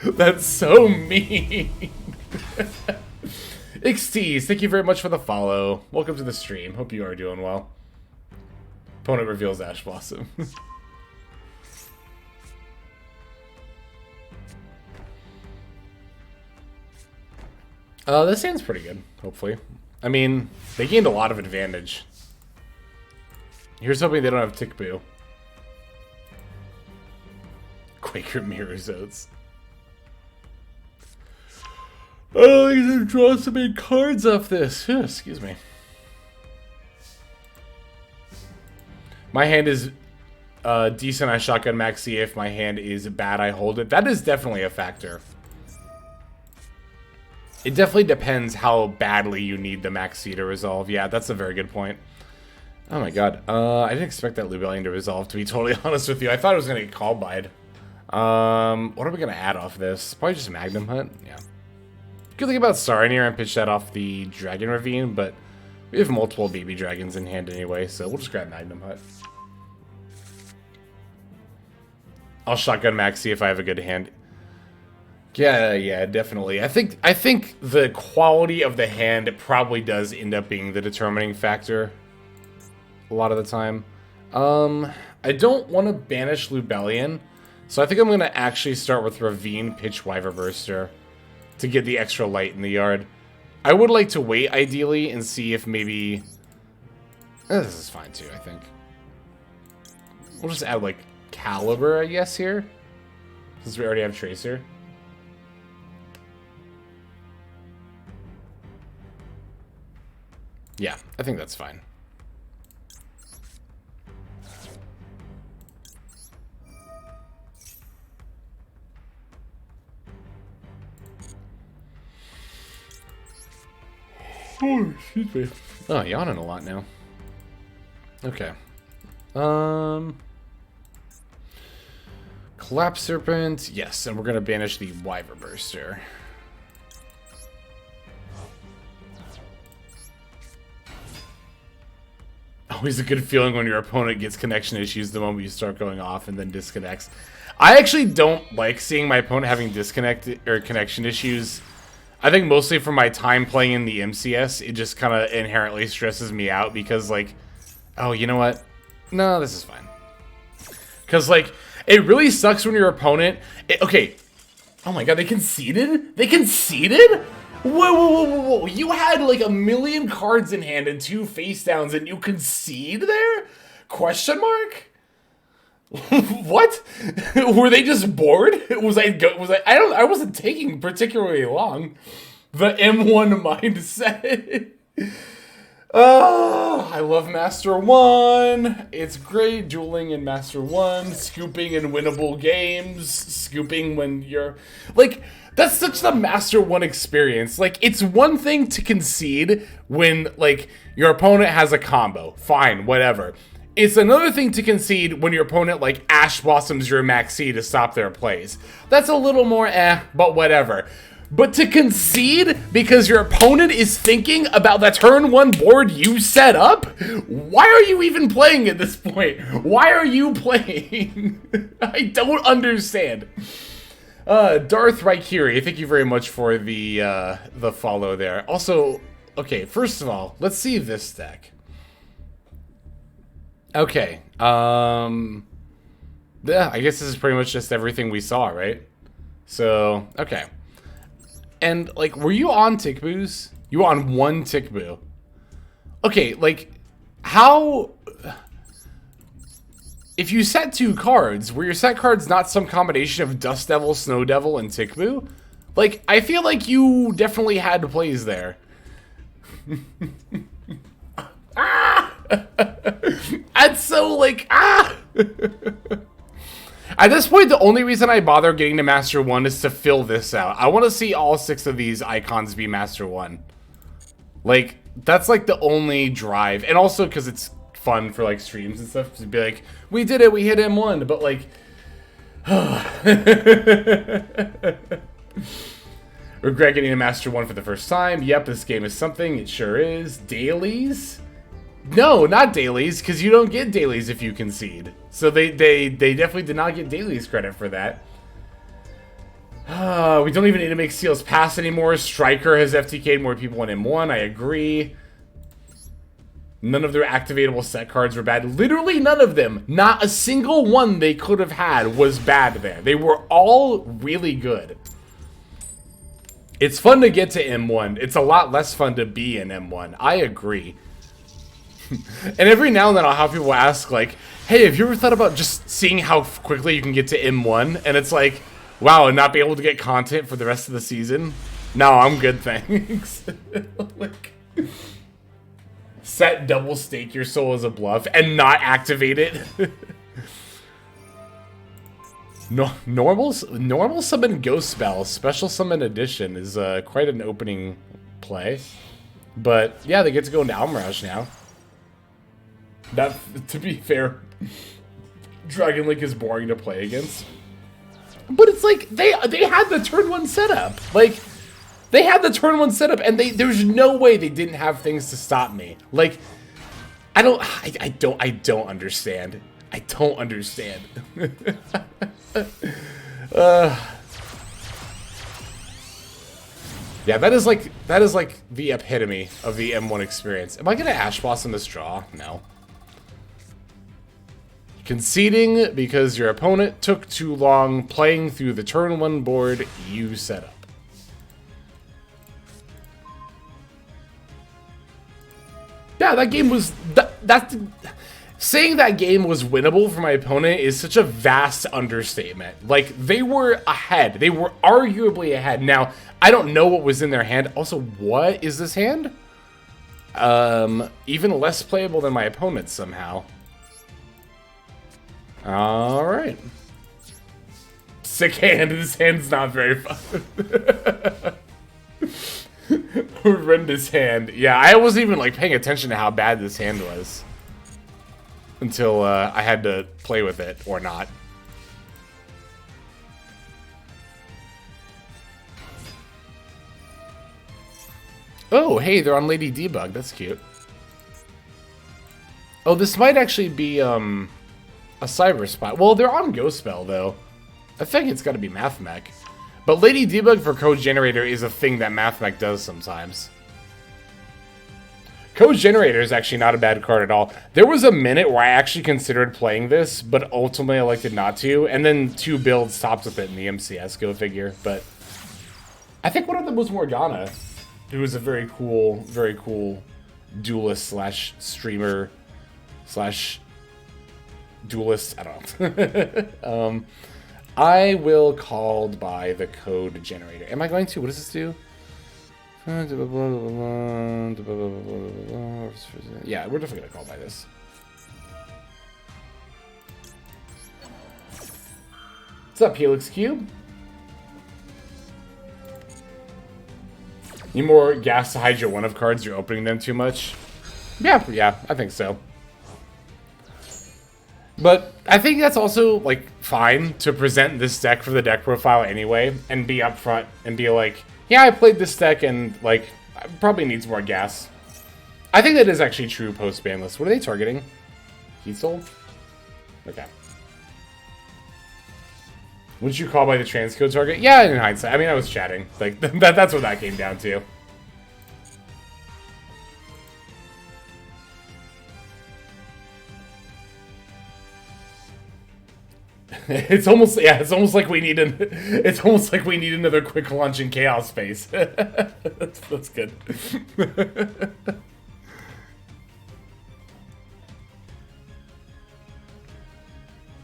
That's so mean. XTs, thank you very much for the follow. Welcome to the stream. Hope you are doing well. Opponent reveals Ash Blossom. This hand's pretty good, hopefully. I mean, they gained a lot of advantage. Here's hoping they don't have Tick-Boo. Quaker Mirror's Oats. Oh, I need to draw some big cards off this. Excuse me. My hand is decent. I shotgun Maxi. If my hand is bad, I hold it. That is definitely a factor. It definitely depends how badly you need the Maxi to resolve. Yeah, that's a very good point. Oh my god. I didn't expect that Lubellion to resolve, to be totally honest with you. I thought it was going to get Call Bide. What are we going to add off this? Probably just Magnum Hunt? Yeah. Good thing about Saronir and pitch that off the Dragon Ravine, but we have multiple baby dragons in hand anyway, so we'll just grab Magnum Hunt. I'll shotgun Maxi if I have a good hand. Yeah, definitely. I think the quality of the hand probably does end up being the determining factor a lot of the time. I don't want to banish Lubellion, so I think I'm going to actually start with Ravine, pitch Wyver Burster to get the extra light in the yard. I would like to wait, ideally, and see if maybe... this is fine, too, I think. We'll just add, like, Caliber, I guess, here, since we already have Tracer. Yeah, I think that's fine. Oh, excuse me. Oh, yawning a lot now. Okay. Collapse Serpent. Yes, and we're going to banish the Wyver Burster. Always a good feeling when your opponent gets connection issues the moment you start going off and then disconnects. I actually don't like seeing my opponent having disconnect or connection issues. I think mostly from my time playing in the MCS, it just kind of inherently stresses me out because, like, oh, you know what? No, this is fine. Because, like, it really sucks when your opponent... okay. Oh my god, they conceded? They conceded? Whoa. You had, like, 1,000,000 cards in hand and 2 face downs and you concede there? Question mark? What? Were they just bored? I wasn't taking particularly long. The M1 mindset. Oh, I love Master 1. It's great dueling in Master 1, scooping in winnable games, scooping when you're like, that's such the Master 1 experience. Like, it's one thing to concede when, like, your opponent has a combo. Fine, whatever. It's another thing to concede when your opponent, like, Ash Blossoms your Maxi to stop their plays. That's a little more but whatever. But to concede because your opponent is thinking about the turn 1 board you set up? Why are you even playing at this point? Why are you playing? I don't understand. Darth Raikiri, thank you very much for the follow there. Also, okay, first of all, let's see this deck. Okay, yeah, I guess this is pretty much just everything we saw, right? So, okay. And, like, were you on Tick-Boos? You were on 1 Tick-Boo. Okay, like, how... if you set 2 cards, were your set cards not some combination of Dust Devil, Snow Devil, and Tikmu? Like, I feel like you definitely had plays there. Ah! That's so, like, ah! At this point, the only reason I bother getting to Master 1 is to fill this out. I want to see all 6 of these icons be Master 1. Like, that's, like, the only drive. And also because it's fun for, like, streams and stuff. To be like, we did it, we hit M1. But, like... Regret getting a Master 1 for the first time. Yep, this game is something. It sure is. Dailies? No, not dailies, because you don't get dailies if you concede. So they definitely did not get dailies credit for that. We don't even need to make Seals pass anymore. Striker has FTK'd more people in M1, I agree. None of their activatable set cards were bad. Literally none of them. Not a single one they could have had was bad there. They were all really good. It's fun to get to M1. It's a lot less fun to be in M1. I agree. And every now and then I'll have people ask, like, hey, have you ever thought about just seeing how quickly you can get to M1? And it's like, wow, and not be able to get content for the rest of the season? No, I'm good, thanks. Like, set double stake your soul as a bluff and not activate it. No, normal summon Ghost Spell, Special Summon Edition is quite an opening play. But yeah, they get to go into Almirage now. That, to be fair, Dragon Link is boring to play against. But it's like, they had the turn 1 setup. Like, they had the turn 1 setup, and there's no way they didn't have things to stop me. Like, I don't understand. I don't understand. Yeah, that is like the epitome of the M1 experience. Am I gonna Ash Blossom this draw? No. Conceding because your opponent took too long playing through the turn 1 board you set up. Yeah, that game was... Saying that game was winnable for my opponent is such a vast understatement. Like, they were ahead. They were arguably ahead. Now, I don't know what was in their hand. Also, what is this hand? Even less playable than my opponent's somehow. Alright. Sick hand. This hand's not very fun. Horrendous hand. Yeah, I wasn't even, like, paying attention to how bad this hand was. Until I had to play with it, or not. Oh, hey, they're on Lady Debug. That's cute. Oh, this might actually be a Cyber Spot. Well, they're on Ghost Spell, though. I think it's got to be Mathmech. But Lady Debug for Code Generator is a thing that Mathmech does sometimes. Code Generator is actually not a bad card at all. There was a minute where I actually considered playing this, but ultimately I elected not to. And then 2 builds stopped with it in the MCS, go figure. But I think one of them was Morgana, who was a very cool duelist slash streamer slash duelist. I don't know. I will called by the Code Generator. Am I going to? What does this do? Yeah, we're definitely gonna call by this. What's up, Helix Cube? Need more gas to hide your one of cards. You're opening them too much. Yeah, I think so. But I think that's also, like, fine to present this deck for the deck profile anyway, and be upfront and be like, yeah, I played this deck and, like, probably needs more gas. I think that is actually true post-ban list. What are they targeting? Heat Soul? Okay. Would you call by the transcode target? Yeah, in hindsight. I mean, I was chatting. Like, that's what that came down to. It's almost like we need another quick launch in Chaos Space. that's good.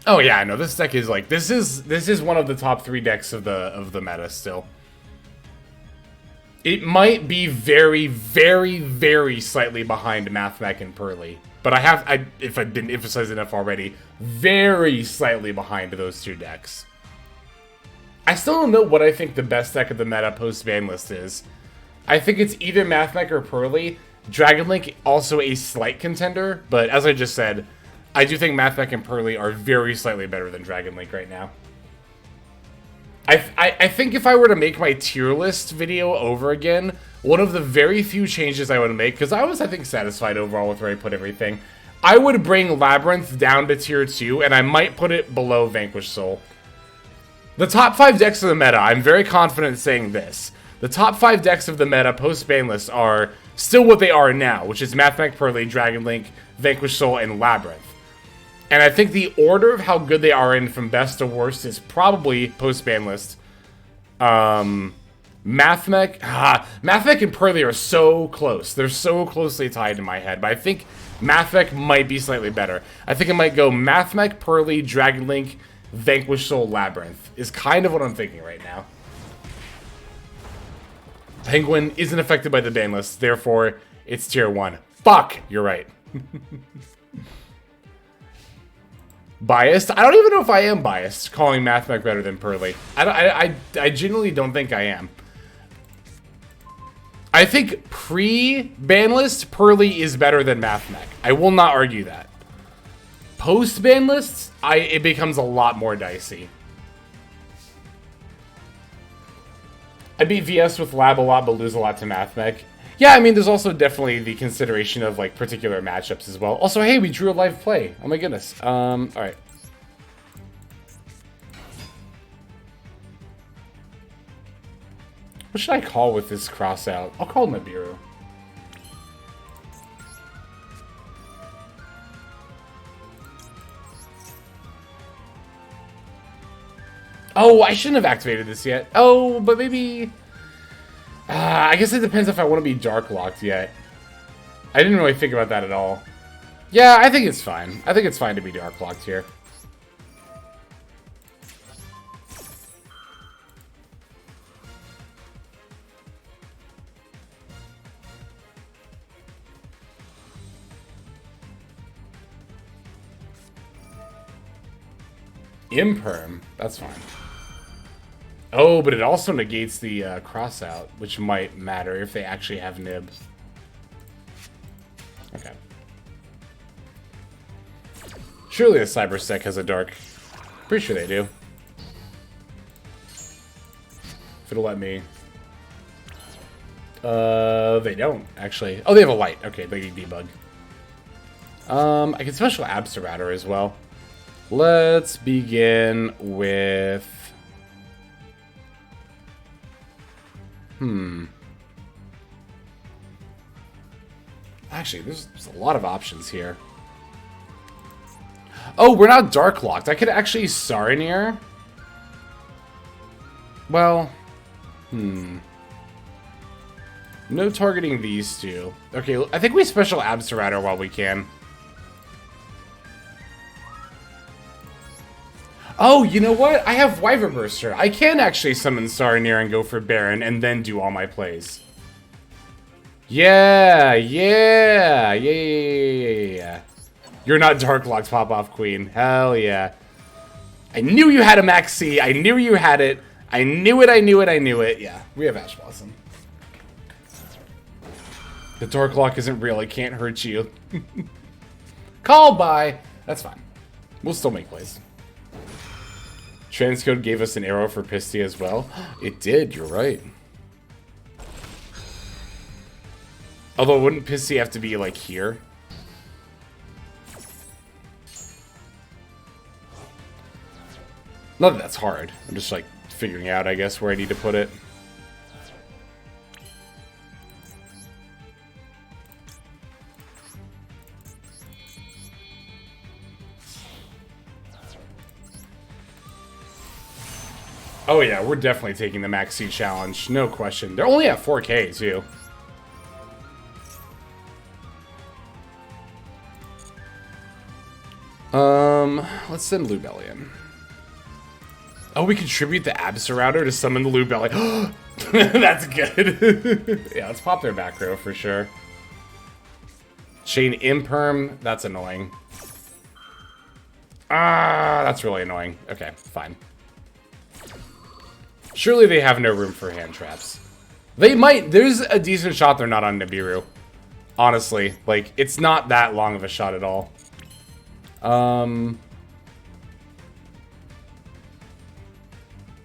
Oh yeah, no, this deck is like this is one of the top 3 decks of the meta still. It might be very, very, very slightly behind Mathmech and Purrely. But if I didn't emphasize enough already, very slightly behind those 2 decks. I still don't know what I think the best deck of the meta post-ban list is. I think it's either Mathmech or Purrely. Dragon Link also a slight contender, but as I just said, I do think Mathmech and Purrely are very slightly better than Dragon Link right now. I think if I were to make my tier list video over again, one of the very few changes I would make, because I was, I think, satisfied overall with where I put everything, I would bring Labyrinth down to tier 2, and I might put it below Vanquish Soul. The top 5 decks of the meta, I'm very confident in saying this. The top 5 decks of the meta post-ban list are still what they are now, which is Mathmech, Purrely, Dragon Link, Vanquish Soul, and Labyrinth. And I think the order of how good they are in from best to worst is probably post-ban list. Mathmech and Purrely are so close. They're so closely tied in my head, but I think Mathmech might be slightly better. I think it might go Mathmech, Purrely, Dragon Link, Vanquish Soul, Labyrinth is kind of what I'm thinking right now. Penguin isn't affected by the ban list, therefore it's tier 1. Fuck, you're right. Biased? I don't even know if I am biased, calling Mathmech better than Purrely. I genuinely don't think I am. I think pre-ban list, Purrely is better than Mathmech. I will not argue that. Post-ban lists, it becomes a lot more dicey. I beat VS with Lab a lot, but lose a lot to Mathmech. Yeah, I mean, there's also definitely the consideration of, like, particular matchups as well. Also, hey, we drew a live play. Oh my goodness. Alright. What should I call with this cross out? I'll call Nibiru. Oh, I shouldn't have activated this yet. Oh, but maybe... I guess it depends if I want to be Dark Locked yet. I didn't really think about that at all. Yeah, I think it's fine. I think it's fine to be Dark Locked here. Imperm? That's fine. Oh, but it also negates the cross out, which might matter if they actually have nib. Okay. Surely the Cyber Sec has a dark. Pretty sure they do. If it'll let me. They don't, actually. Oh, they have a light. Okay, they need debug. I can special Absterrator as well. Let's begin with... Actually, there's a lot of options here. Oh, we're not Dark Locked. I could actually Saronir. Well, no targeting these two. Okay, I think we special Absterrator while we can. Oh, you know what? I have Wyvern Burster. I can actually summon Saronir and go for Baron and then do all my plays. Yeah. You're not Dark Locked, Pop-Off Queen. Hell yeah. I knew you had a Max C. I knew you had it. I knew it. Yeah, we have Ash Blossom. The Dark Lock isn't real. It can't hurt you. Call by. That's fine. We'll still make plays. Transcode gave us an arrow for Pistia as well. It did, you're right. Although, wouldn't Pistia have to be, like, here? Not that that's hard. I'm just, like, figuring out, I guess, where I need to put it. Oh yeah, we're definitely taking the Max C challenge, no question. They're only at 4K too. Let's send Lubellion. Oh, we contribute the Absorrouter to summon the Lubellion. That's good. Yeah, let's pop their back row for sure. Chain Imperm, that's annoying. Ah, that's really annoying. Okay, fine. Surely they have no room for hand traps. They might. There's a decent shot they're not on Nibiru. Honestly, like, it's not that long of a shot at all. I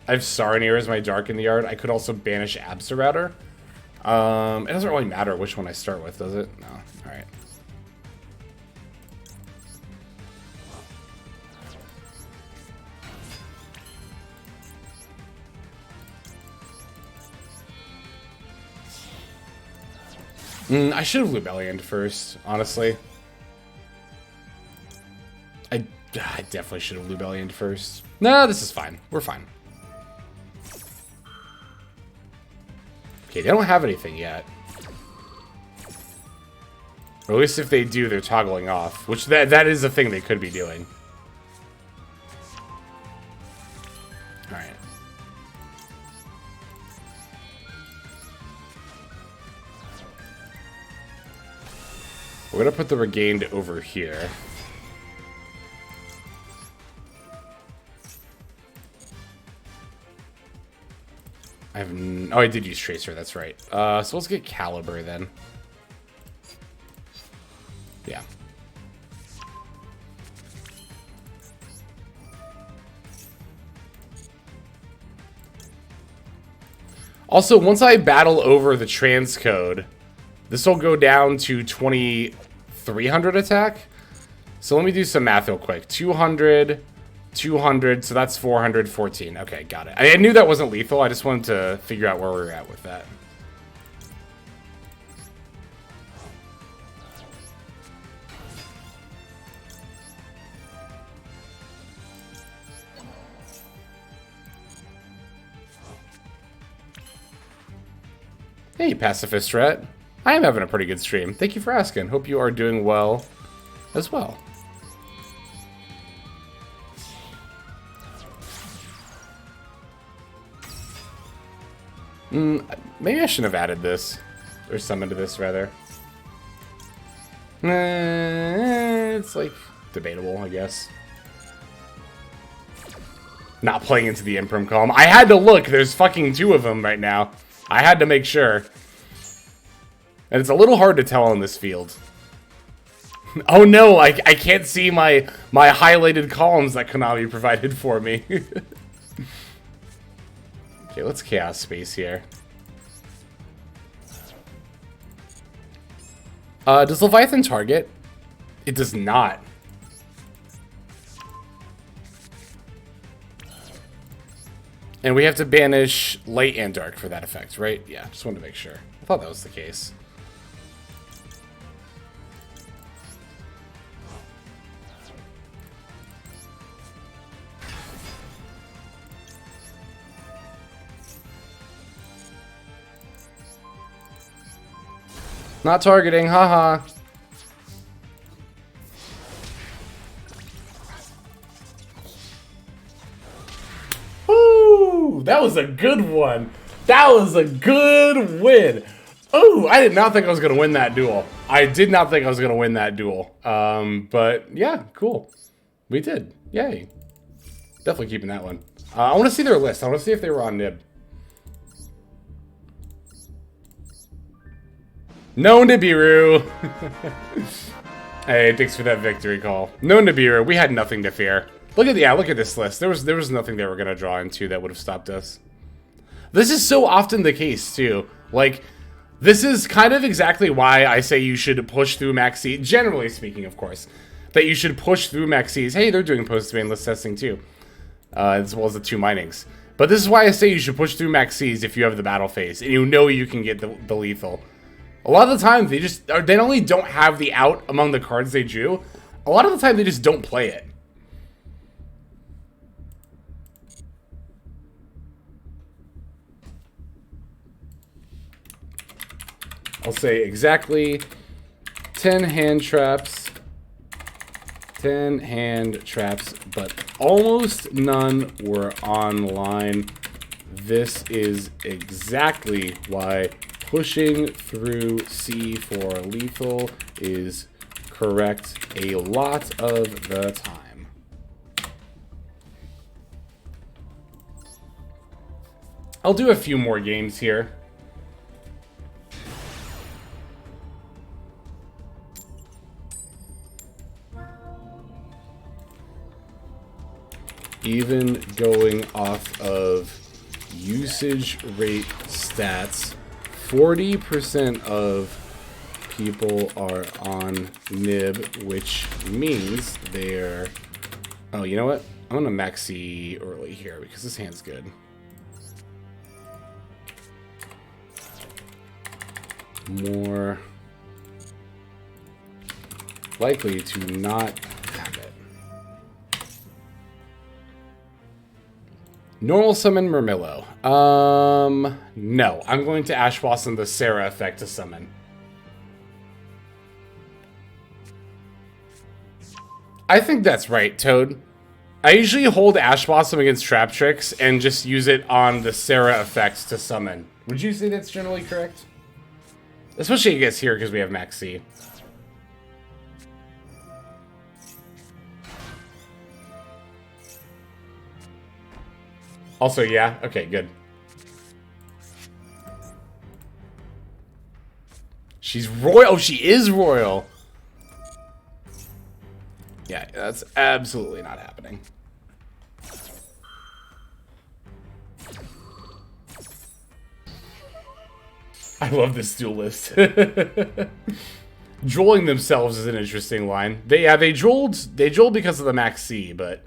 have Saronir as my Dark in the Yard. I could also banish Absorrouter. It doesn't really matter which one I start with, does it? No. Alright. I should have Lubellioned first, honestly. I definitely should have Lubellioned first. No, this is fine. We're fine. Okay, they don't have anything yet. Or at least if they do, they're toggling off. Which, that is a thing they could be doing. Alright. We're gonna put the Regained over here. Oh, I did use Tracer, that's right. So let's get Caliber then. Yeah. Also, once I battle over the transcode, this will go down to 2300 attack. So let me do some math real quick. 200, 200, so that's 414. Okay, got it. I knew that wasn't lethal. I just wanted to figure out where we were at with that. Hey, Pacifist Rat. I am having a pretty good stream. Thank you for asking. Hope you are doing well as well. Maybe I shouldn't have added this. Or summoned this, rather. It's, like, debatable, I guess. Not playing into the Imperm column. I had to look. There's fucking 2 of them right now. I had to make sure. And it's a little hard to tell on this field. Oh no, I can't see my highlighted columns that Konami provided for me. Okay, let's Chaos Space here. Does Leviathan target? It does not. And we have to banish Light and Dark for that effect, right? Yeah, just wanted to make sure. I thought that was the case. Not targeting, haha. Ooh, that was a good one. That was a good win. Ooh, I did not think I was going to win that duel. I did not think I was going to win that duel. But yeah, cool. We did. Yay. Definitely keeping that one. I want to see their list. I want to see if they were on Nib. No Nibiru. Hey, thanks for that victory call. No Nibiru. We had nothing to fear. Look at this list. There was nothing they were gonna draw into that would have stopped us. This is so often the case too. Like, this is kind of exactly why I say you should push through Maxi. Generally speaking, of course, that you should push through Maxis. Hey, they're doing post-ban list testing too, as well as the 2 minings. But this is why I say you should push through Maxis if you have the battle phase and you know you can get the lethal. A lot of the time, they not only don't have the out among the cards they drew, a lot of the time they just don't play it. I'll say exactly 10 hand traps thin hand traps, but almost none were online. This is exactly why pushing through C for lethal is correct a lot of the time. I'll do a few more games here. Even going off of usage rate stats, 40% of people are on nib, which means they're... Oh, you know what? I'm gonna maxi early here because this hand's good. More likely to not have it. Normal summon Murmillo. No. I'm going to Ash Blossom the Sarah effect to summon. I think that's right, Toad. I usually hold Ash Blossom against Trap Tricks and just use it on the Sarah effects to summon. Would you say that's generally correct? Especially I guess here because we have Max C. Also, yeah. Okay, good. She's royal. Oh, she is royal. Yeah, that's absolutely not happening. I love this duelist. Drooling themselves is an interesting line. They drooled because of the Max C, but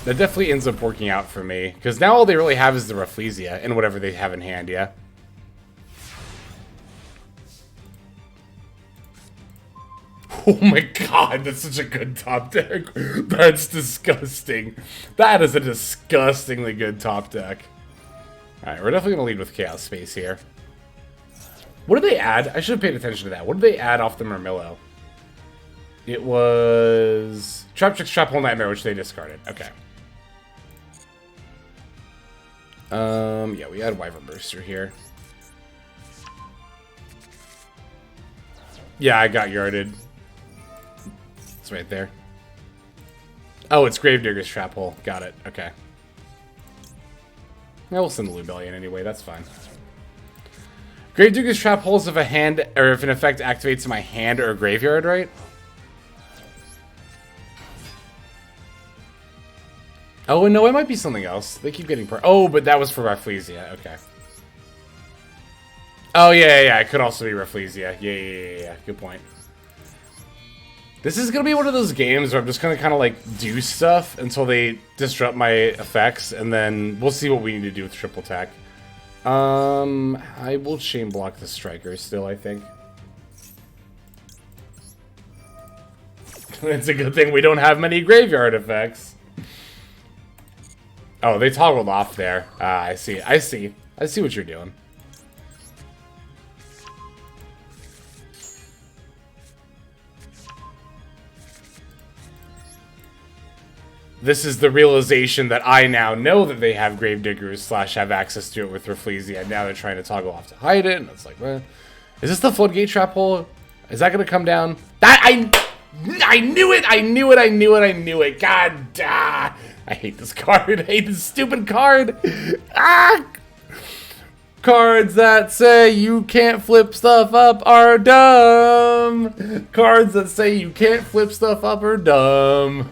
that definitely ends up working out for me because now all they really have is the Rafflesia and whatever they have in hand. Yeah. Oh my god, that's such a good top deck. That's disgusting. That is a disgustingly good top deck. Alright, we're definitely going to lead with Chaos Space here. What did they add? I should have paid attention to that. What did they add off the Murmillo? It was Trap Tricks, Trap Hole, Nightmare, which they discarded. Okay. Yeah, we had Wyvern Burster here. Yeah, I got yarded. It's right there. Oh, it's Gravedigger's Trap Hole. Got it. Okay. Yeah, we'll send the Lubellion anyway. That's fine. Gravedigger's Trap Hole is if a hand, or if an effect activates in my hand or graveyard, right? Oh, no, it might be something else. They keep getting... Oh, but that was for Rafflesia. Okay. Oh, yeah. It could also be Rafflesia. Yeah. Good point. This is going to be one of those games where I'm just going to kind of, like, do stuff until they disrupt my effects, and then we'll see what we need to do with triple attack. I will chain block the Striker still, I think. It's a good thing we don't have many graveyard effects. Oh, they toggled off there. I see what you're doing. This is the realization that I now know that they have Gravediggers / have access to it with Rafflesia. Now they're trying to toggle off to hide it, and it's like, well, is this the Floodgate Trap Hole? Is that going to come down? I knew it! God, I hate this card. I hate this stupid card. Cards that say you can't flip stuff up are dumb. Cards that say you can't flip stuff up are dumb.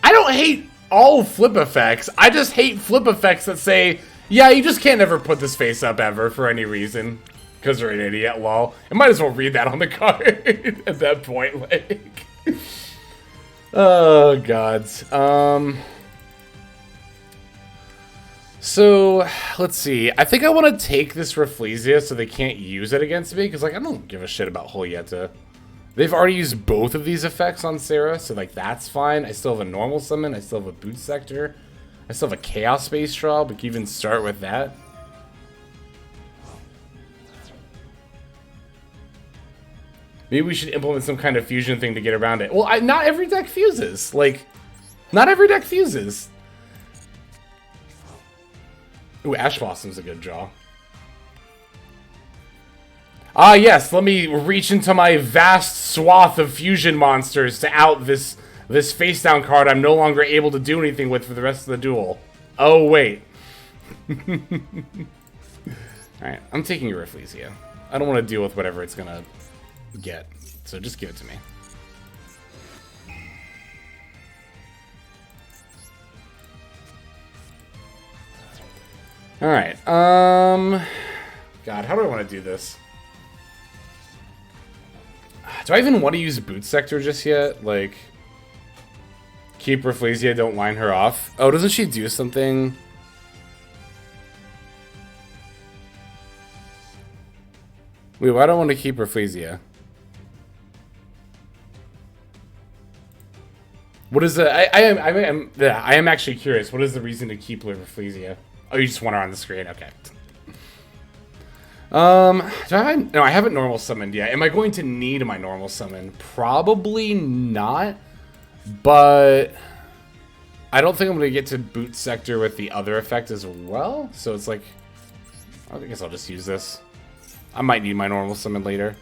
I don't hate all flip effects. I just hate flip effects that say, yeah, you just can't ever put this face up ever for any reason. Because you're an idiot, lol. I might as well read that on the card at that point, like. Oh, gods. So, let's see. I think I want to take this Rafflesia so they can't use it against me. Because, like, I don't give a shit about Holyetta. They've already used both of these effects on Sarah, so, like, that's fine. I still have a normal summon. I still have a boot sector. I I still have a Chaos Space Straw, but can even start with that? Maybe we should implement some kind of fusion thing to get around it. Well, not every deck fuses. Like, not every deck fuses. Ooh, Ash Blossom's a good draw. Ah, yes, let me reach into my vast swath of fusion monsters to out this face-down card I'm no longer able to do anything with for the rest of the duel. Oh, wait. Alright, I'm taking your Rafflesia. I don't want to deal with whatever it's gonna get, so just give it to me. Alright, God, how do I want to do this? Do I even want to use Boot Sector just yet? Like, keep Rafflesia, don't line her off. Oh, doesn't she do something? Wait, why do I want to keep Rafflesia? What is the... I am actually curious. What is the reason to keep Rafflesia? Oh, you just want her on the screen? Okay. No, I haven't normal summoned yet. Am I going to need my normal summon? Probably not. But I don't think I'm going to get to Boot Sector with the other effect as well. So it's like, I guess I'll just use this. I might need my normal summon later.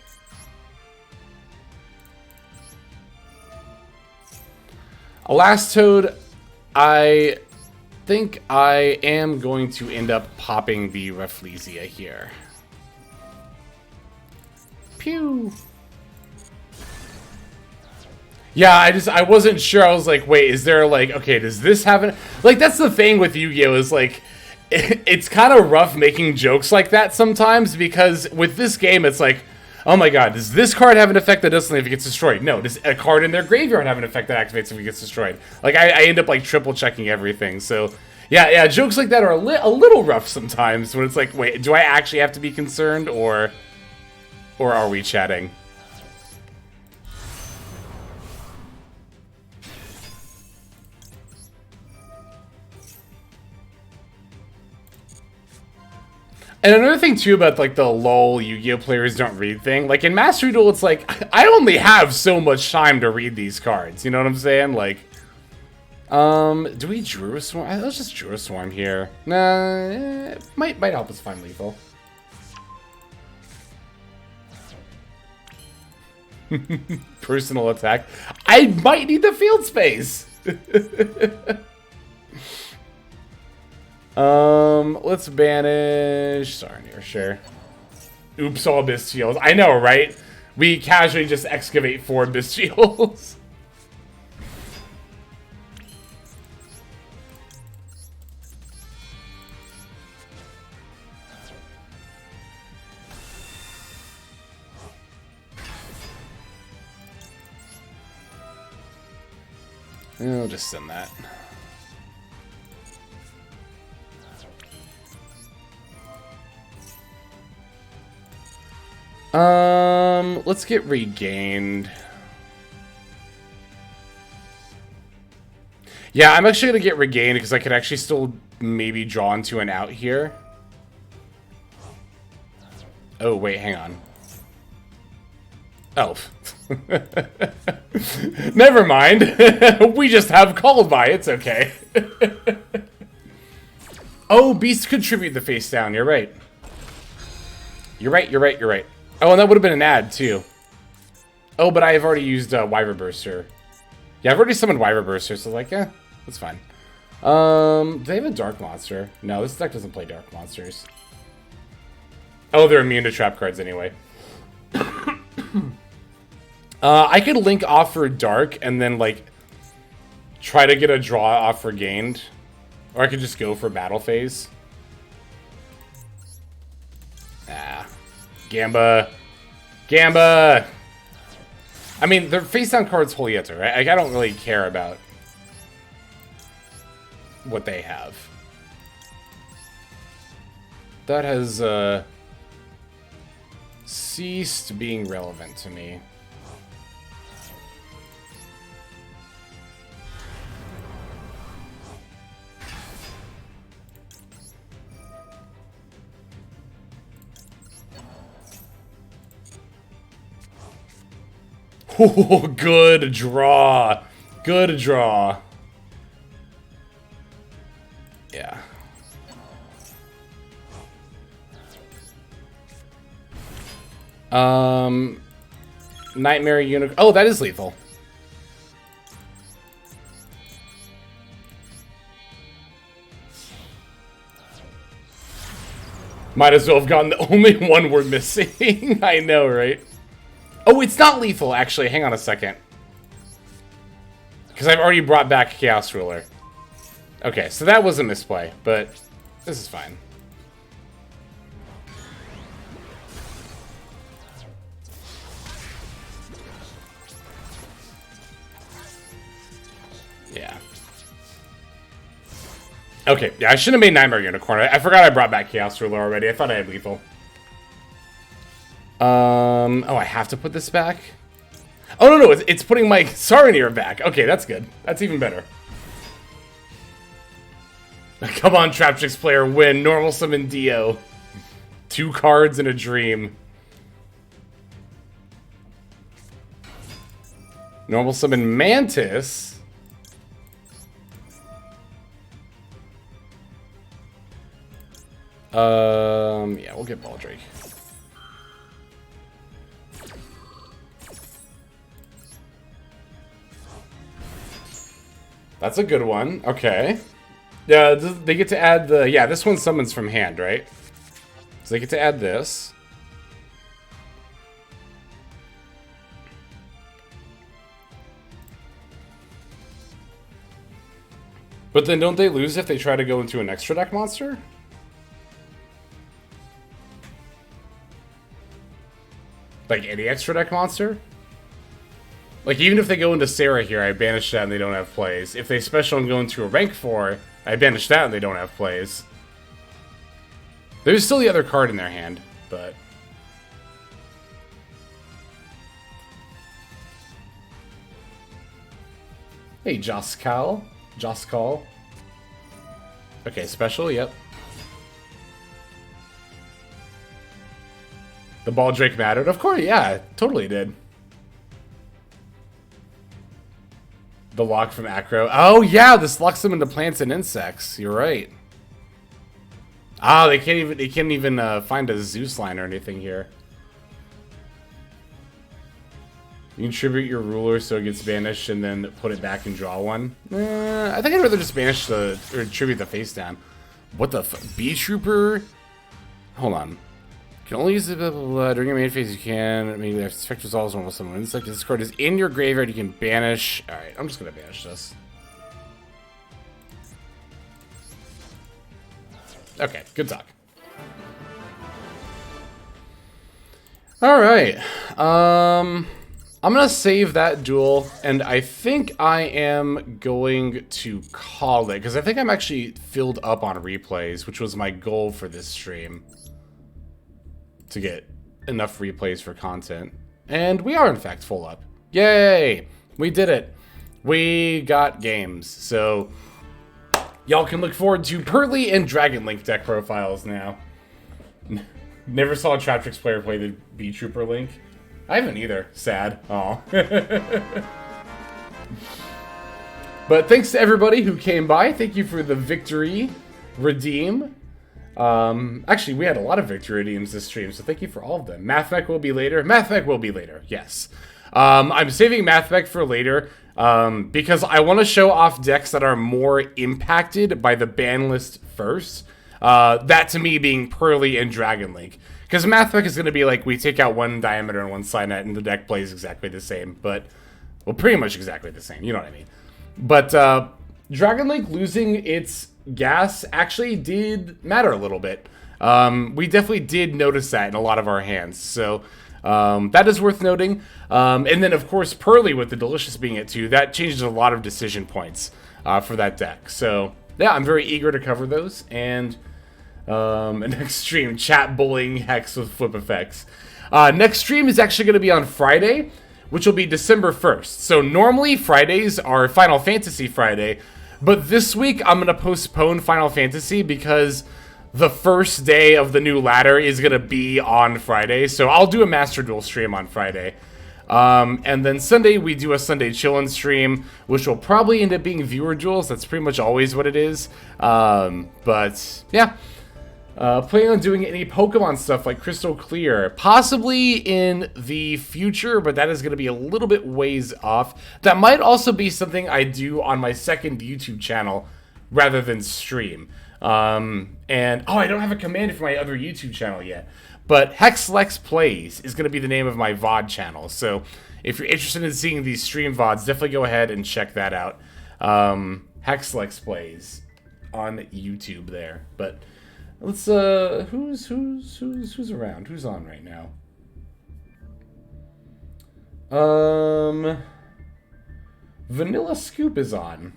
Toad, I think I am going to end up popping the Rafflesia here. Pew. Yeah, I wasn't sure. I was like, wait, is there like, okay, does this happen? Like, that's the thing with Yu-Gi-Oh! Is like, it's kind of rough making jokes like that sometimes, because with this game, it's like, oh my god, does this card have an effect that does something if it gets destroyed? No, does a card in their graveyard have an effect that activates if it gets destroyed? Like, I end up like triple checking everything. So yeah, jokes like that are a little rough sometimes when it's like, wait, do I actually have to be concerned, or are we chatting? And another thing too about like the lol Yu-Gi-Oh players don't read thing, like in Mastery Duel, it's like I only have so much time to read these cards. You know what I'm saying? Like, do we Druid Swarm? Let's just Druid Swarm here. Nah, might help us find lethal. Personal attack. I might need the field space. Let's banish Sarnir, sure. Oops, all Bystials. I know, right? We casually just excavate 4 Bystials. I'll just send that. Let's get regained. Yeah, I'm actually gonna get regained because I could actually still maybe draw into an out here. Oh, wait, hang on. Oh. Never mind. We just have called by. It's okay. Oh, beasts contribute the face down. You're right. You're right. Oh, and that would have been an ad, too. Oh, but I have already used Wyver Burster. Yeah, I've already summoned Wyver Burster, so like, yeah, that's fine. Do they have a Dark Monster? No, this deck doesn't play Dark Monsters. Oh, they're immune to trap cards anyway. I could link off for Dark and then, like, try to get a draw off for Gained. Or I could just go for Battle Phase. Ah. Gamba. I mean, their face-down card's Holieta, right? Like, I don't really care about what they have. That has, ceased being relevant to me. Oh, good draw. Good draw. Yeah. Nightmare Unicorn. Oh, that is lethal. Might as well have gotten the only one we're missing. I know, right? Oh, it's not lethal, actually. Hang on a second. Because I've already brought back Chaos Ruler. Okay, so that was a misplay, but this is fine. Yeah. Okay, yeah, I shouldn't have made Nightmare Unicorn. I forgot I brought back Chaos Ruler already. I thought I had lethal. Oh, I have to put this back? Oh, no, it's putting my Saronir back. Okay, that's good. That's even better. Come on, Traptrix player, win. Normal summon Dio. 2 cards and a dream. Normal summon Mantis. Yeah, we'll get Baldrake. That's a good one. Okay. Yeah, they get to add the... Yeah, this one summons from hand, right? So they get to add this. But then don't they lose if they try to go into an extra deck monster? Like any extra deck monster? Like, even if they go into Sarah here, I banish that and they don't have plays. If they special and go into a rank 4, I banish that and they don't have plays. There's still the other card in their hand, but... Hey, Joskal. Joskal. Okay, special, yep. The Baldrake mattered? Of course, yeah, totally did. The lock from Acro. Oh, yeah, this locks them into plants and insects. You're right. Ah, they can't even find a Zeus line or anything here. You can tribute your ruler so it gets banished and then put it back and draw one. I think I'd rather just banish or tribute the face down. What the fuck? B-Trooper? Hold on. You can only use it during your main phase. You can. I mean, if this effect resolves almost someone. Insect. This card is in your graveyard. You can banish. All right, I'm just gonna banish this. Okay, good talk. All right. I'm gonna save that duel, and I think I am going to call it because I think I'm actually filled up on replays, which was my goal for this stream. To get enough replays for content. And we are, in fact, full up. Yay! We did it. We got games. So, y'all can look forward to Purrely and Dragon Link deck profiles now. Never saw a Traptrix player play the B-Trooper Link. I haven't either. Sad. Aw. But thanks to everybody who came by. Thank you for the victory. Redeem. Actually, we had a lot of victory redeems this stream, so thank you for all of them. Mathmech will be later. Mathmech will be later, yes. I'm saving Mathmech for later, because I want to show off decks that are more impacted by the ban list first. That, to me, being Purrely and Dragon Link. Because Mathmech is going to be like, we take out one Diameter and one Signet, and the deck plays exactly the same, but, well, pretty much exactly the same, you know what I mean. But, Dragon Link losing its gas actually did matter a little bit. We definitely did notice that in a lot of our hands, so that is worth noting. And then, of course, Purrely with the Delicious being it too, that changes a lot of decision points for that deck. So, yeah, I'm very eager to cover those, and an extreme chat bullying Hex with flip effects. Next stream is actually going to be on Friday, which will be December 1st. So normally Fridays are Final Fantasy Friday, but this week I'm going to postpone Final Fantasy because the first day of the new ladder is going to be on Friday. So I'll do a Master Duel stream on Friday. And then Sunday, we do a Sunday chill-in stream, which will probably end up being viewer duels. That's pretty much always what it is. But, yeah. Planning on doing any Pokemon stuff like Crystal Clear. Possibly in the future, but that is going to be a little bit ways off. That might also be something I do on my second YouTube channel rather than stream. And, oh, I don't have a command for my other YouTube channel yet. But HexLex Plays is going to be the name of my VOD channel. So if you're interested in seeing these stream VODs, definitely go ahead and check that out. HexLex Plays on YouTube there. But let's who's around? Who's on right now? Vanilla Scoop is on.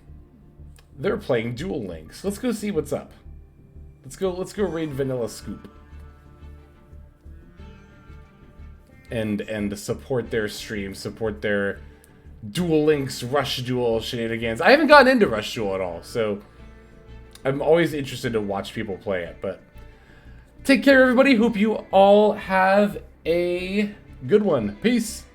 They're playing Duel Links. Let's go see what's up. Let's go raid Vanilla Scoop. And support their stream, support their Duel Links Rush Duel shenanigans. I haven't gotten into Rush Duel at all, so I'm always interested to watch people play it. But take care, everybody. Hope you all have a good one. Peace.